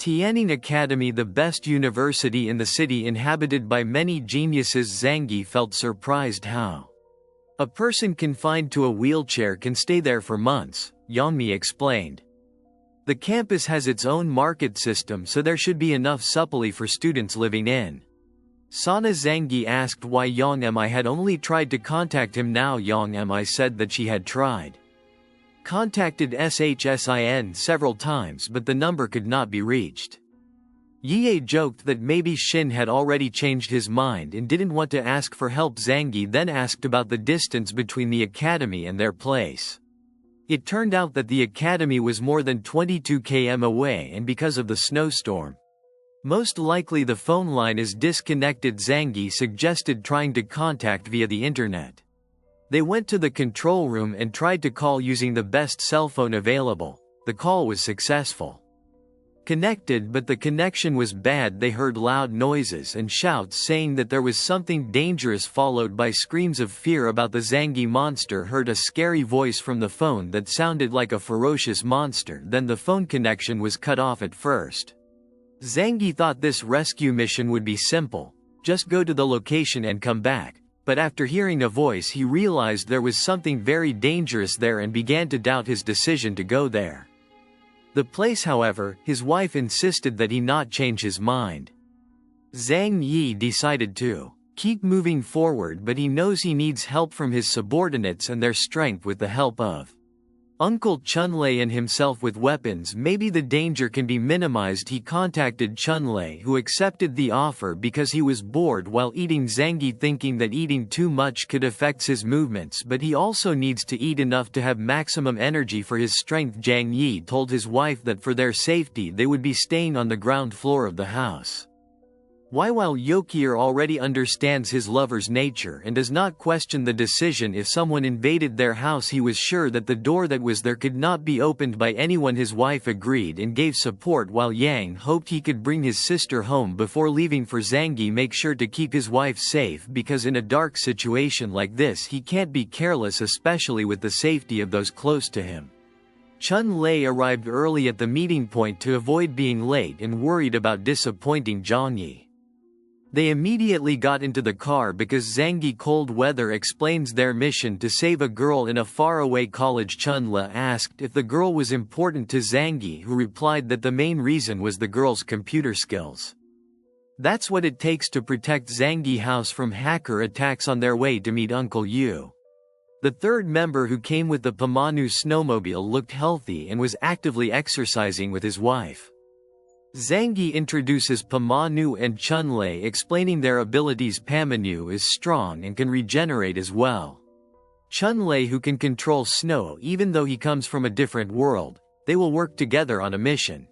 Tianning Academy, the best university in the city inhabited by many geniuses. Fanqie felt surprised how a person confined to a wheelchair can stay there for months, Yangmi explained. The campus has its own market system, so there should be enough supply for students living in. Sana Fanqie asked why Yang Mi had only tried to contact him. Now Yang Mi said that she had contacted SHSIN several times, but the number could not be reached. Ye joked that maybe Shin had already changed his mind and didn't want to ask for help. Fanqie then asked about the distance between the academy and their place. It turned out that the academy was more than 22 km away, and because of the snowstorm, most likely the phone line is disconnected. Fanqie suggested trying to contact via the internet. They went to the control room and tried to call using the best cell phone available. The call was successful. Connected, but the connection was bad. They heard loud noises and shouts saying that there was something dangerous, followed by screams of fear about the Fanqie monster. Heard a scary voice from the phone that sounded like a ferocious monster. Then the phone connection was cut off at first. Fanqie thought this rescue mission would be simple, just go to the location and come back. But after hearing a voice, he realized there was something very dangerous there and began to doubt his decision to go there. The place, however, his wife insisted that he not change his mind. Zhang Yi decided to keep moving forward, but he knows he needs help from his subordinates and their strength. With the help of Uncle Chunlei and himself with weapons, maybe the danger can be minimized. He contacted Chunlei, who accepted the offer because he was bored while eating. Fanqie thinking that eating too much could affect his movements, but he also needs to eat enough to have maximum energy for his strength. Zhang Yi told his wife that for their safety they would be staying on the ground floor of the house. While Yokier already understands his lover's nature and does not question the decision if someone invaded their house, he was sure that the door that was there could not be opened by anyone. His wife agreed and gave support, while Yang hoped he could bring his sister home before leaving. For Fanqie, make sure to keep his wife safe, because in a dark situation like this he can't be careless, especially with the safety of those close to him. Chun-Lei arrived early at the meeting point to avoid being late and worried about disappointing Zhang Yi. They immediately got into the car because Fanqie cold weather explains their mission to save a girl in a faraway college. Chun-Le asked if the girl was important to Fanqie, who replied that the main reason was the girl's computer skills. That's what it takes to protect Fanqie house from hacker attacks. On their way to meet Uncle Yu, the third member who came with the Pamanu snowmobile looked healthy and was actively exercising with his wife. Fanqie introduces Pamanu and Chun-Lei, explaining their abilities. Pamanu is strong and can regenerate as well. Chun-Lei, who can control snow even though he comes from a different world. They will work together on a mission.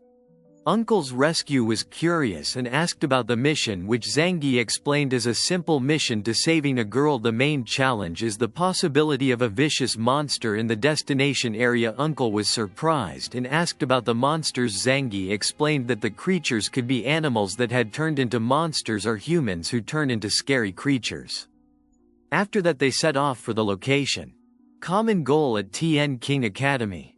Uncle's rescue was curious and asked about the mission, which Fanqie explained as a simple mission to saving a girl. The main challenge is the possibility of a vicious monster in the destination area. Uncle was surprised and asked about the monsters. Fanqie explained that the creatures could be animals that had turned into monsters or humans who turn into scary creatures. After that, they set off for the location. Common goal at Tian King Academy.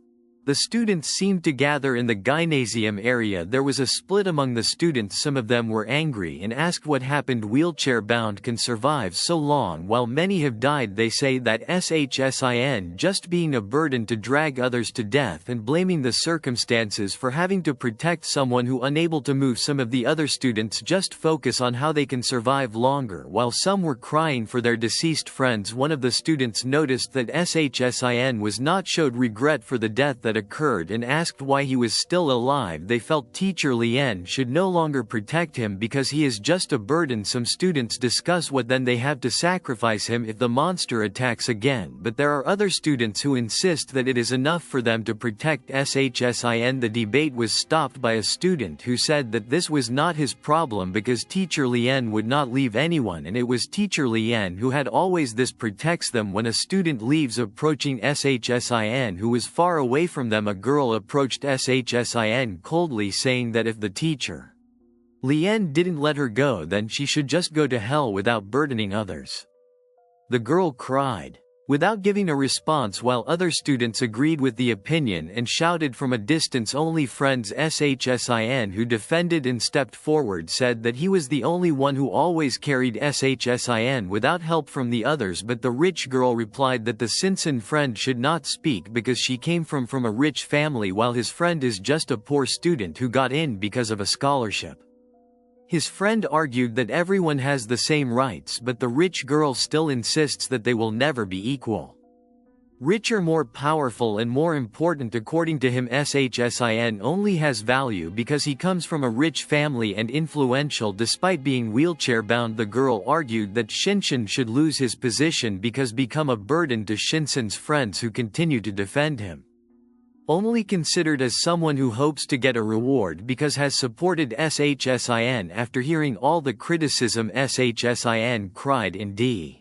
The students seemed to gather in the gymnasium area. There was a split among the students. Some of them were angry and asked what happened. Wheelchair-bound can survive so long while many have died. They say that SHSIN just being a burden to drag others to death and blaming the circumstances for having to protect someone who unable to move. Some of the other students just focus on how they can survive longer, while some were crying for their deceased friends. One of the students noticed that SHSIN was not showed regret for the death that occurred and asked why he was still alive. They felt teacher Lien should no longer protect him because he is just a burden. Some students discuss what then they have to sacrifice him if the monster attacks again, but there are other students who insist that it is enough for them to protect SHSIN. The debate was stopped by a student who said that this was not his problem because teacher Lien would not leave anyone, and it was teacher Lien who had always this protects them. When a student leaves approaching SHSIN who was far away from them, a girl approached SHSIN coldly, saying that if the teacher Lien didn't let her go, then she should just go to hell without burdening others. The girl cried. without giving a response while other students agreed with the opinion and shouted from a distance. Only friends Shsin who defended and stepped forward said that he was the only one who always carried Shsin without help from the others, but the rich girl replied that the Shinsen friend should not speak because she came from a rich family while his friend is just a poor student who got in because of a scholarship. His friend argued that everyone has the same rights, but the rich girl still insists that they will never be equal. Rich are more powerful and more important according to him. Shsin only has value because he comes from a rich family and influential despite being wheelchair-bound. The girl argued that Shinshin should lose his position because become a burden to Shinsen's friends who continue to defend him. Only considered as someone who hopes to get a reward because has supported Shsin. After hearing all the criticism, Shsin cried indeed.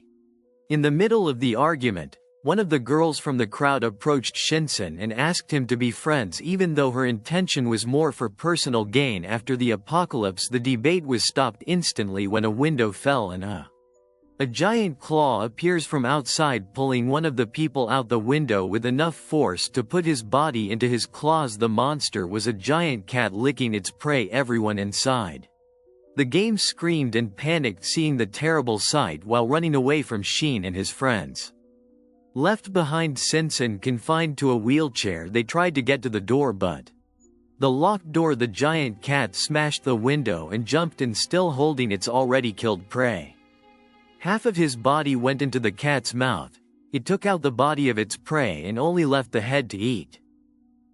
In the middle of the argument, one of the girls from the crowd approached Shinsen and asked him to be friends even though her intention was more for personal gain. After the apocalypse, the debate was stopped instantly when a window fell and a giant claw appears from outside, pulling one of the people out the window with enough force to put his body into his claws. The monster was a giant cat licking its prey. Everyone inside the game screamed and panicked seeing the terrible sight while running away from Shin and his friends. Left behind Shinsen confined to a wheelchair, they tried to get to the door, but the locked door, the giant cat smashed the window and jumped in, still holding its already killed prey. Half of his body went into the cat's mouth. It took out the body of its prey and only left the head to eat.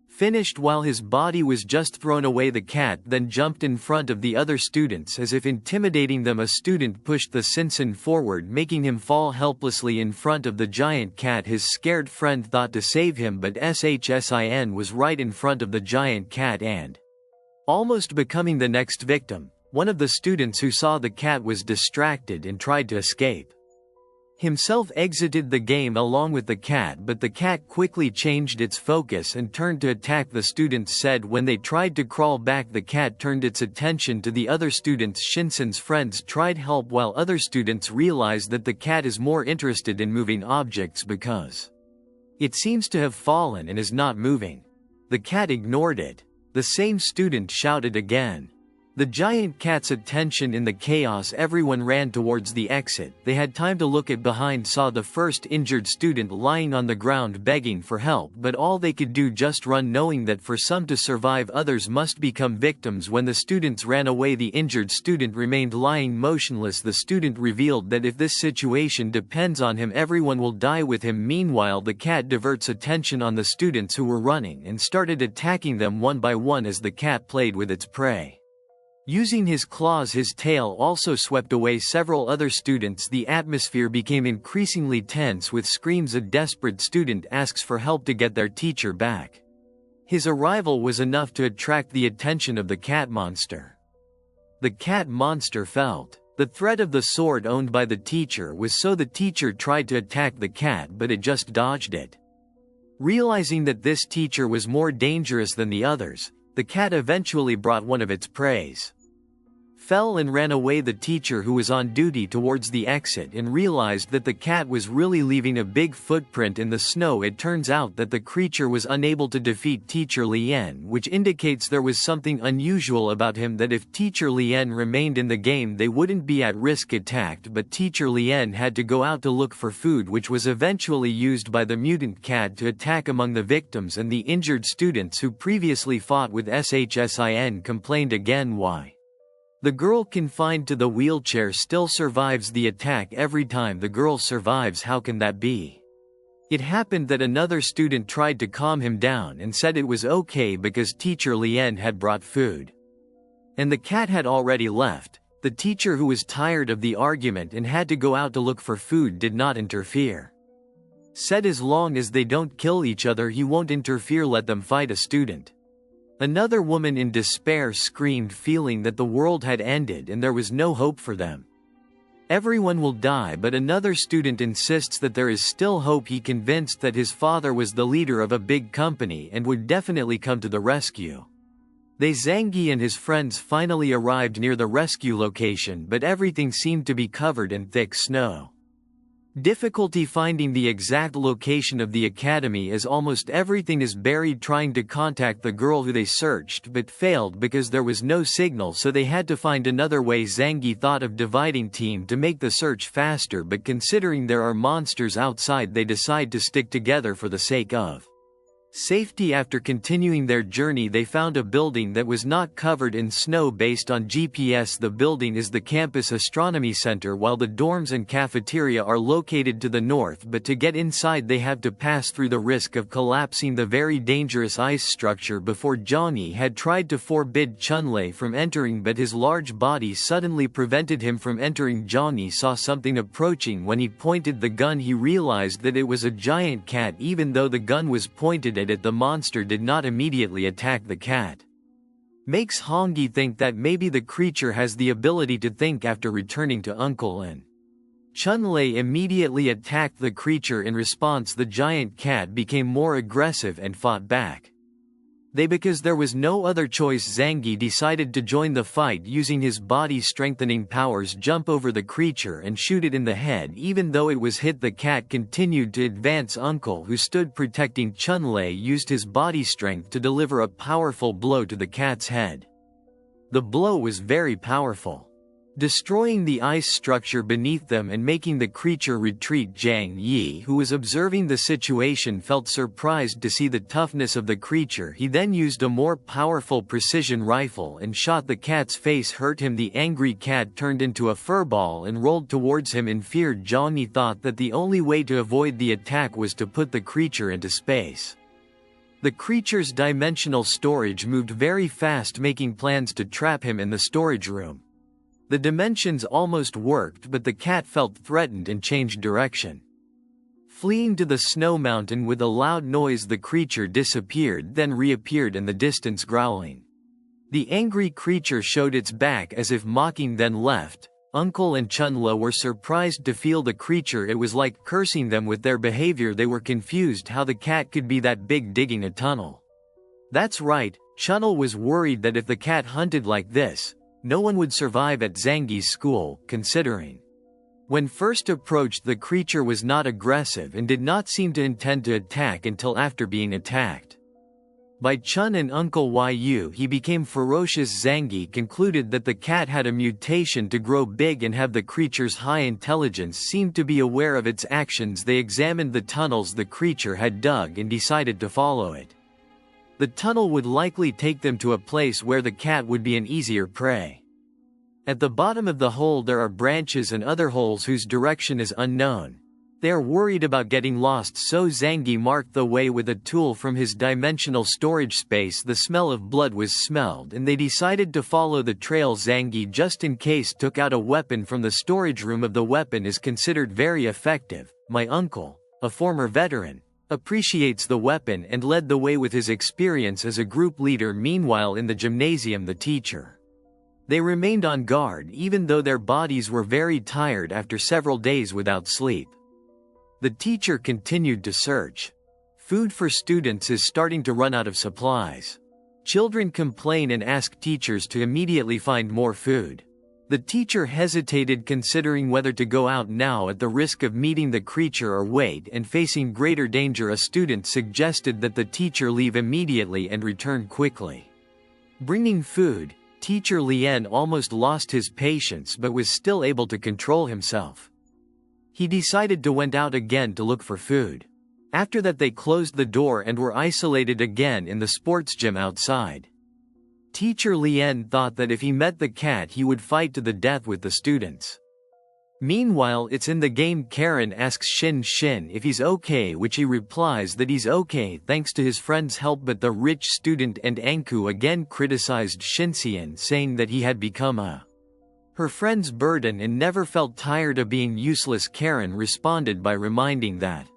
Finished while his body was just thrown away, the cat then jumped in front of the other students as if intimidating them. A student pushed the Shinsen forward, making him fall helplessly in front of the giant cat. His scared friend thought to save him, but Shsin was right in front of the giant cat and almost becoming the next victim. One of the students who saw the cat was distracted and tried to escape. Himself exited the game along with the cat, but the cat quickly changed its focus and turned to attack. The students said when they tried to crawl back, the cat turned its attention to the other students. Shinsen's friends tried help while other students realized that the cat is more interested in moving objects because it seems to have fallen and is not moving. The cat ignored it. The same student shouted again. The giant cat's attention in the chaos, everyone ran towards the exit. They had time to look at behind, saw the first injured student lying on the ground begging for help, but all they could do just run, knowing that for some to survive others must become victims. When the students ran away, the injured student remained lying motionless. The student revealed that if this situation depends on him, everyone will die with him. Meanwhile, the cat diverts attention on the students who were running and started attacking them one by one as the cat played with its prey. Using his claws, his tail also swept away several other students. The atmosphere became increasingly tense with screams. A desperate student asks for help to get their teacher back. His arrival was enough to attract the attention of the cat monster. The cat monster felt the threat of the sword owned by the teacher so the teacher tried to attack the cat, but it just dodged it. Realizing that this teacher was more dangerous than the others, the cat eventually brought one of its preys. Fell and ran away. The teacher, who was on duty towards the exit and realized that the cat was really leaving a big footprint in the snow. It turns out that the creature was unable to defeat Teacher Lien, which indicates there was something unusual about him, that if Teacher Lien remained in the game they wouldn't be at risk attacked, but Teacher Lien had to go out to look for food, which was eventually used by the mutant cat to attack among the victims, and the injured students who previously fought with Shsin complained again why the girl confined to the wheelchair still survives the attack. Every time the girl survives, how can that be? It happened that another student tried to calm him down and said it was okay because Teacher Lien had brought food. And the cat had already left. The teacher, who was tired of the argument and had to go out to look for food, did not interfere. Said as long as they don't kill each other he won't interfere, let them fight a student. Another woman in despair screamed, feeling that the world had ended and there was no hope for them. Everyone will die, but another student insists that there is still hope. He convinced that his father was the leader of a big company and would definitely come to the rescue. Zangi and his friends finally arrived near the rescue location, but everything seemed to be covered in thick snow. Difficulty finding the exact location of the academy as almost everything is buried. Trying to contact the girl who they searched but failed because there was no signal, so they had to find another way. Zangie thought of dividing team to make the search faster, but considering there are monsters outside, they decide to stick together for the sake of safety. After continuing their journey, they found a building that was not covered in snow. Based on GPS, the building is the campus astronomy center, while the dorms and cafeteria are located to the north. But to get inside, they have to pass through the risk of collapsing the very dangerous ice structure. Before, Johnny had tried to forbid Chunlei from entering, but his large body suddenly prevented him from entering. Johnny saw something approaching. When he pointed the gun, he realized that it was a giant cat. Even though the gun was pointed at it, the monster did not immediately attack the cat. Makes Hongi think that maybe the creature has the ability to think. After returning to Uncle and Chunlei immediately attacked the creature. In response, the giant cat became more aggressive and fought back. Because there was no other choice, Zangie decided to join the fight, using his body strengthening powers, jump over the creature and shoot it in the head. Even though it was hit, the cat continued to advance. Uncle, who stood protecting Chunlei, used his body strength to deliver a powerful blow to the cat's head. The blow was very powerful, destroying the ice structure beneath them and making the creature retreat. Zhang Yi, who was observing the situation, felt surprised to see the toughness of the creature. He then used a more powerful precision rifle and shot the cat's face. Hurt him. The angry cat turned into a furball and rolled towards him in fear. Johnny thought that the only way to avoid the attack was to put the creature into space. The creature's dimensional storage moved very fast, making plans to trap him in the storage room. The dimensions almost worked, but the cat felt threatened and changed direction. Fleeing to the snow mountain with a loud noise, the creature disappeared, then reappeared in the distance growling. The angry creature showed its back as if mocking, then left. Uncle and Chunlei were surprised to feel the creature. It was like cursing them with their behavior. They were confused how the cat could be that big, digging a tunnel. That's right, Chunlei was worried that if the cat hunted like this, no one would survive at Zangie's school, considering when first approached, the creature was not aggressive and did not seem to intend to attack until after being attacked by Chun and Uncle Yu, he became ferocious. Zangie concluded that the cat had a mutation to grow big and have the creature's high intelligence seemed to be aware of its actions. They examined the tunnels the creature had dug and decided to follow it. The tunnel would likely take them to a place where the cat would be an easier prey. At the bottom of the hole there are branches and other holes whose direction is unknown. They are worried about getting lost, so Zangie marked the way with a tool from his dimensional storage space. The smell of blood was smelled and they decided to follow the trail. Zangie, just in case, took out a weapon from the storage room. The weapon is considered very effective. My uncle, a former veteran, appreciates the weapon and led the way with his experience as a group leader. Meanwhile, in the gymnasium, the teacher. They remained on guard even though their bodies were very tired after several days without sleep. The teacher continued to search. Food for students is starting to run out of supplies. Children complain and ask teachers to immediately find more food. The teacher hesitated, considering whether to go out now at the risk of meeting the creature or wait and facing greater danger. A student suggested that the teacher leave immediately and return quickly. Bringing food, Teacher Lien almost lost his patience but was still able to control himself. He decided to went out again to look for food. After that they closed the door and were isolated again in the sports gym outside. Teacher Lien thought that if he met the cat he would fight to the death with the students. Meanwhile, it's in the game. Karen asks Shin if he's okay, which he replies that he's okay thanks to his friend's help. But the rich student and Anku again criticized Shinxian, saying that he had become her friend's burden and never felt tired of being useless. Karen responded by reminding that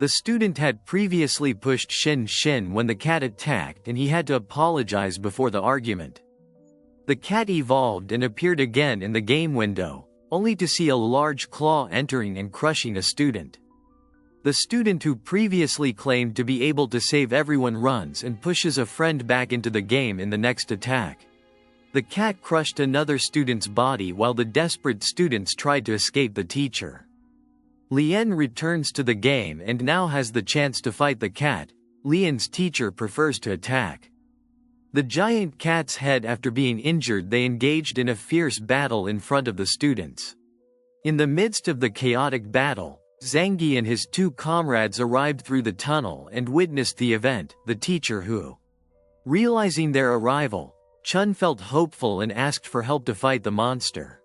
the student had previously pushed Shin when the cat attacked and he had to apologize before the argument. The cat evolved and appeared again in the game window, only to see a large claw entering and crushing a student. The student who previously claimed to be able to save everyone runs and pushes a friend back into the game in the next attack. The cat crushed another student's body while the desperate students tried to escape the teacher. Lien returns to the game and now has the chance to fight the cat. Lien's teacher prefers to attack the giant cat's head. After being injured, they engaged in a fierce battle in front of the students. In the midst of the chaotic battle, Zangie and his two comrades arrived through the tunnel and witnessed the event. The teacher who, realizing their arrival, Chun felt hopeful and asked for help to fight the monster.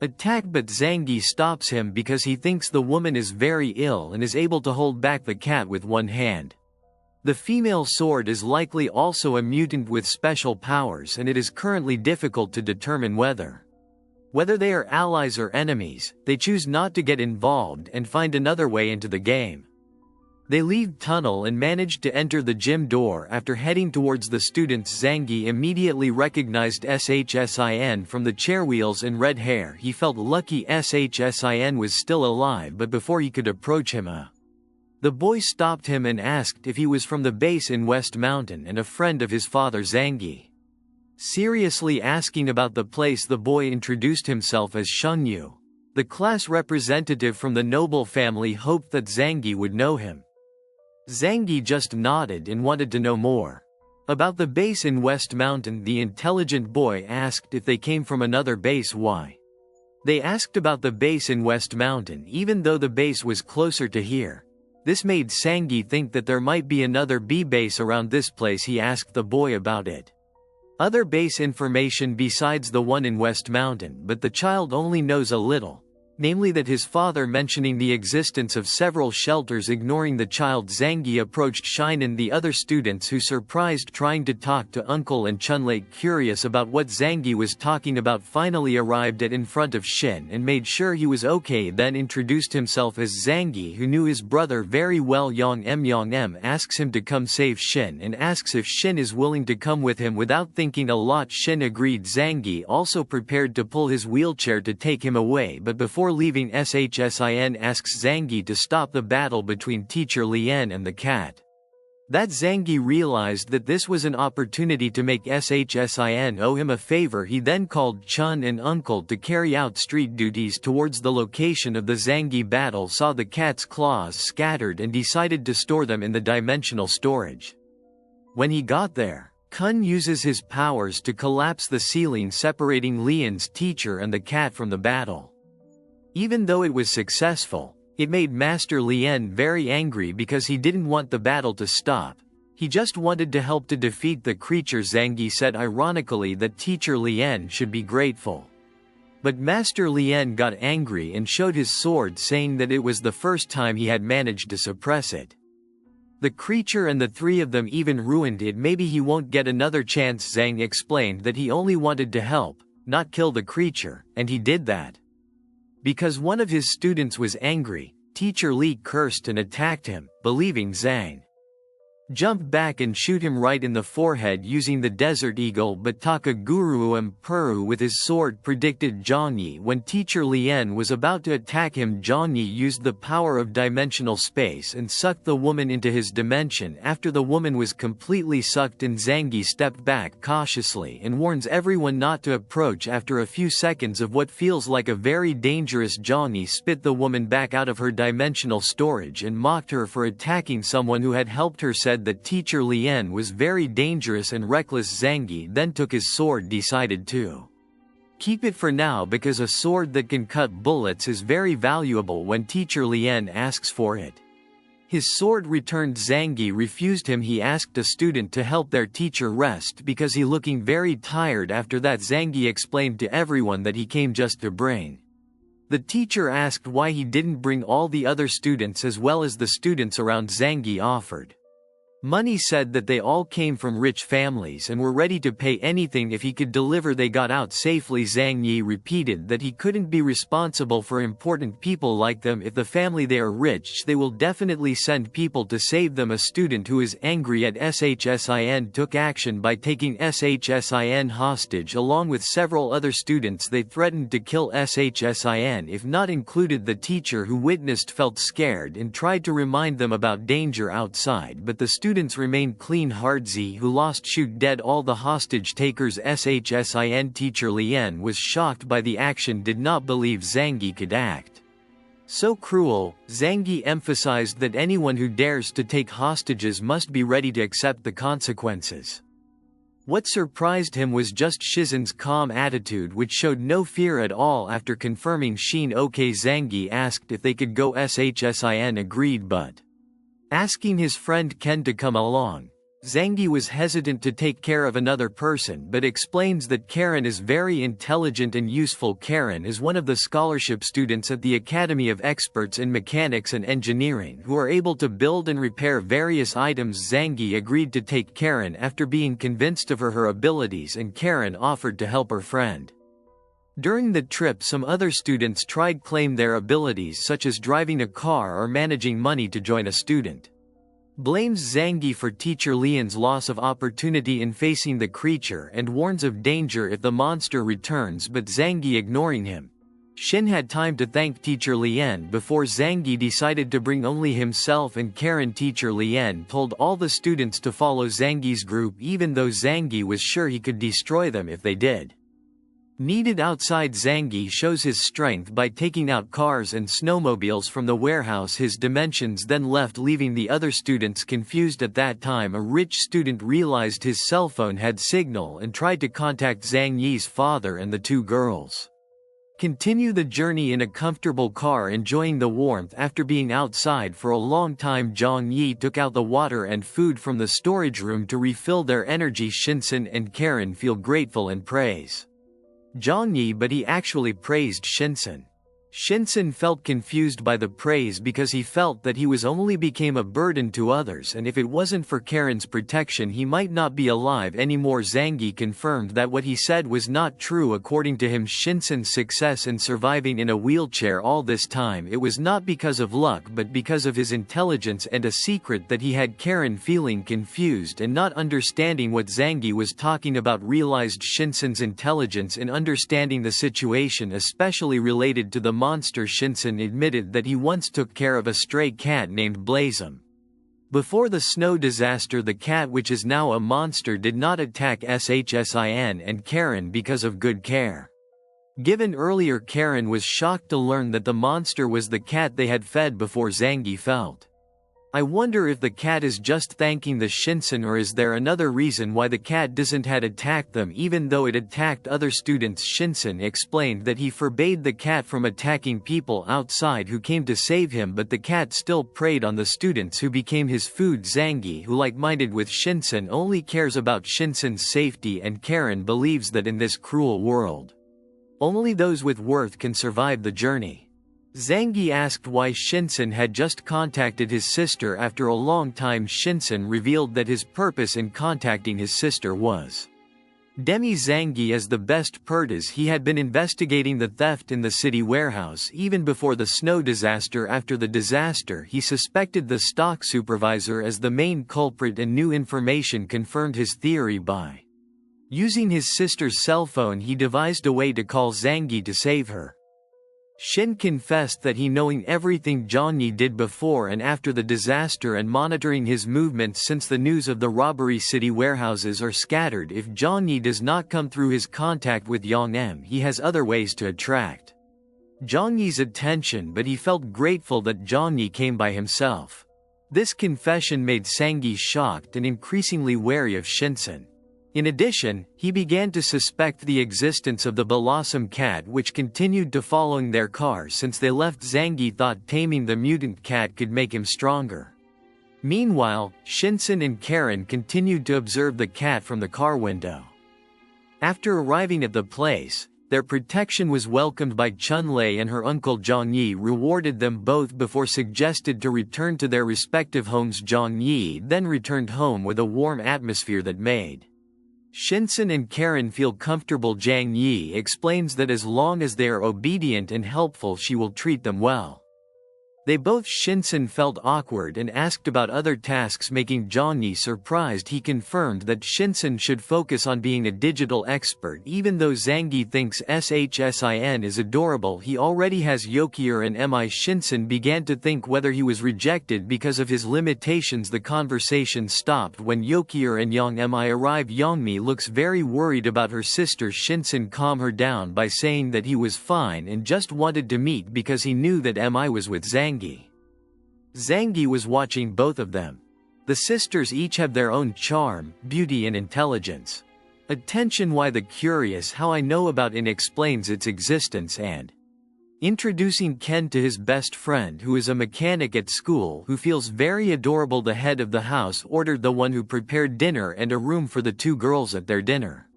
Attack, but Zangie stops him because he thinks the woman is very ill and is able to hold back the cat with one hand. The female sword is likely also a mutant with special powers, and it is currently difficult to determine whether they are allies or enemies. They choose not to get involved and find another way into the game. They leave tunnel and manage to enter the gym door. After heading towards the students, Zangie immediately recognized Shsin from the chair wheels and red hair. He felt lucky Shsin was still alive, but before he could approach him, the boy stopped him and asked if he was from the base in West Mountain and a friend of his father Zangie. Seriously asking about the place, the boy introduced himself as Shunyu. The class representative from the noble family hoped that Zangie would know him. Zangie just nodded and wanted to know more about the base in West Mountain. The intelligent boy asked if they came from another base. Why? They asked about the base in West Mountain even though the base was closer to here. This made Zangie think that there might be another B base around this place. He asked the boy about it. Other base information besides the one in West Mountain, but the child only knows a little. Namely that his father mentioning the existence of several shelters. Ignoring the child, Zangie approached Shine and the other students, who surprised trying to talk to Uncle and Chunlake. Curious about what Zangie was talking about, finally arrived at in front of Shin and made sure he was okay, then introduced himself as Zangie, who knew his brother very well. Yang M asks him to come save Shin and asks if Shin is willing to come with him. Without thinking a lot, Shin agreed. Zangie also prepared to pull his wheelchair to take him away, but before leaving, Shsin asks Zangie to stop the battle between Teacher Lien and the cat. That Zangie realized that this was an opportunity to make Shsin owe him a favor. He then called Chun and Uncle to carry out street duties towards the location of the Zangie battle, saw the cat's claws scattered and decided to store them in the dimensional storage. When he got there, Kun uses his powers to collapse the ceiling, separating Lien's teacher and the cat from the battle. Even though it was successful, it made Master Lien very angry because he didn't want the battle to stop. He just wanted to help to defeat the creature. Zangie said ironically that Teacher Lien should be grateful. But Master Lien got angry and showed his sword, saying that it was the first time he had managed to suppress it. The creature and the three of them even ruined it. Maybe he won't get another chance. Zhang explained that he only wanted to help, not kill the creature, and he did that because one of his students was angry. Teacher Li cursed and attacked him, believing Zhang jumped back and shoot him right in the forehead using the Desert Eagle, but Takaguru Emperor with his sword predicted Zhangyi. When Teacher Lien was about to attack him, Zhangyi used the power of dimensional space and sucked the woman into his dimension. After the woman was completely sucked in, Zangie stepped back cautiously and warns everyone not to approach. After a few seconds of what feels like a very dangerous, Zhangyi spit the woman back out of her dimensional storage and mocked her for attacking someone who had helped her. Said that Teacher Lien was very dangerous and reckless. Zangie then took his sword, decided to keep it for now because a sword that can cut bullets is very valuable when Teacher Lien asks for it. His sword returned. Zangie refused him. He asked a student to help their teacher rest because he looking very tired. After that, Zangie explained to everyone that he came just to bring. The teacher asked why he didn't bring all the other students as well as the students around. Zangie offered money, said that they all came from rich families and were ready to pay anything if he could deliver they got out safely. Zhang Yi repeated that he couldn't be responsible for important people like them. If the family they are rich, they will definitely send people to save them. A student who is angry at Shsin took action by taking Shsin hostage along with several other students. They threatened to kill Shsin if not included. The teacher who witnessed felt scared and tried to remind them about danger outside, but the students remained clean. Hardzi, who lost, shoot dead all the hostage takers. Shsin teacher Lien was shocked by the action, did not believe Zangie could act So cruel, Zhang Yi emphasized that anyone who dares to take hostages must be ready to accept the consequences. What surprised him was just Shizen's calm attitude, which showed no fear at all. After confirming Shin OK, Zhang Yi asked if they could go. Shsin agreed, but asking his friend Ken to come along. Zhang Yi was hesitant to take care of another person but explains that Karen is very intelligent and useful. Karen is one of the scholarship students at the Academy of Experts in Mechanics and Engineering who are able to build and repair various items. Zhang Yi agreed to take Karen after being convinced of her abilities, and Karen offered to help her friend. During the trip, some other students tried claim their abilities such as driving a car or managing money to join a student. Blames Zhang Yi for teacher Lian's loss of opportunity in facing the creature and warns of danger if the monster returns, but Zhang Yi ignoring him. Shin had time to thank teacher Lian before Zhang Yi decided to bring only himself and Karen. Teacher Lian told all the students to follow Zhang Yi's group even though Zhang Yi was sure he could destroy them if they did. Needed outside, Zhang Yi shows his strength by taking out cars and snowmobiles from the warehouse. His dimensions then left, leaving the other students confused. At that time, a rich student realized his cell phone had signal and tried to contact Zhang Yi's father and the two girls. Continue the journey in a comfortable car, enjoying the warmth. After being outside for a long time, Zhang Yi took out the water and food from the storage room to refill their energy. Shinsen and Karen feel grateful and praise Zhang Yi, but he actually praised Shinsen. Shinsen felt confused by the praise because he felt that he was only became a burden to others, and if it wasn't for Karen's protection he might not be alive anymore. Zhang Yi confirmed that what he said was not true. According to him, Shinsen's success in surviving in a wheelchair all this time, it was not because of luck but because of his intelligence and a secret that he had. Karen, feeling confused and not understanding what Zhang Yi was talking about, realized Shinsen's intelligence in understanding the situation, especially related to the monster. Shinsen admitted that he once took care of a stray cat named Blazem. Before the snow disaster, the cat, which is now a monster, did not attack Shsin and Karen because of good care given earlier. Karen was shocked to learn that the monster was the cat they had fed before. Zhang Yi felt, I wonder if the cat is just thanking the Shinsen, or is there another reason why the cat doesn't had attacked them even though it attacked other students. Shinsen explained that he forbade the cat from attacking people outside who came to save him, but the cat still preyed on the students who became his food. Zhang Yi, who like-minded with Shinsen, only cares about Shinsen's safety, and Karen believes that in this cruel world, only those with worth can survive the journey. Zhang Yi asked why Shinsen had just contacted his sister. After a long time, Shinsen revealed that his purpose in contacting his sister was Demi Zhang Yi as the best part is he had been investigating the theft in the city warehouse even before the snow disaster. After the disaster, he suspected the stock supervisor as the main culprit, and new information confirmed his theory. By using his sister's cell phone, he devised a way to call Zhang Yi to save her. Shin confessed that he knowing everything Zhang Yi did before and after the disaster and monitoring his movements since the news of the robbery city warehouses are scattered. If Zhang Yi does not come through his contact with Yang M, he has other ways to attract Zhang Yi's attention, but he felt grateful that Zhang Yi came by himself. This confession made Zhang Yi shocked and increasingly wary of Shinsen. In addition, he began to suspect the existence of the Blossom cat, which continued to following their car since they left. Zhang Yi thought taming the mutant cat could make him stronger. Meanwhile, Shinsen and Karen continued to observe the cat from the car window. After arriving at the place, their protection was welcomed by Chun-Lei, and her uncle Zhang Yi rewarded them both before suggested to return to their respective homes. Zhang Yi then returned home with a warm atmosphere that made Shinsen and Karen feel comfortable. Zhang Yi explains that as long as they are obedient and helpful, she will treat them well. They both Shinsen felt awkward and asked about other tasks, making Johnny surprised. He confirmed that Shinsen should focus on being a digital expert. Even though Zangi thinks Shsin is adorable, he already has Yokier and Mi. Shinsen began to think whether he was rejected because of his limitations. The conversation stopped when Yokier and Yang Mi arrive. Yangmi looks very worried about her sister. Shinsen calmed her down by saying that he was fine and just wanted to meet because he knew that Mi was with Zangi. Zangi was watching both of them. The sisters each have their own charm, beauty and intelligence. Attention. Why the curious how I know about it explains its existence and introducing Ken to his best friend who is a mechanic at school who feels very adorable. The head of the house ordered the one who prepared dinner and a room for the two girls at their dinner.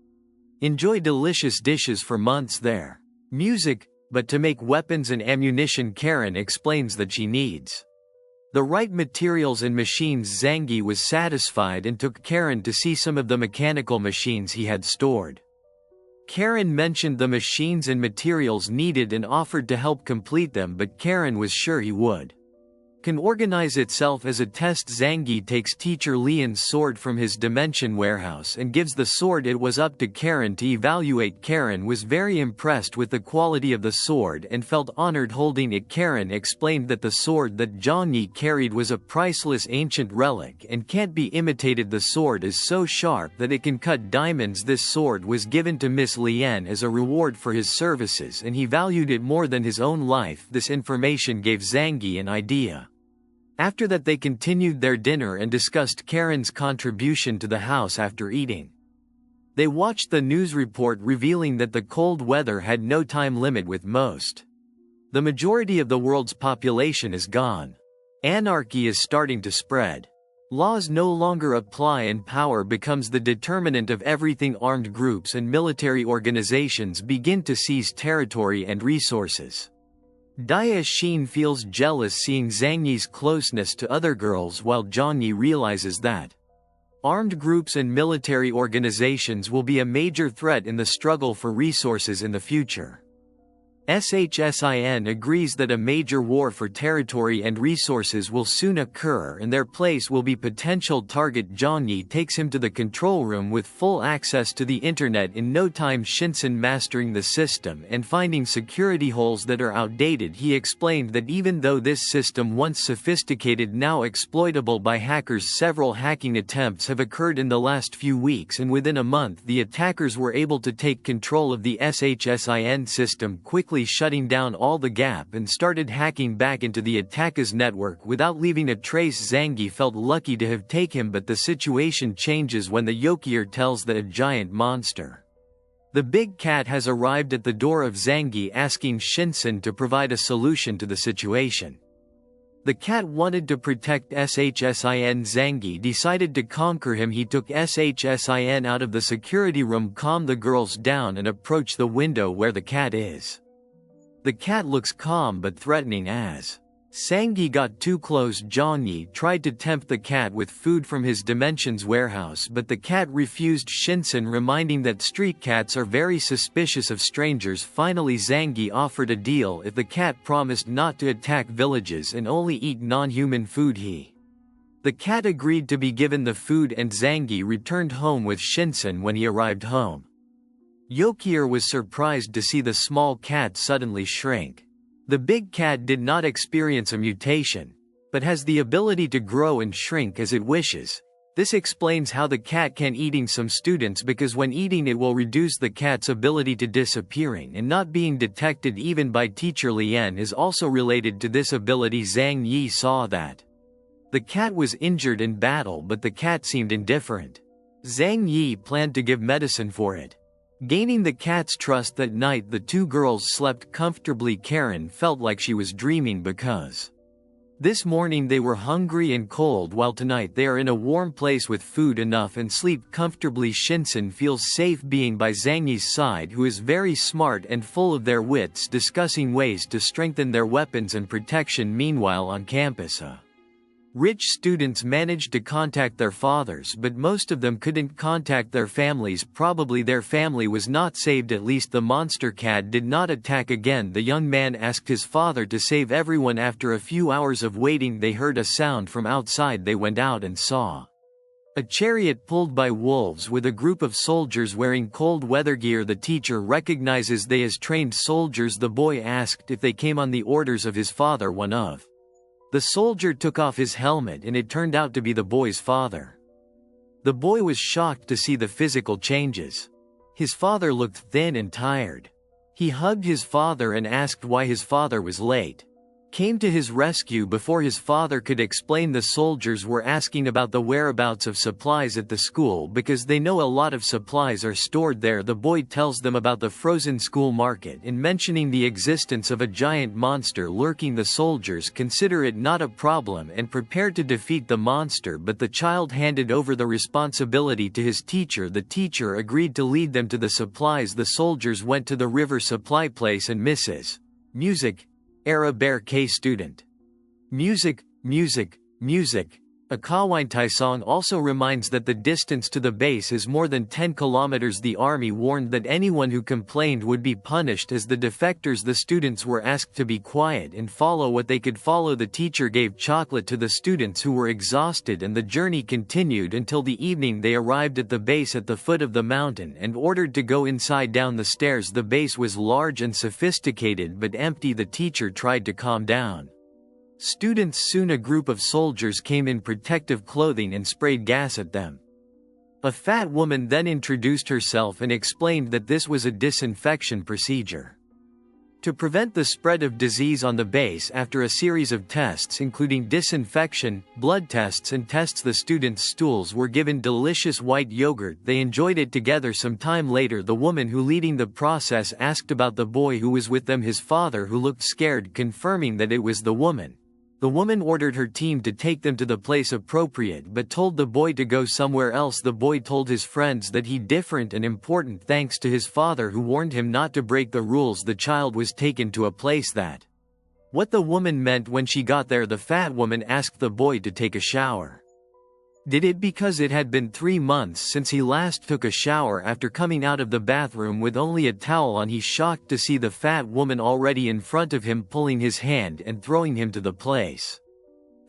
Enjoy delicious dishes for months there. Music. But to make weapons and ammunition, Karen explains that she needs the right materials and machines. Zangi was satisfied and took Karen to see some of the mechanical machines he had stored. Karen mentioned the machines and materials needed and offered to help complete them, but Karen was sure he would can organize itself as a test. Zangi takes teacher Leon's sword from his dimension warehouse and gives the sword. It was up to Karen to evaluate. Karen was very impressed with the quality of the sword and felt honored holding it. Karen explained that the sword that Johnny carried was a priceless ancient relic and can't be imitated. The sword is so sharp that it can cut diamonds. This sword was given to Miss Lien as a reward for his services and he valued it more than his own life. This information gave Zangi an idea. After that they continued their dinner and discussed Karen's contribution to the house. After eating, they watched the news report revealing that the cold weather had no time limit with the majority of the world's population is gone. Anarchy is starting to spread. Laws no longer apply and power becomes the determinant of everything. Armed groups and military organizations begin to seize territory and resources. Dia Shin feels jealous seeing Zangi's closeness to other girls, while Johnny realizes that armed groups and military organizations will be a major threat in the struggle for resources in the future. Shsin agrees that a major war for territory and resources will soon occur and their place will be potential target. Johnny takes him to the control room with full access to the internet in no time. Shinsen mastering the system and finding security holes that are outdated. He explained that even though this system once sophisticated, now exploitable by hackers, several hacking attempts have occurred in the last few weeks and within a month the attackers were able to take control of the Shsin system, quickly shutting down all the gap and started hacking back into the attacker's network without leaving a trace. Zangi felt lucky to have taken him, but the situation changes when the Yokier tells that a giant monster, the big cat, has arrived at the door of Zangi asking Shinsen to provide a solution to the situation. The cat wanted to protect Shsin. Zangi decided to conquer him. He took Shsin out of the security room, calmed the girls down and approached the window where the cat is. The cat looks calm but threatening as Zangi got too close. Johnny tried to tempt the cat with food from his dimensions warehouse, but the cat refused. Shinsen reminding that street cats are very suspicious of strangers. Finally Zangi offered a deal if the cat promised not to attack villages and only eat non-human food. The cat agreed to be given the food and Zangi returned home with Shinsen. When he arrived home, Yokier was surprised to see the small cat suddenly shrink. The big cat did not experience a mutation, but has the ability to grow and shrink as it wishes. This explains how the cat can eating some students, because when eating it will reduce the cat's ability to disappearing and not being detected even by teacher Lien is also related to this ability. Zhang Yi saw that the cat was injured in battle, but the cat seemed indifferent. Zhang Yi planned to give medicine for it. Gaining the cat's trust that night, the two girls slept comfortably. Karen felt like she was dreaming because this morning they were hungry and cold, while tonight they are in a warm place with food enough and sleep comfortably. Shinsen feels safe being by Zangi's side, who is very smart and full of their wits, discussing ways to strengthen their weapons and protection. Meanwhile on campus, a Rich students managed to contact their fathers, but most of them couldn't contact their families. Probably their family was not saved. At least the monster cat did not attack again. The young man asked his father to save everyone. After a few hours of waiting, they heard a sound from outside. They went out and saw a chariot pulled by wolves with a group of soldiers wearing cold weather gear. The teacher recognizes they as trained soldiers. The boy asked if they came on the orders of his father. One of the soldier took off his helmet and it turned out to be the boy's father. The boy was shocked to see the physical changes. His father looked thin and tired. He hugged his father and asked why his father was late. Came to his rescue before his father could explain. The soldiers were asking about the whereabouts of supplies at the school because they know a lot of supplies are stored there. The boy tells them about the frozen school market and mentioning the existence of a giant monster lurking. The soldiers consider it not a problem and prepare to defeat the monster, but the child handed over the responsibility to his teacher. The teacher agreed to lead them to the supplies. The soldiers went to the river supply place and Mrs. Music Era Bear K student. Music, music, music. A Kawaitai song also reminds that the distance to the base is more than 10 kilometers. The army warned that anyone who complained would be punished as the defectors. The students were asked to be quiet and follow what they could follow. The teacher gave chocolate to the students who were exhausted and the journey continued until the evening. They arrived at the base at the foot of the mountain and ordered to go inside down the stairs. The base was large and sophisticated but empty. The teacher tried to calm down students. Soon a group of soldiers came in protective clothing and sprayed gas at them. A fat woman then introduced herself and explained that this was a disinfection procedure to prevent the spread of disease on the base. After a series of tests including disinfection, blood tests and tests, the students' stools were given delicious white yogurt. They enjoyed it together. Some time later, the woman who leading the process asked about the boy who was with them. His father, who looked scared, confirming that it was the woman. The woman ordered her team to take them to the place appropriate but told the boy to go somewhere else. The boy told his friends that he different and important thanks to his father who warned him not to break the rules. The child was taken to a place that what the woman meant when she got there. The fat woman asked the boy to take a shower. Did it because it had been 3 months since he last took a shower. After coming out of the bathroom with only a towel on, he's shocked to see the fat woman already in front of him, pulling his hand and throwing him to the place.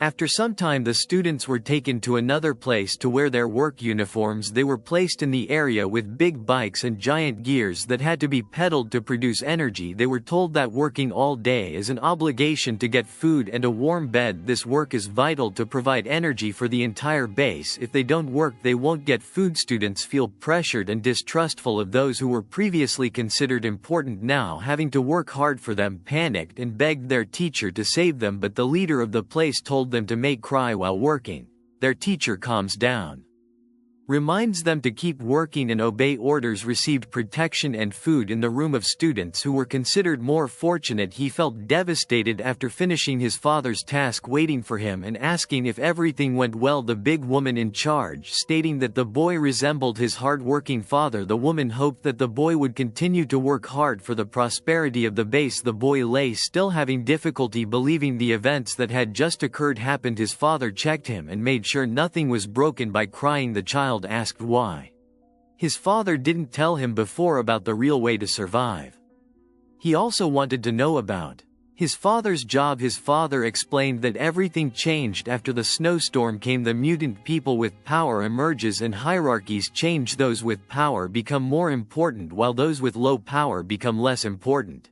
After some time, the students were taken to another place to wear their work uniforms. They were placed in the area with big bikes and giant gears that had to be pedaled to produce energy. They were told that working all day is an obligation to get food and a warm bed. This work is vital to provide energy for the entire base. If they don't work, they won't get food. Students feel pressured and distrustful of those who were previously considered important, now having to work hard for them. Panicked and begged their teacher to save them, but the leader of the place told them to make cry while working. Their teacher calms down, reminds them to keep working and obey orders. Received protection and food in the room of students who were considered more fortunate. He felt devastated after finishing his father's task, waiting for him and asking if everything went well. The big woman in charge stating that the boy resembled his hard-working father. The woman hoped that the boy would continue to work hard for the prosperity of the base. The boy lay still, having difficulty believing the events that had just occurred happened. His father checked him and made sure nothing was broken by crying. The child asked why his father didn't tell him before about the real way to survive. He also wanted to know about his father's job. His father explained that everything changed after the snowstorm came. The mutant people with power emerges and hierarchies change. Those with power become more important while those with low power become less important.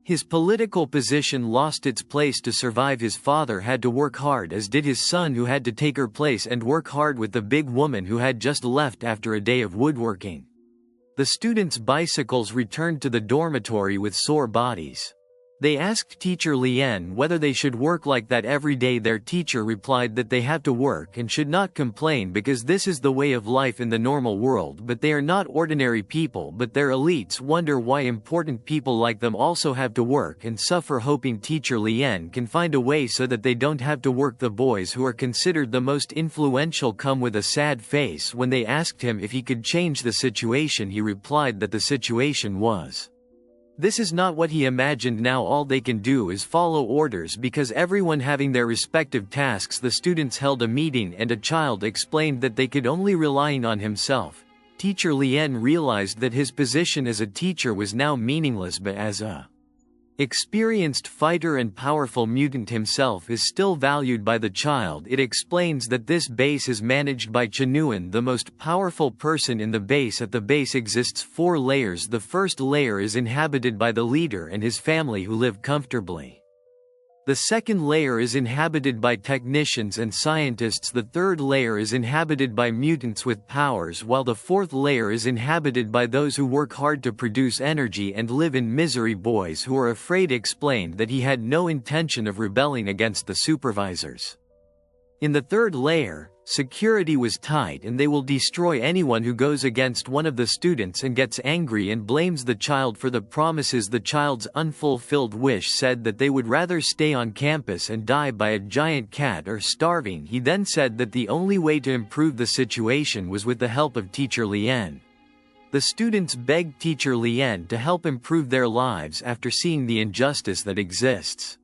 His political position lost its place. To survive, his father had to work hard, as did his son, who had to take her place and work hard with the big woman who had just left after a day of woodworking. The students' bicycles returned to the dormitory with sore bodies. They asked teacher Lien whether they should work like that every day. Their teacher replied that they have to work and should not complain because this is the way of life in the normal world, but they are not ordinary people, but their elites wonder why important people like them also have to work and suffer, hoping teacher Lien can find a way so that they don't have to work. The boys who are considered the most influential come with a sad face. When they asked him if he could change the situation, he replied that the situation was This is not what he imagined. Now all they can do is follow orders because everyone having their respective tasks. The students held a meeting and a child explained that they could only relying on himself. Teacher Lien realized that his position as a teacher was now meaningless, but as a experienced fighter and powerful mutant himself is still valued by the child. It explains that this base is managed by Chanuan, the most powerful person in the base. At the base exists 4 layers. The first layer is inhabited by the leader and his family who live comfortably. The second layer is inhabited by technicians and scientists. The third layer is inhabited by mutants with powers, while the fourth layer is inhabited by those who work hard to produce energy and live in misery. Boys who are afraid explained that he had no intention of rebelling against the supervisors. In the third layer, security was tight and they will destroy anyone who goes against one of the students and gets angry and blames the child for the promises. The child's unfulfilled wish said that they would rather stay on campus and die by a giant cat or starving. He then said that the only way to improve the situation was with the help of Teacher Lien. The students begged Teacher Lien to help improve their lives after seeing the injustice that exists.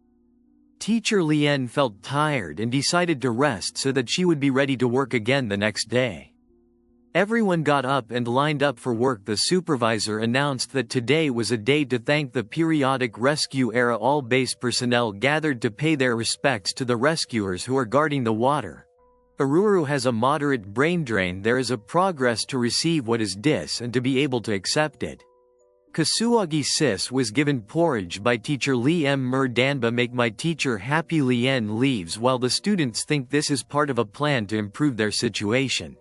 Teacher Lien felt tired and decided to rest so that she would be ready to work again the next day. Everyone got up and lined up for work. The supervisor announced that today was a day to thank the periodic rescue era. All base personnel gathered to pay their respects to the rescuers who are guarding the water. Aruru has a moderate brain drain. There is a progress to receive what is dis and to be able to accept it. Kasuagi Sis was given porridge by Teacher Lee M. Danba. Make my teacher happy. Lien leaves while the students think this is part of a plan to improve their situation.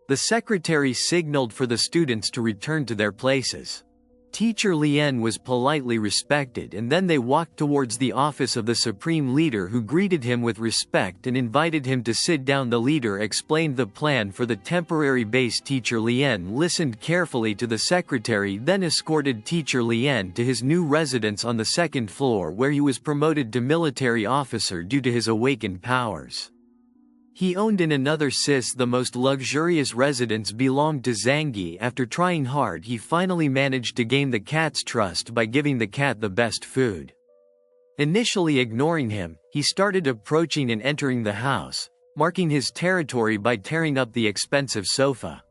The secretary signaled for the students to return to their places. Teacher Lien was politely respected and then they walked towards the office of the supreme leader, who greeted him with respect and invited him to sit down. The leader explained the plan for the temporary base. Teacher Lien listened carefully to the secretary, then escorted Teacher Lien to his new residence on the 2nd floor, where he was promoted to military officer due to his awakened powers. He owned in another sis. The most luxurious residence belonged to Zangi. After trying hard, he finally managed to gain the cat's trust by giving the cat the best food. Initially ignoring him, he started approaching and entering the house, marking his territory by tearing up the expensive sofa.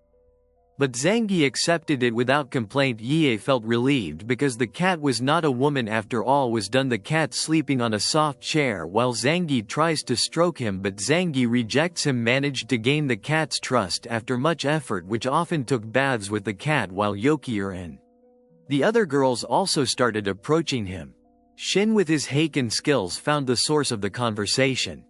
But Zangi accepted it without complaint. Yie felt relieved because the cat was not a woman after all was done. The cat sleeping on a soft chair while Zangi tries to stroke him, but Zangi rejects him. Managed to gain the cat's trust after much effort, which often took baths with the cat while Yokiurin. The other girls also started approaching him. Shin with his Heiken skills found the source of the conversation.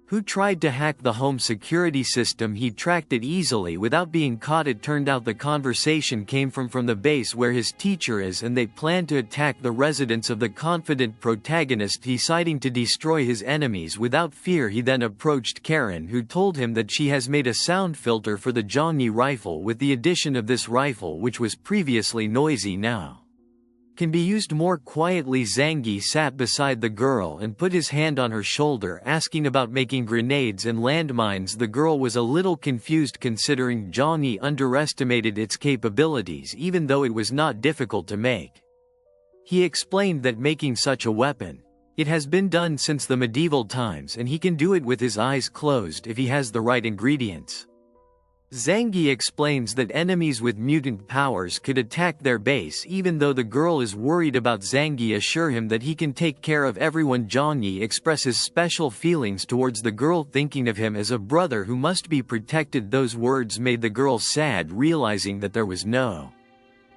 Who tried to hack the home security system. He tracked it easily without being caught. It turned out the conversation came from the base where his teacher is, and they planned to attack the residence of the confident protagonist, deciding to destroy his enemies without fear. He then approached Karen, who told him that she has made a sound filter for the Zhongyi rifle. With the addition of this rifle, which was previously noisy, now can be used more quietly. Zangi sat beside the girl and put his hand on her shoulder, asking about making grenades and landmines. The girl was a little confused considering Zhongyi underestimated its capabilities, even though it was not difficult to make. He explained that making such a weapon, it has been done since the medieval times and he can do it with his eyes closed if he has the right ingredients. Zangi explains that enemies with mutant powers could attack their base. Even though the girl is worried about Zangi, assure him that he can take care of everyone. Zhongyi expresses special feelings towards the girl, thinking of him as a brother who must be protected. Those words made the girl sad, realizing that there was no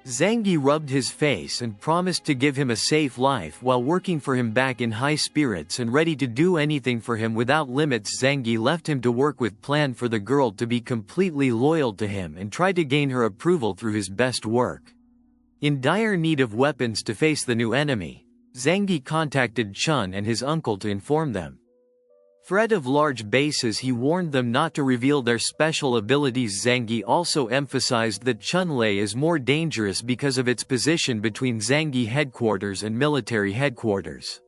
Zangi rubbed his face and promised to give him a safe life while working for him, back in high spirits and ready to do anything for him without limits. Zangi left him to work with plan for the girl to be completely loyal to him and try to gain her approval through his best work. In dire need of weapons to face the new enemy, Zangi contacted Chun and his uncle to inform them. Threat of large bases. He warned them not to reveal their special abilities. Zangi also emphasized that Chunlei is more dangerous because of its position between Zangi headquarters and military headquarters.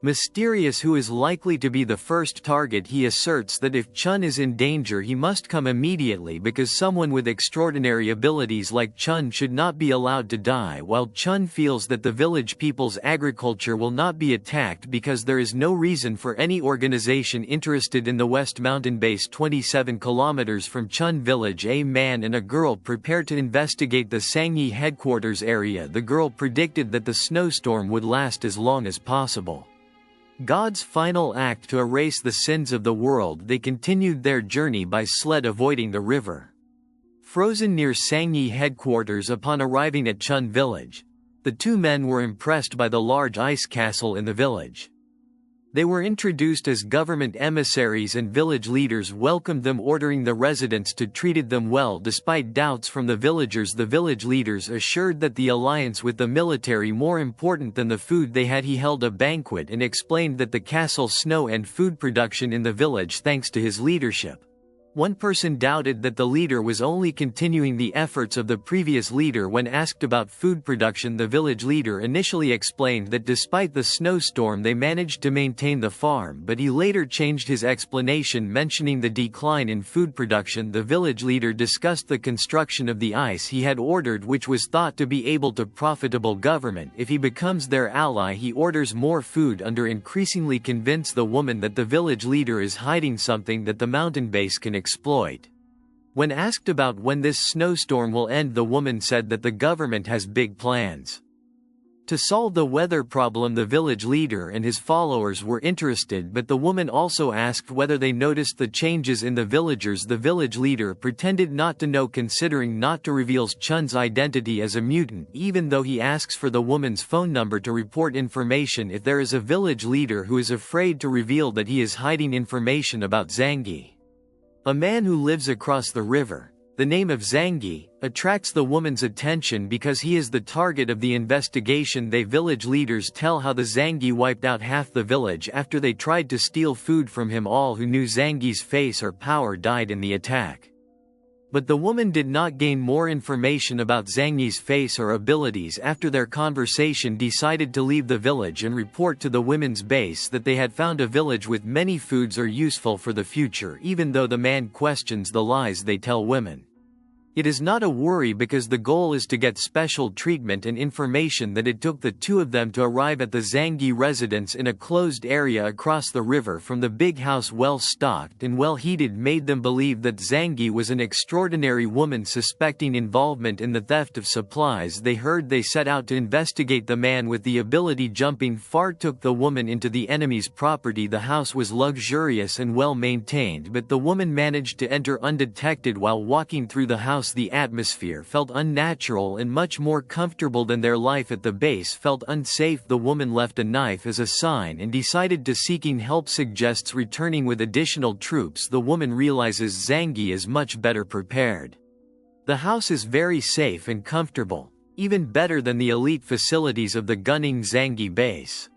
Mysterious, who is likely to be the first target, he asserts that if Chun is in danger he must come immediately because someone with extraordinary abilities like Chun should not be allowed to die, while Chun feels that the village people's agriculture will not be attacked because there is no reason for any organization interested in the West Mountain Base 27 kilometers from Chun village. A man and a girl prepare to investigate the Fanqie headquarters area. The girl predicted that the snowstorm would last as long as possible. God's final act to erase the sins of the world, they continued their journey by sled avoiding the river. Frozen near Fanqie headquarters. Upon arriving at Chun village, the two men were impressed by the large ice castle in the village. They were introduced as government emissaries and village leaders welcomed them, ordering the residents to treat them well despite doubts from the villagers. The village leaders assured that the alliance with the military more important than the food they had. He held a banquet and explained that the castle snow and food production in the village thanks to his leadership. One person doubted that the leader was only continuing the efforts of the previous leader. When asked about food production, the village leader initially explained that despite the snowstorm they managed to maintain the farm, but he later changed his explanation, mentioning the decline in food production. The village leader discussed the construction of the ice he had ordered, which was thought to be able to profitable government. If he becomes their ally, he orders more food under increasingly convince the woman that the village leader is hiding something that the mountain base can exploit. When asked about when this snowstorm will end, the woman said that the government has big plans to solve the weather problem. The village leader and his followers were interested, but the woman also asked whether they noticed the changes in the villagers. The village leader pretended not to know, considering not to reveal Chun's identity as a mutant, even though he asks for the woman's phone number to report information if there is a village leader who is afraid to reveal that he is hiding information about Fanqie. A man who lives across the river, the name of Fanqie, attracts the woman's attention because he is the target of the investigation. The village leaders tell how the Fanqie wiped out half the village after they tried to steal food from him. All who knew Fanqie's face or power died in the attack. But the woman did not gain more information about Fanqie's face or abilities. After their conversation, decided to leave the village and report to the women's base that they had found a village with many foods are useful for the future, even though the man questions the lies they tell women. It is not a worry because the goal is to get special treatment and information. That it took the two of them to arrive at the Fanqie residence in a closed area across the river from the big house, well stocked and well heated, made them believe that Fanqie was an extraordinary woman. Suspecting involvement in the theft of supplies they heard, they set out to investigate. The man with the ability jumping far took the woman into the enemy's property. The house was luxurious and well maintained, but the woman managed to enter undetected. While walking through the house, the atmosphere felt unnatural and much more comfortable than their life at the base felt unsafe. The woman left a knife as a sign and decided to seeking help, suggests returning with additional troops. The woman realizes Fanqie is much better prepared. The house is very safe and comfortable, even better than the elite facilities of the gunning Fanqie base.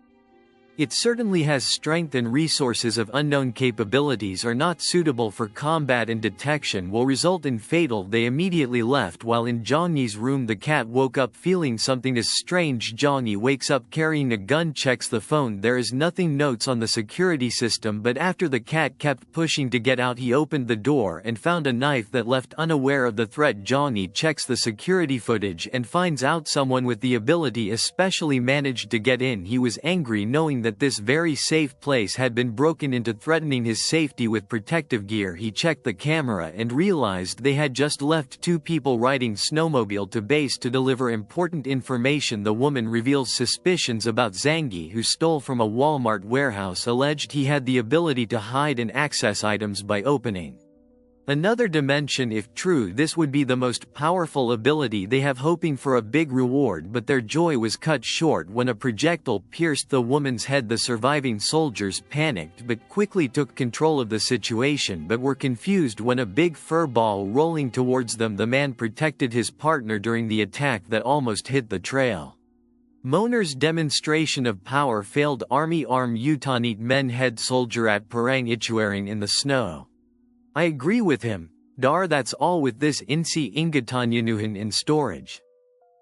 It certainly has strength and resources of unknown capabilities are not suitable for combat and detection will result in fatal. They immediately left. While in Zhongyi's room, the cat woke up feeling something is strange. Zhongyi wakes up carrying a gun, checks the phone. There is nothing, notes on the security system, but after the cat kept pushing to get out, he opened the door and found a knife that left unaware of the threat. Zhongyi checks the security footage and finds out someone with the ability especially managed to get in. He was angry knowing that this very safe place had been broken into, threatening his safety with protective gear. He checked the camera and realized they had just left two people riding snowmobile to base to deliver important information. The woman reveals suspicions about Fanqie, who stole from a Walmart warehouse, alleged he had the ability to hide and access items by opening another dimension. If true, this would be the most powerful ability they have, hoping for a big reward, but their joy was cut short when a projectile pierced the woman's head. The surviving soldiers panicked but quickly took control of the situation, but were confused when a big fur ball rolling towards them. The man protected his partner during the attack that almost hit the trail. Moner's demonstration of power failed. Army arm Utanit men head soldier at Parang Ichuaring in the snow. I agree with him, Dar. That's all with this Insi Ingatanyanuhan in storage.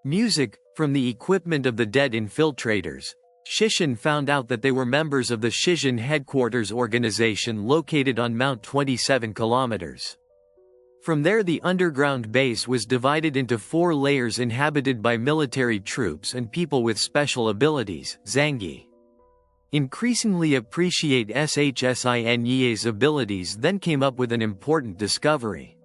Music, from the equipment of the dead infiltrators. Shishin found out that they were members of the Shishin Headquarters organization located on Mount 27 kilometers. From there, the underground base was divided into 4 layers inhabited by military troops and people with special abilities, Zangi. Increasingly appreciate Shshin's abilities then came up with an important discovery.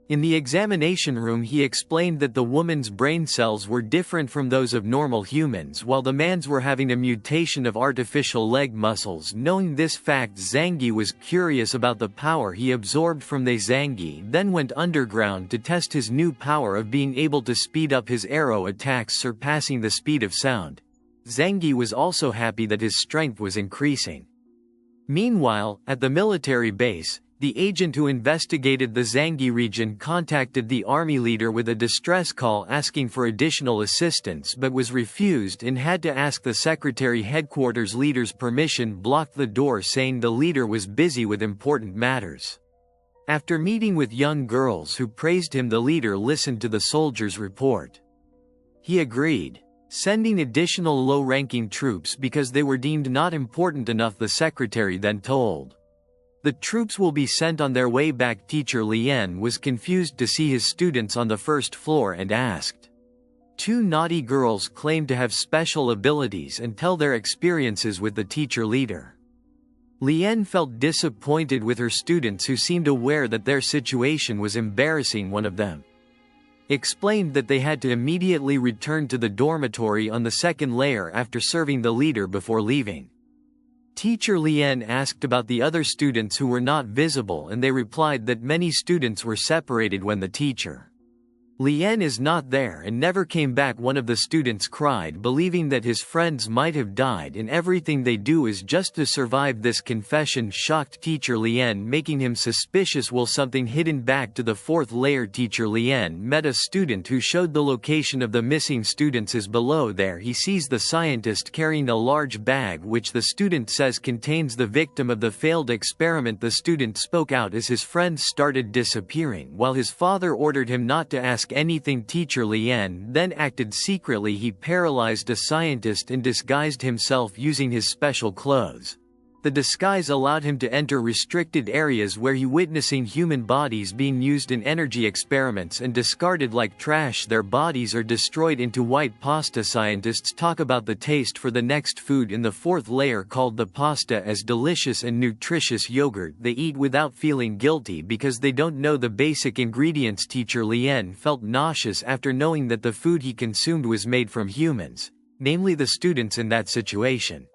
In the examination room, he explained that the woman's brain cells were different from those of normal humans, while the man's were having a mutation of artificial leg muscles. Knowing this fact, Zangi was curious about the power he absorbed from the Zangi, then went underground to test his new power of being able to speed up his arrow attacks, surpassing the speed of sound. Zangi was also happy that his strength was increasing. Meanwhile, at the military base, the agent who investigated the Zangi region contacted the army leader with a distress call asking for additional assistance but was refused and had to ask the secretary headquarters leader's permission, blocked the door saying the leader was busy with important matters. After meeting with young girls who praised him, the leader listened to the soldier's report. He agreed, sending additional low-ranking troops because they were deemed not important enough, the secretary then told. The troops will be sent on their way back. Teacher Lien was confused to see his students on the first floor and asked. 2 naughty girls claimed to have special abilities and tell their experiences with the teacher leader. Lien felt disappointed with her students who seemed aware that their situation was embarrassing. One of them explained that they had to immediately return to the dormitory on the second layer after serving the leader before leaving. Teacher Lien asked about the other students who were not visible, and they replied that many students were separated when the teacher Lien is not there and never came back. One of the students cried, believing that his friends might have died and everything they do is just to survive. This confession shocked Teacher Lien, making him suspicious. Will something hidden back to the 4th layer? Teacher Lien met a student who showed the location of the missing students is below there. He sees the scientist carrying a large bag which the student says contains the victim of the failed experiment. The student spoke out as his friends started disappearing, while his father ordered him not to ask anything. Teacher Lien then acted secretly. He paralyzed a scientist and disguised himself using his special clothes. The disguise allowed him to enter restricted areas where he witnessing human bodies being used in energy experiments and discarded like trash. Their bodies are destroyed into white pasta. Scientists talk about the taste for the next food in the 4th layer called the pasta as delicious and nutritious yogurt. They eat without feeling guilty because they don't know the basic ingredients. Teacher Lien felt nauseous after knowing that the food he consumed was made from humans, namely the students in that situation.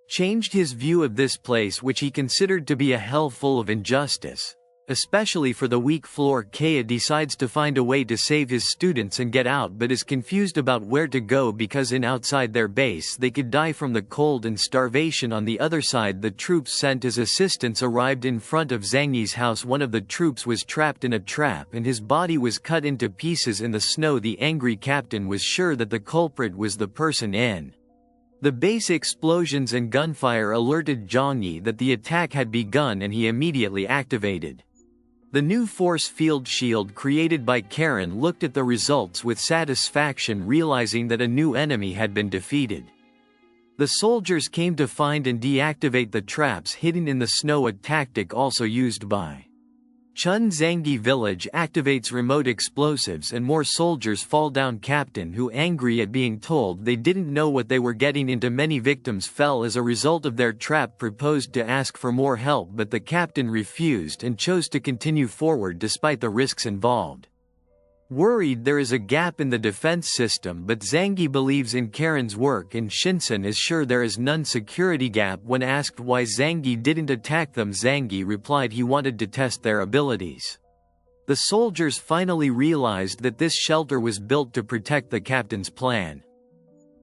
Changed his view of this place, which he considered to be a hell full of injustice, especially for the weak. Floor Kaya decides to find a way to save his students and get out, but is confused about where to go because outside their base they could die from the cold and starvation. On the other side, the troops sent as assistants arrived in front of Zangi's house. One of the troops was trapped in a trap and his body was cut into pieces in the snow. The angry captain was sure that the culprit was the person in the base. Explosions and gunfire alerted Zhangyi that the attack had begun and he immediately activated the new force field shield created by Karen. Looked at the results with satisfaction, realizing that a new enemy had been defeated. The soldiers came to find and deactivate the traps hidden in the snow, a tactic also used by Chun. Zangi village activates remote explosives and more soldiers fall down. Captain, who angry at being told they didn't know what they were getting into, many victims fell as a result of their trap, proposed to ask for more help, but the captain refused and chose to continue forward despite the risks involved. Worried there is a gap in the defense system, but Zangi believes in Karen's work and Shinsen is sure there is none security gap. When asked why Zangi didn't attack them, Zangi replied he wanted to test their abilities. The soldiers finally realized that this shelter was built to protect the captain's plan.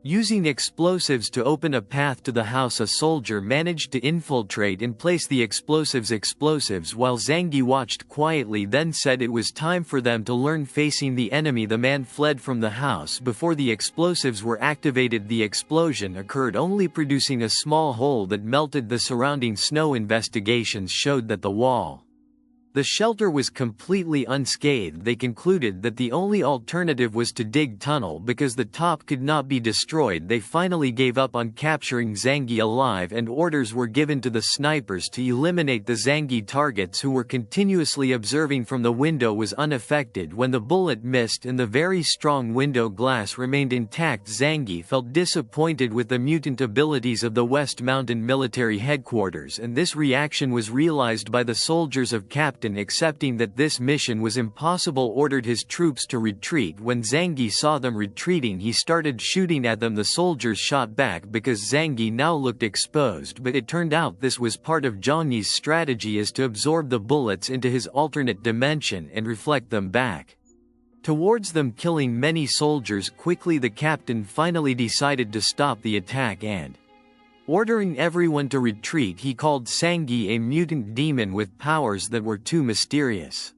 Using explosives to open a path to the house, a soldier managed to infiltrate and place the explosives while Zangi watched quietly, then said it was time for them to learn. Facing the enemy, the man fled from the house before the explosives were activated. The explosion occurred only producing a small hole that melted the surrounding snow. Investigations showed that the The shelter was completely unscathed. They concluded that the only alternative was to dig tunnel because the top could not be destroyed. They finally gave up on capturing Zangie alive, and orders were given to the snipers to eliminate the Zangie targets, who were continuously observing from the window was unaffected when the bullet missed and the very strong window glass remained intact. Zangie felt disappointed with the mutant abilities of the West Mountain military headquarters, and this reaction was realized by the soldiers of Captain, accepting that this mission was impossible, ordered his troops to retreat. When Zangie saw them retreating, he started shooting at them. The soldiers shot back because Zangie now looked exposed, but it turned out this was part of Johnny's strategy, is to absorb the bullets into his alternate dimension and reflect them back towards them, killing many soldiers quickly. The captain finally decided to stop the attack, and ordering everyone to retreat, he called Zangie a mutant demon with powers that were too mysterious.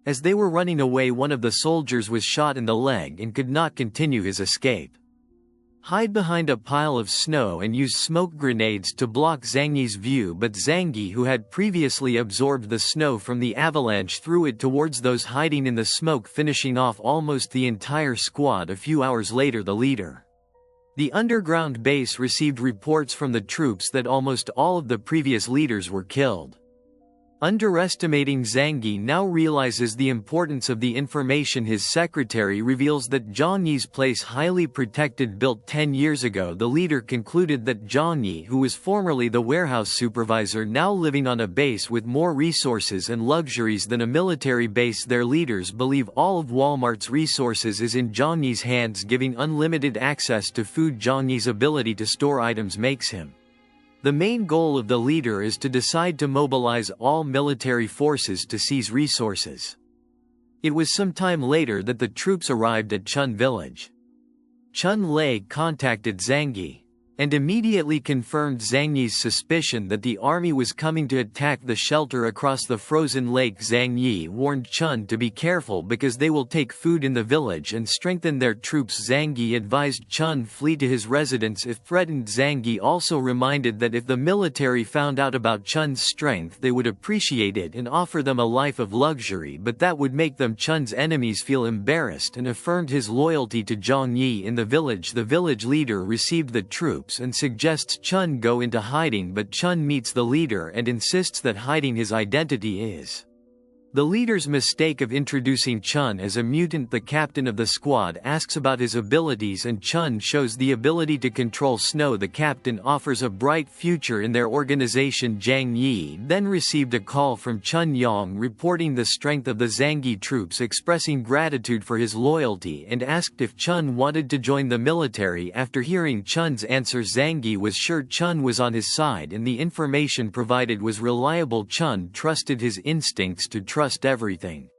As they were running away, one of the soldiers was shot in the leg and could not continue his escape. Hide behind a pile of snow and use smoke grenades to block Zangie's view, but Zangie, who had previously absorbed the snow from the avalanche, threw it towards those hiding in the smoke, finishing off almost the entire squad. A few hours later, the leader the underground base received reports from the troops that almost all of the previous leaders were killed. Underestimating Zangie now realizes the importance of the information. His secretary reveals that Johnny's place highly protected, built 10 years ago. The leader concluded that Johnny, who was formerly the warehouse supervisor, now living on a base with more resources and luxuries than a military base. Their leaders believe all of Walmart's resources is in Johnny's hands, giving unlimited access to food. Johnny's ability to store items makes him the main goal of the leader is to decide to mobilize all military forces to seize resources. It was some time later that the troops arrived at Chun village. Chun Lei contacted Zangie and immediately confirmed Zangie's suspicion that the army was coming to attack the shelter across the frozen lake. Zhang Yi warned Chun to be careful because they will take food in the village and strengthen their troops. Zangie advised Chun flee to his residence if threatened. Zangie also reminded that if the military found out about Chun's strength, they would appreciate it and offer them a life of luxury, but that would make them Chun's enemies feel embarrassed, and affirmed his loyalty to Zhang Yi in the village. The village leader received the troops and suggests Chun go into hiding, but Chun meets the leader and insists that hiding his identity is the leader's mistake of introducing Chun as a mutant. The captain of the squad asks about his abilities, and Chun shows the ability to control snow. The captain offers a bright future in their organization. Zhang Yi then received a call from Chun Yang reporting the strength of the Zangie troops, expressing gratitude for his loyalty, and asked if Chun wanted to join the military. After hearing Chun's answer, Zangie was sure Chun was on his side and the information provided was reliable. Chun trusted his instincts to trust everything.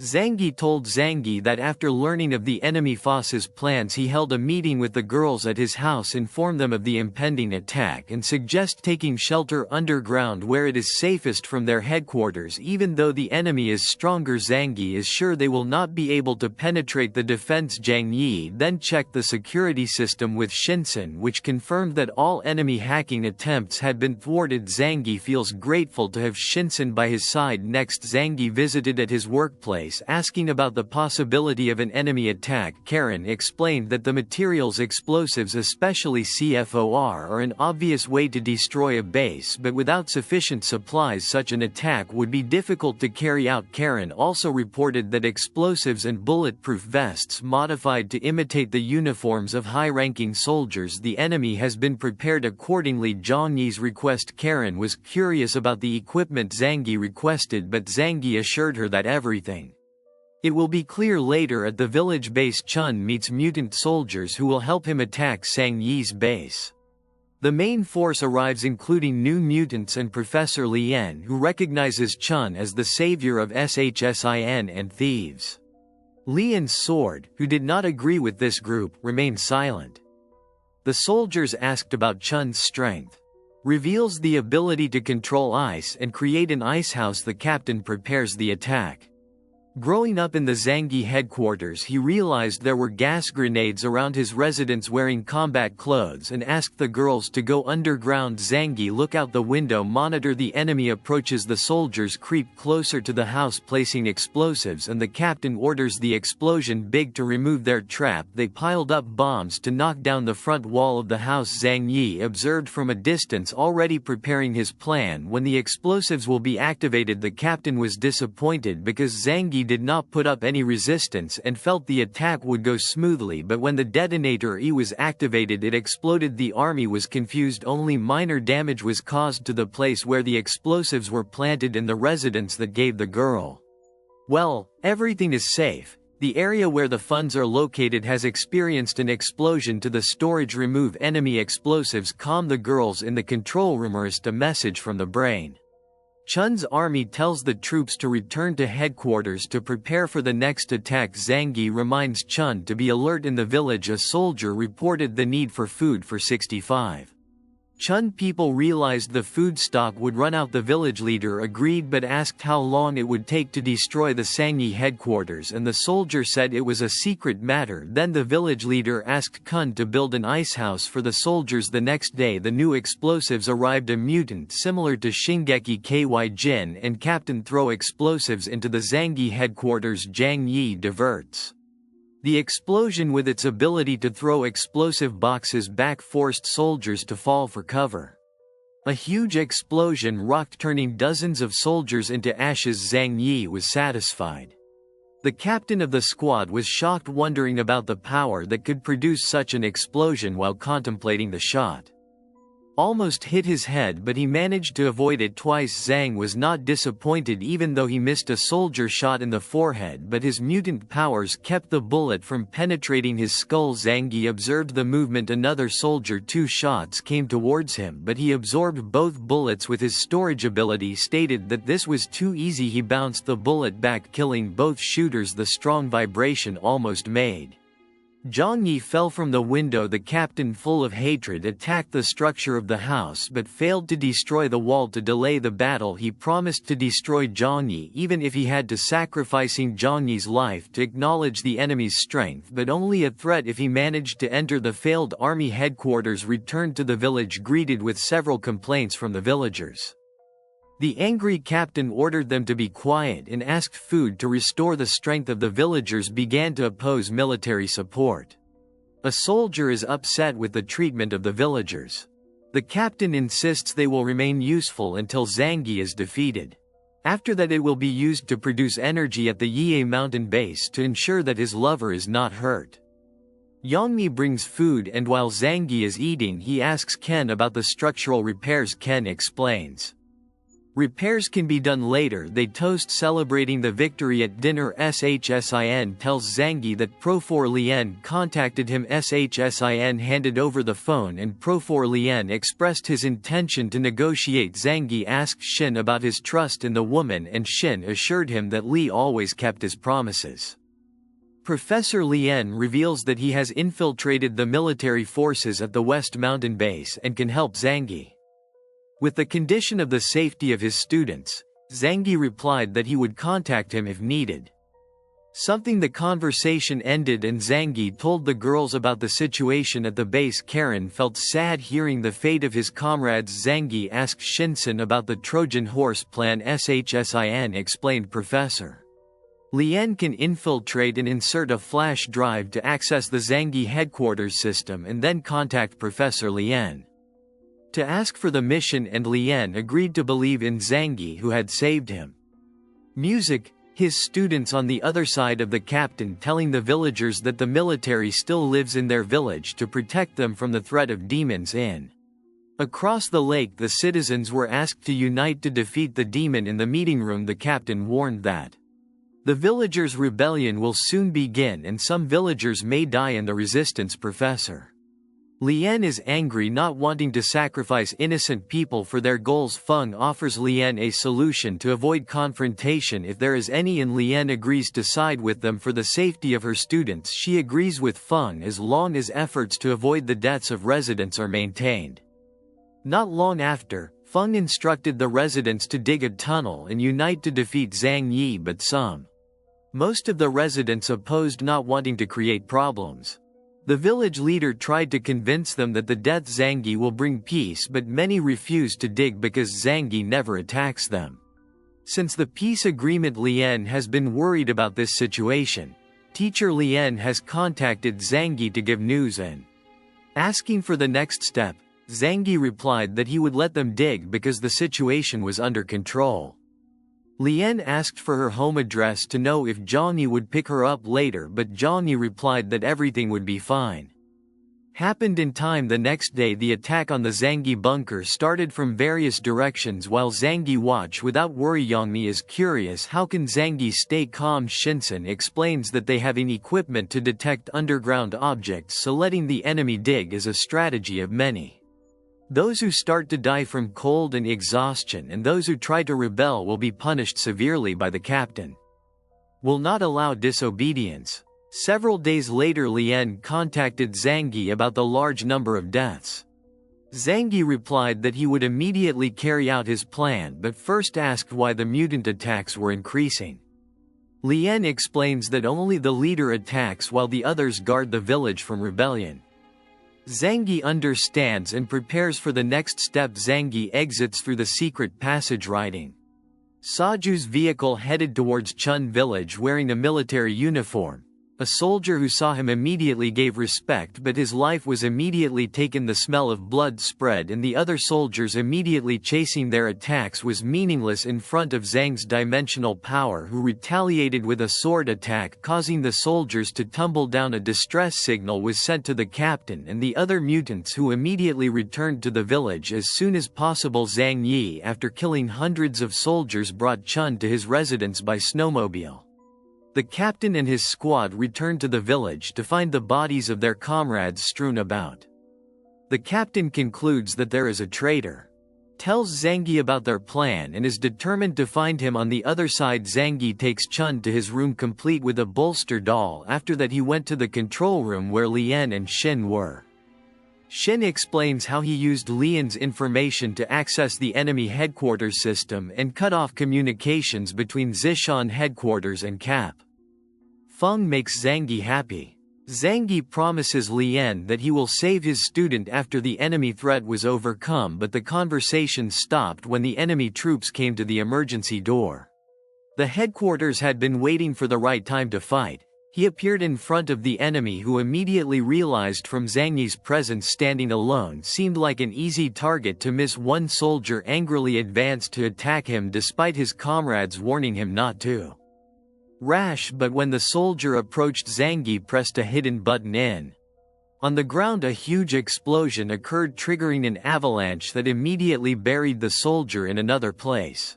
Zangie told Zangie that after learning of the enemy Foss's plans, he held a meeting with the girls at his house, informed them of the impending attack, and suggest taking shelter underground where it is safest from their headquarters. Even though the enemy is stronger, Zangie is sure they will not be able to penetrate the defense. Zhang Yi then checked the security system with Shinsen, which confirmed that all enemy hacking attempts had been thwarted. Zangie feels grateful to have Shinsen by his side. Next, Zangie visited at his workplace, asking about the possibility of an enemy attack. Karen explained that the materials explosives, especially CFOR, are an obvious way to destroy a base, but without sufficient supplies such an attack would be difficult to carry out. Karen also reported that explosives and bulletproof vests modified to imitate the uniforms of high-ranking soldiers. The enemy has been prepared accordingly. Zhang Yi's request. Karen was curious about the equipment Zangie requested, but Zangie assured her that everything it will be clear later. At the village base, Chun meets mutant soldiers who will help him attack Zhang Yi's base. The main force arrives, including new mutants and Professor Lien, who recognizes Chun as the savior of Shsin and thieves. Lien's sword, who did not agree with this group, remained silent. The soldiers asked about Chun's strength. Reveals the ability to control ice and create an ice house. The captain prepares the attack. Growing up in the Zangi headquarters, he realized there were gas grenades around his residence wearing combat clothes and asked the girls to go underground. Zangi look out the window, monitor the enemy approaches. The soldiers creep closer to the house placing explosives, and the captain orders the explosion big to remove their trap. They piled up bombs to knock down the front wall of the house. Zhang Yi observed from a distance, already preparing his plan when the explosives will be activated. The captain was disappointed because Zangi did not put up any resistance and felt the attack would go smoothly, but when the detonator E was activated it exploded. The army was confused. Only minor damage was caused to the place where the explosives were planted in the residence that gave the girl. Well, everything is safe. The area where the funds are located has experienced an explosion to the storage. Remove enemy explosives. Calm the girls in the control room. A message from the brain. Chun's army tells the troops to return to headquarters to prepare for the next attack. Zangi reminds Chun to be alert in the village. A soldier reported the need for food for 65. Chun people realized the food stock would run out. The village leader agreed but asked how long it would take to destroy the Sangyi headquarters, and the soldier said it was a secret matter. Then the village leader asked Kun to build an ice house for the soldiers. The next day the new explosives arrived. A mutant similar to Shingeki Ky Jin and Captain throw explosives into the Zangi headquarters. Zhang Yi diverts the explosion with its ability to throw explosive boxes back, forced soldiers to fall for cover. A huge explosion rocked, turning dozens of soldiers into ashes. Zhang Yi was satisfied. The captain of the squad was shocked, wondering about the power that could produce such an explosion while contemplating the shot. Almost hit his head, but he managed to avoid it twice. Zhang was not disappointed even though he missed a soldier shot in the forehead, but his mutant powers kept the bullet from penetrating his skull. Zangi observed the movement. Another soldier, 2 shots came towards him, but he absorbed both bullets with his storage ability. Stated that this was too easy. He bounced the bullet back, killing both shooters. The strong vibration almost made Zhang Yi fell from the window. The captain, full of hatred, attacked the structure of the house but failed to destroy the wall. To delay the battle, he promised to destroy Zhang Yi even if he had to, sacrificing Zhang Yi's life to acknowledge the enemy's strength, but only a threat if he managed to enter the failed army headquarters. Returned to the village, greeted with several complaints from the villagers. The angry captain ordered them to be quiet and asked food to restore the strength of the villagers. Began to oppose military support. A soldier is upset with the treatment of the villagers. The captain insists they will remain useful until Zangi is defeated. After that it will be used to produce energy at the Yie mountain base to ensure that his lover is not hurt. Yangmi brings food, and while Zangi is eating he asks Ken about the structural repairs. Ken explains repairs can be done later. They toast, celebrating the victory at dinner. Shsin tells Zangi that Profor Lien contacted him. Shsin handed over the phone and Profor Lien expressed his intention to negotiate. Zangi asked Shin about his trust in the woman, and Shin assured him that Li always kept his promises. Professor Lien reveals that he has infiltrated the military forces at the West Mountain Base and can help Zangi with the condition of the safety of his students. Zangi replied that he would contact him if needed. Something the conversation ended and Zangi told the girls about the situation at the base. Karen felt sad hearing the fate of his comrades. Zangi asked Shinsen about the Trojan horse plan. Shsin explained Professor Lien can infiltrate and insert a flash drive to access the Zangi headquarters system and then contact Professor Lien to ask for the mission, and Lien agreed to believe in Zangi, who had saved him. Music. His students on the other side of the captain telling the villagers that the military still lives in their village to protect them from the threat of demons. Across the lake the citizens were asked to unite to defeat the demon. In the meeting room the captain warned that the villagers' rebellion will soon begin and some villagers may die in the resistance. Professor Lien is angry, not wanting to sacrifice innocent people for their goals. Feng offers Lien a solution to avoid confrontation if there is any, and Lien agrees to side with them for the safety of her students. She agrees with Feng as long as efforts to avoid the deaths of residents are maintained. Not long after, Feng instructed the residents to dig a tunnel and unite to defeat Zhang Yi, but some Most of the residents opposed, not wanting to create problems. The village leader tried to convince them that the death Zangi will bring peace, but many refused to dig because Zangi never attacks them. Since the peace agreement, Lien has been worried about this situation. Teacher Lien has contacted Zangi to give news and asking for the next step. Zangi replied that he would let them dig because the situation was under control. Lien asked for her home address to know if Johnny would pick her up later, but Johnny replied that everything would be fine. Happened in time. The next day the attack on the Zangi bunker started from various directions while Zangi watched without worry. Yongmi is curious how can Zangi stay calm. Shinsen explains that they have equipment to detect underground objects, so letting the enemy dig is a strategy of many. Those who start to die from cold and exhaustion and those who try to rebel will be punished severely by the captain. Will not allow disobedience. Several days later Lien contacted Zangi about the large number of deaths. Zangi replied that he would immediately carry out his plan, but first asked why the mutant attacks were increasing. Lien explains that only the leader attacks while the others guard the village from rebellion. Zangi understands and prepares for the next step. Zangi exits through the secret passage riding Saju's vehicle, headed towards Chun village wearing a military uniform. A soldier who saw him immediately gave respect, but his life was immediately taken. The smell of blood spread and the other soldiers immediately chasing their attacks was meaningless in front of Zhang's dimensional power, who retaliated with a sword attack, causing the soldiers to tumble down. A distress signal was sent to the captain and the other mutants, who immediately returned to the village as soon as possible. Zhang Yi, after killing hundreds of soldiers, brought Chun to his residence by snowmobile. The captain and his squad returned to the village to find the bodies of their comrades strewn about. The captain concludes that there is a traitor, tells Zangi about their plan and is determined to find him. On the other side, Zangi takes Chun to his room complete with a bolster doll. After that he went to the control room where Lien and Shin were. Shin explains how he used Lien's information to access the enemy headquarters system and cut off communications between Zishan headquarters and Cap. Feng makes Zangi happy. Zangi promises Lien that he will save his student after the enemy threat was overcome, but the conversation stopped when the enemy troops came to the emergency door. The headquarters had been waiting for the right time to fight. He appeared in front of the enemy, who immediately realized from Zangi's presence standing alone seemed like an easy target to miss. One soldier angrily advanced to attack him despite his comrades warning him not to. Rash, but when the soldier approached, Zangi pressed a hidden button. On the ground a huge explosion occurred, triggering an avalanche that immediately buried the soldier in another place.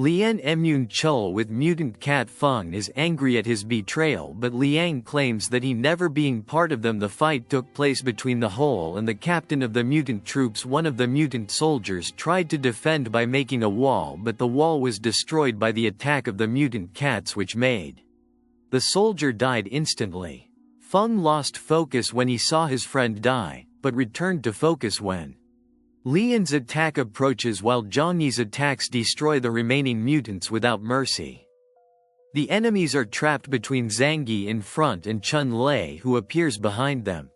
Lien Emun Chul with mutant cat Feng is angry at his betrayal, but Liang claims that he never being part of them. The fight took place between the whole and the captain of the mutant troops. One of the mutant soldiers tried to defend by making a wall, but the wall was destroyed by the attack of the mutant cats, which made the soldier died instantly. Feng lost focus when he saw his friend die, but returned to focus when Lien's attack approaches, while Zhangyi's attacks destroy the remaining mutants without mercy. The enemies are trapped between Zangi in front and Chun Lei, who appears behind them.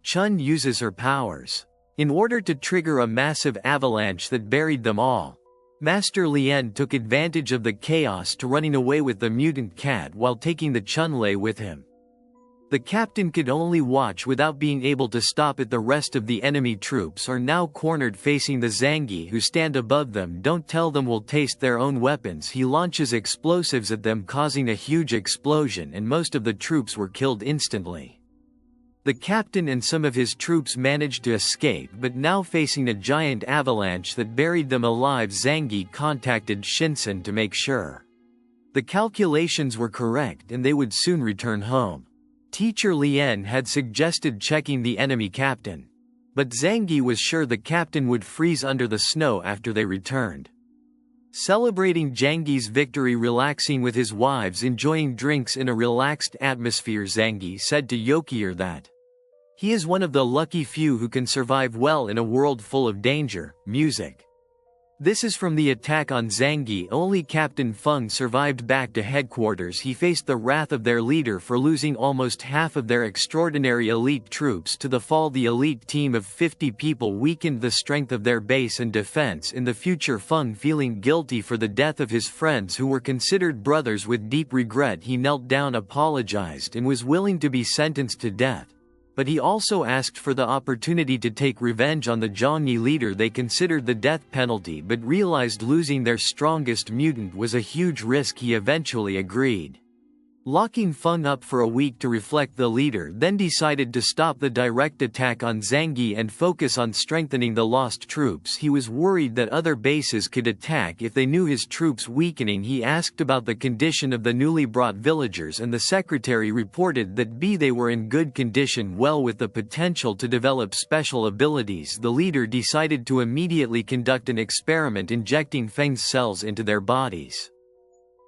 Chun uses her powers in order to trigger a massive avalanche that buried them all. Master Lien took advantage of the chaos to running away with the mutant cat while taking the Chun Lei with him. The captain could only watch without being able to stop it. The rest of the enemy troops are now cornered facing the Zangi, who stand above them. Don't tell them will taste their own weapons. He launches explosives at them, causing a huge explosion, and most of the troops were killed instantly. The captain and some of his troops managed to escape, but now facing a giant avalanche that buried them alive. Zangi contacted Shinsen to make sure the calculations were correct and they would soon return home. Teacher Lien had suggested checking the enemy captain, but Zangi was sure the captain would freeze under the snow after they returned. Celebrating Zangi's victory, relaxing with his wives, enjoying drinks in a relaxed atmosphere, Zangi said to Yokier that he is one of the lucky few who can survive well in a world full of danger. Music. This is from the attack on Zangi. Only Captain Feng survived back to headquarters. He faced the wrath of their leader for losing almost half of their extraordinary elite troops to the fall. The elite team of 50 people weakened the strength of their base and defense. In the future, Feng, feeling guilty for the death of his friends who were considered brothers, with deep regret he knelt down, apologized, and was willing to be sentenced to death. But he also asked for the opportunity to take revenge on the Zhongyi leader. They considered the death penalty but realized losing their strongest mutant was a huge risk. He eventually agreed. Locking Feng up for a week to reflect, the leader then decided to stop the direct attack on Zangi and focus on strengthening the lost troops. He was worried that other bases could attack if they knew his troops weakening. He asked about the condition of the newly brought villagers, and the secretary reported that they were in good condition, well with the potential to develop special abilities. The leader decided to immediately conduct an experiment, injecting Feng's cells into their bodies.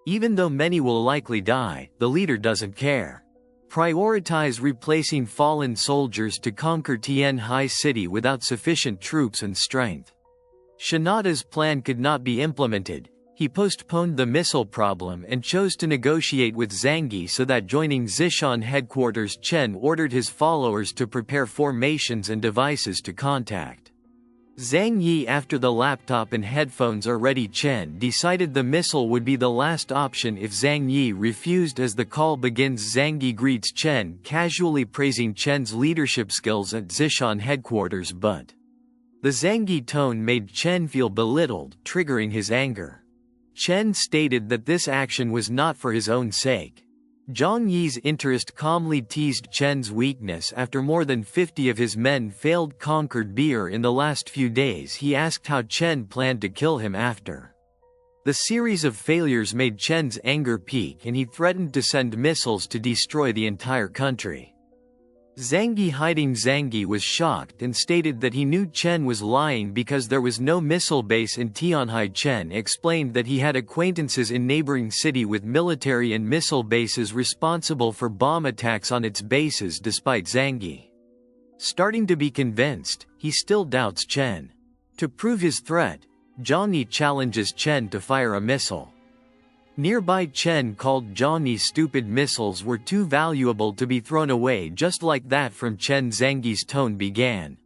Even though many will likely die, the leader doesn't care. Prioritize replacing fallen soldiers to conquer Tianhai City without sufficient troops and strength. Shinada's plan could not be implemented. He postponed the missile problem and chose to negotiate with Zangi so that joining Zishan headquarters, Chen ordered his followers to prepare formations and devices to contact Zhang Yi. After the laptop and headphones are ready, Chen decided the missile would be the last option if Zhang Yi refused. As the call begins, Zhang Yi greets Chen, casually praising Chen's leadership skills at Zishan headquarters, but the Zhang Yi tone made Chen feel belittled, triggering his anger. Chen stated that this action was not for his own sake. Zhang Yi's interest calmly teased Chen's weakness. After more than 50 of his men failed conquered Beer in the last few days, he asked how Chen planned to kill him after. The series of failures made Chen's anger peak, and he threatened to send missiles to destroy the entire country. Zangi, hiding Zangi, was shocked and stated that he knew Chen was lying because there was no missile base in Tianhai. Chen explained that he had acquaintances in neighboring city with military and missile bases responsible for bomb attacks on its bases. Despite Zangi starting to be convinced, he still doubts Chen. To prove his threat, Zhang challenges Chen to fire a missile. Nearby, Chen called Zhang's stupid missiles were too valuable to be thrown away. Just like that, from Chen, Zangi's tone began.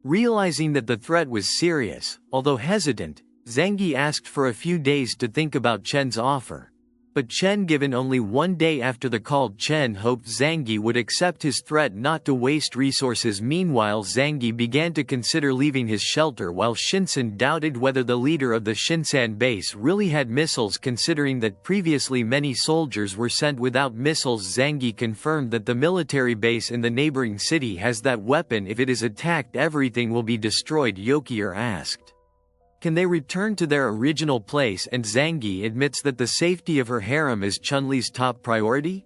Realizing that the threat was serious, although hesitant, Zangi asked for a few days to think about Chen's offer. But Chen, given only 1 day after the call, Chen hoped Zangi would accept his threat not to waste resources. Meanwhile, Zangi began to consider leaving his shelter, while Shinsan doubted whether the leader of the Shinsan base really had missiles, considering that previously many soldiers were sent without missiles. Zangi confirmed that the military base in the neighboring city has that weapon. If it is attacked, everything will be destroyed. Yokier asked, can they return to their original place? And Zangi admits that the safety of her harem is Chun-Li's top priority.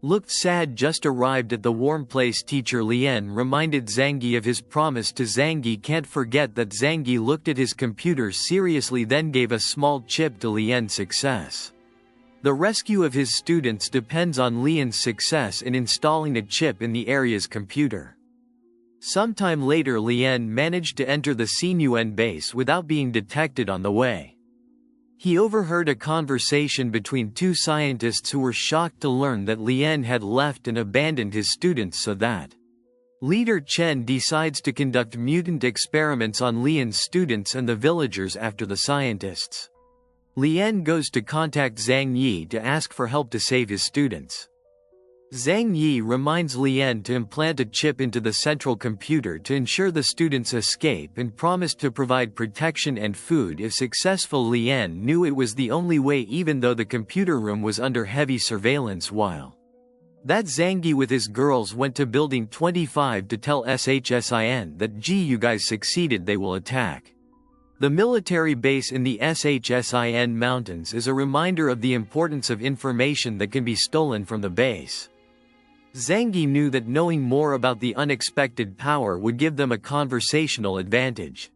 Looked sad, just arrived at the warm place. Teacher Lien reminded Zangi of his promise to Zangi. Can't forget that. Zangi looked at his computer seriously, then gave a small chip to Lien's success. The rescue of his students depends on Lien's success in installing a chip in the area's computer. Sometime later, Lien managed to enter the Sinyuan base without being detected on the way. He overheard a conversation between two scientists who were shocked to learn that Lien had left and abandoned his students, so that leader Chen decides to conduct mutant experiments on Lien's students and the villagers. After the scientists, Lien goes to contact Zhang Yi to ask for help to save his students. Zhang Yi reminds Lien to implant a chip into the central computer to ensure the students escape, and promised to provide protection and food if successful. Lien knew it was the only way, even though the computer room was under heavy surveillance. While that, Zhang Yi with his girls went to building 25 to tell SHSIN that you guys succeeded, they will attack the military base in the SHSIN mountains. Is a reminder of the importance of information that can be stolen from the base. Zhang Yi knew that knowing more about the unexpected power would give them a conversational advantage.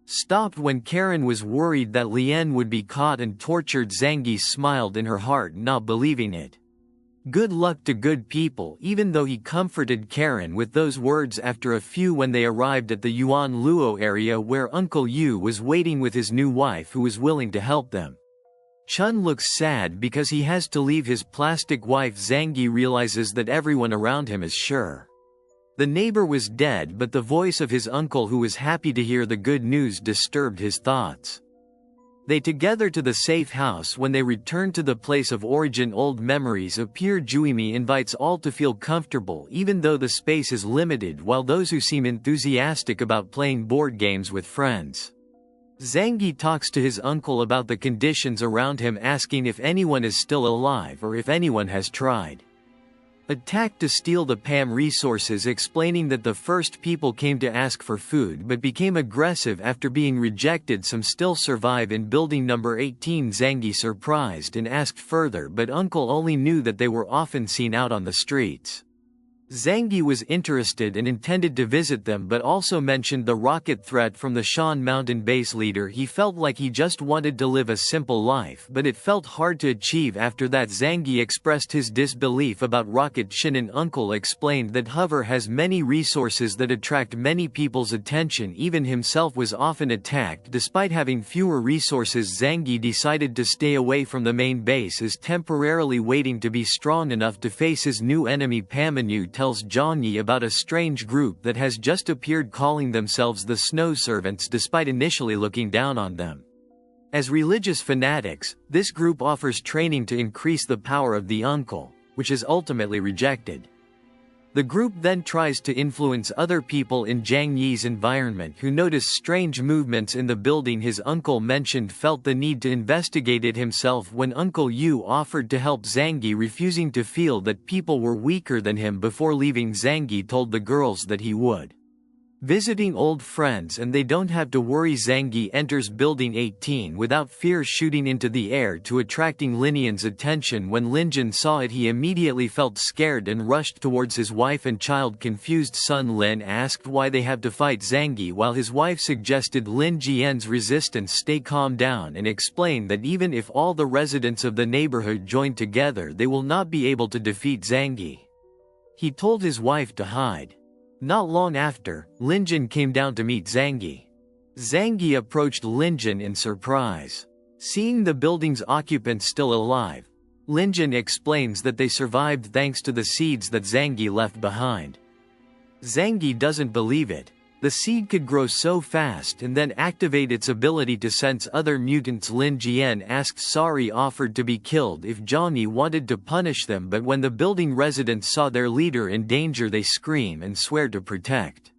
Stopped when Karen was worried that Lien would be caught and tortured. Zhang Yi smiled in her heart, not believing it. Good luck to good people, even though he comforted Karen with those words after a few when they arrived at the Yuan Luo area where Uncle Yu was waiting with his new wife who was willing to help them. Chun looks sad because he has to leave his plastic wife. Zangi realizes that everyone around him is sure the neighbor was dead, but the voice of his uncle who was happy to hear the good news disturbed his thoughts. They together to the safe house. When they return to the place of origin, old memories appear. Juimi invites all to feel comfortable even though the space is limited, while those who seem enthusiastic about playing board games with friends. Zangi talks to his uncle about the conditions around him, asking if anyone is still alive or if anyone has tried attack to steal the PAM resources, explaining that the first people came to ask for food but became aggressive after being rejected. Some still survive in building number 18. Zangi surprised and asked further, but uncle only knew that they were often seen out on the streets. Zangi was interested and intended to visit them, but also mentioned the rocket threat from the Shan Mountain base leader. He felt like he just wanted to live a simple life, but it felt hard to achieve. After that, Zangi expressed his disbelief about Rocket Shin, and uncle explained that Hover has many resources that attract many people's attention. Even himself was often attacked. Despite having fewer resources, Zangi decided to stay away from the main base, as temporarily waiting to be strong enough to face his new enemy. Pamanu tells Johnny about a strange group that has just appeared calling themselves the Snow Servants, despite initially looking down on them as religious fanatics. This group offers training to increase the power of the uncle, which is ultimately rejected. The group then tries to influence other people in Zhang Yi's environment who notice strange movements in the building. His uncle mentioned felt the need to investigate it himself when Uncle Yu offered to help Zangi, refusing to feel that people were weaker than him. Before leaving, Zangi told the girls that he would visiting old friends and they don't have to worry. Zangi enters building 18 without fear, shooting into the air to attracting Linian's attention. When Linjin saw it, he immediately felt scared and rushed towards his wife and child. Confused Sun Lin asked why they have to fight Zangi, while his wife suggested Lin Jian's resistance stay calm down, and explained that even if all the residents of the neighborhood join together, they will not be able to defeat Zangi. He told his wife to hide. Not long after, Linjin came down to meet Zangi. Zangi approached Linjin in surprise. Seeing the building's occupants still alive, Linjin explains that they survived thanks to the seeds that Zangi left behind. Zangi doesn't believe it. The seed could grow so fast and then activate its ability to sense other mutants. Lin Jian asked Sari offered to be killed if Johnny wanted to punish them, but when the building residents saw their leader in danger, they scream and swear to protect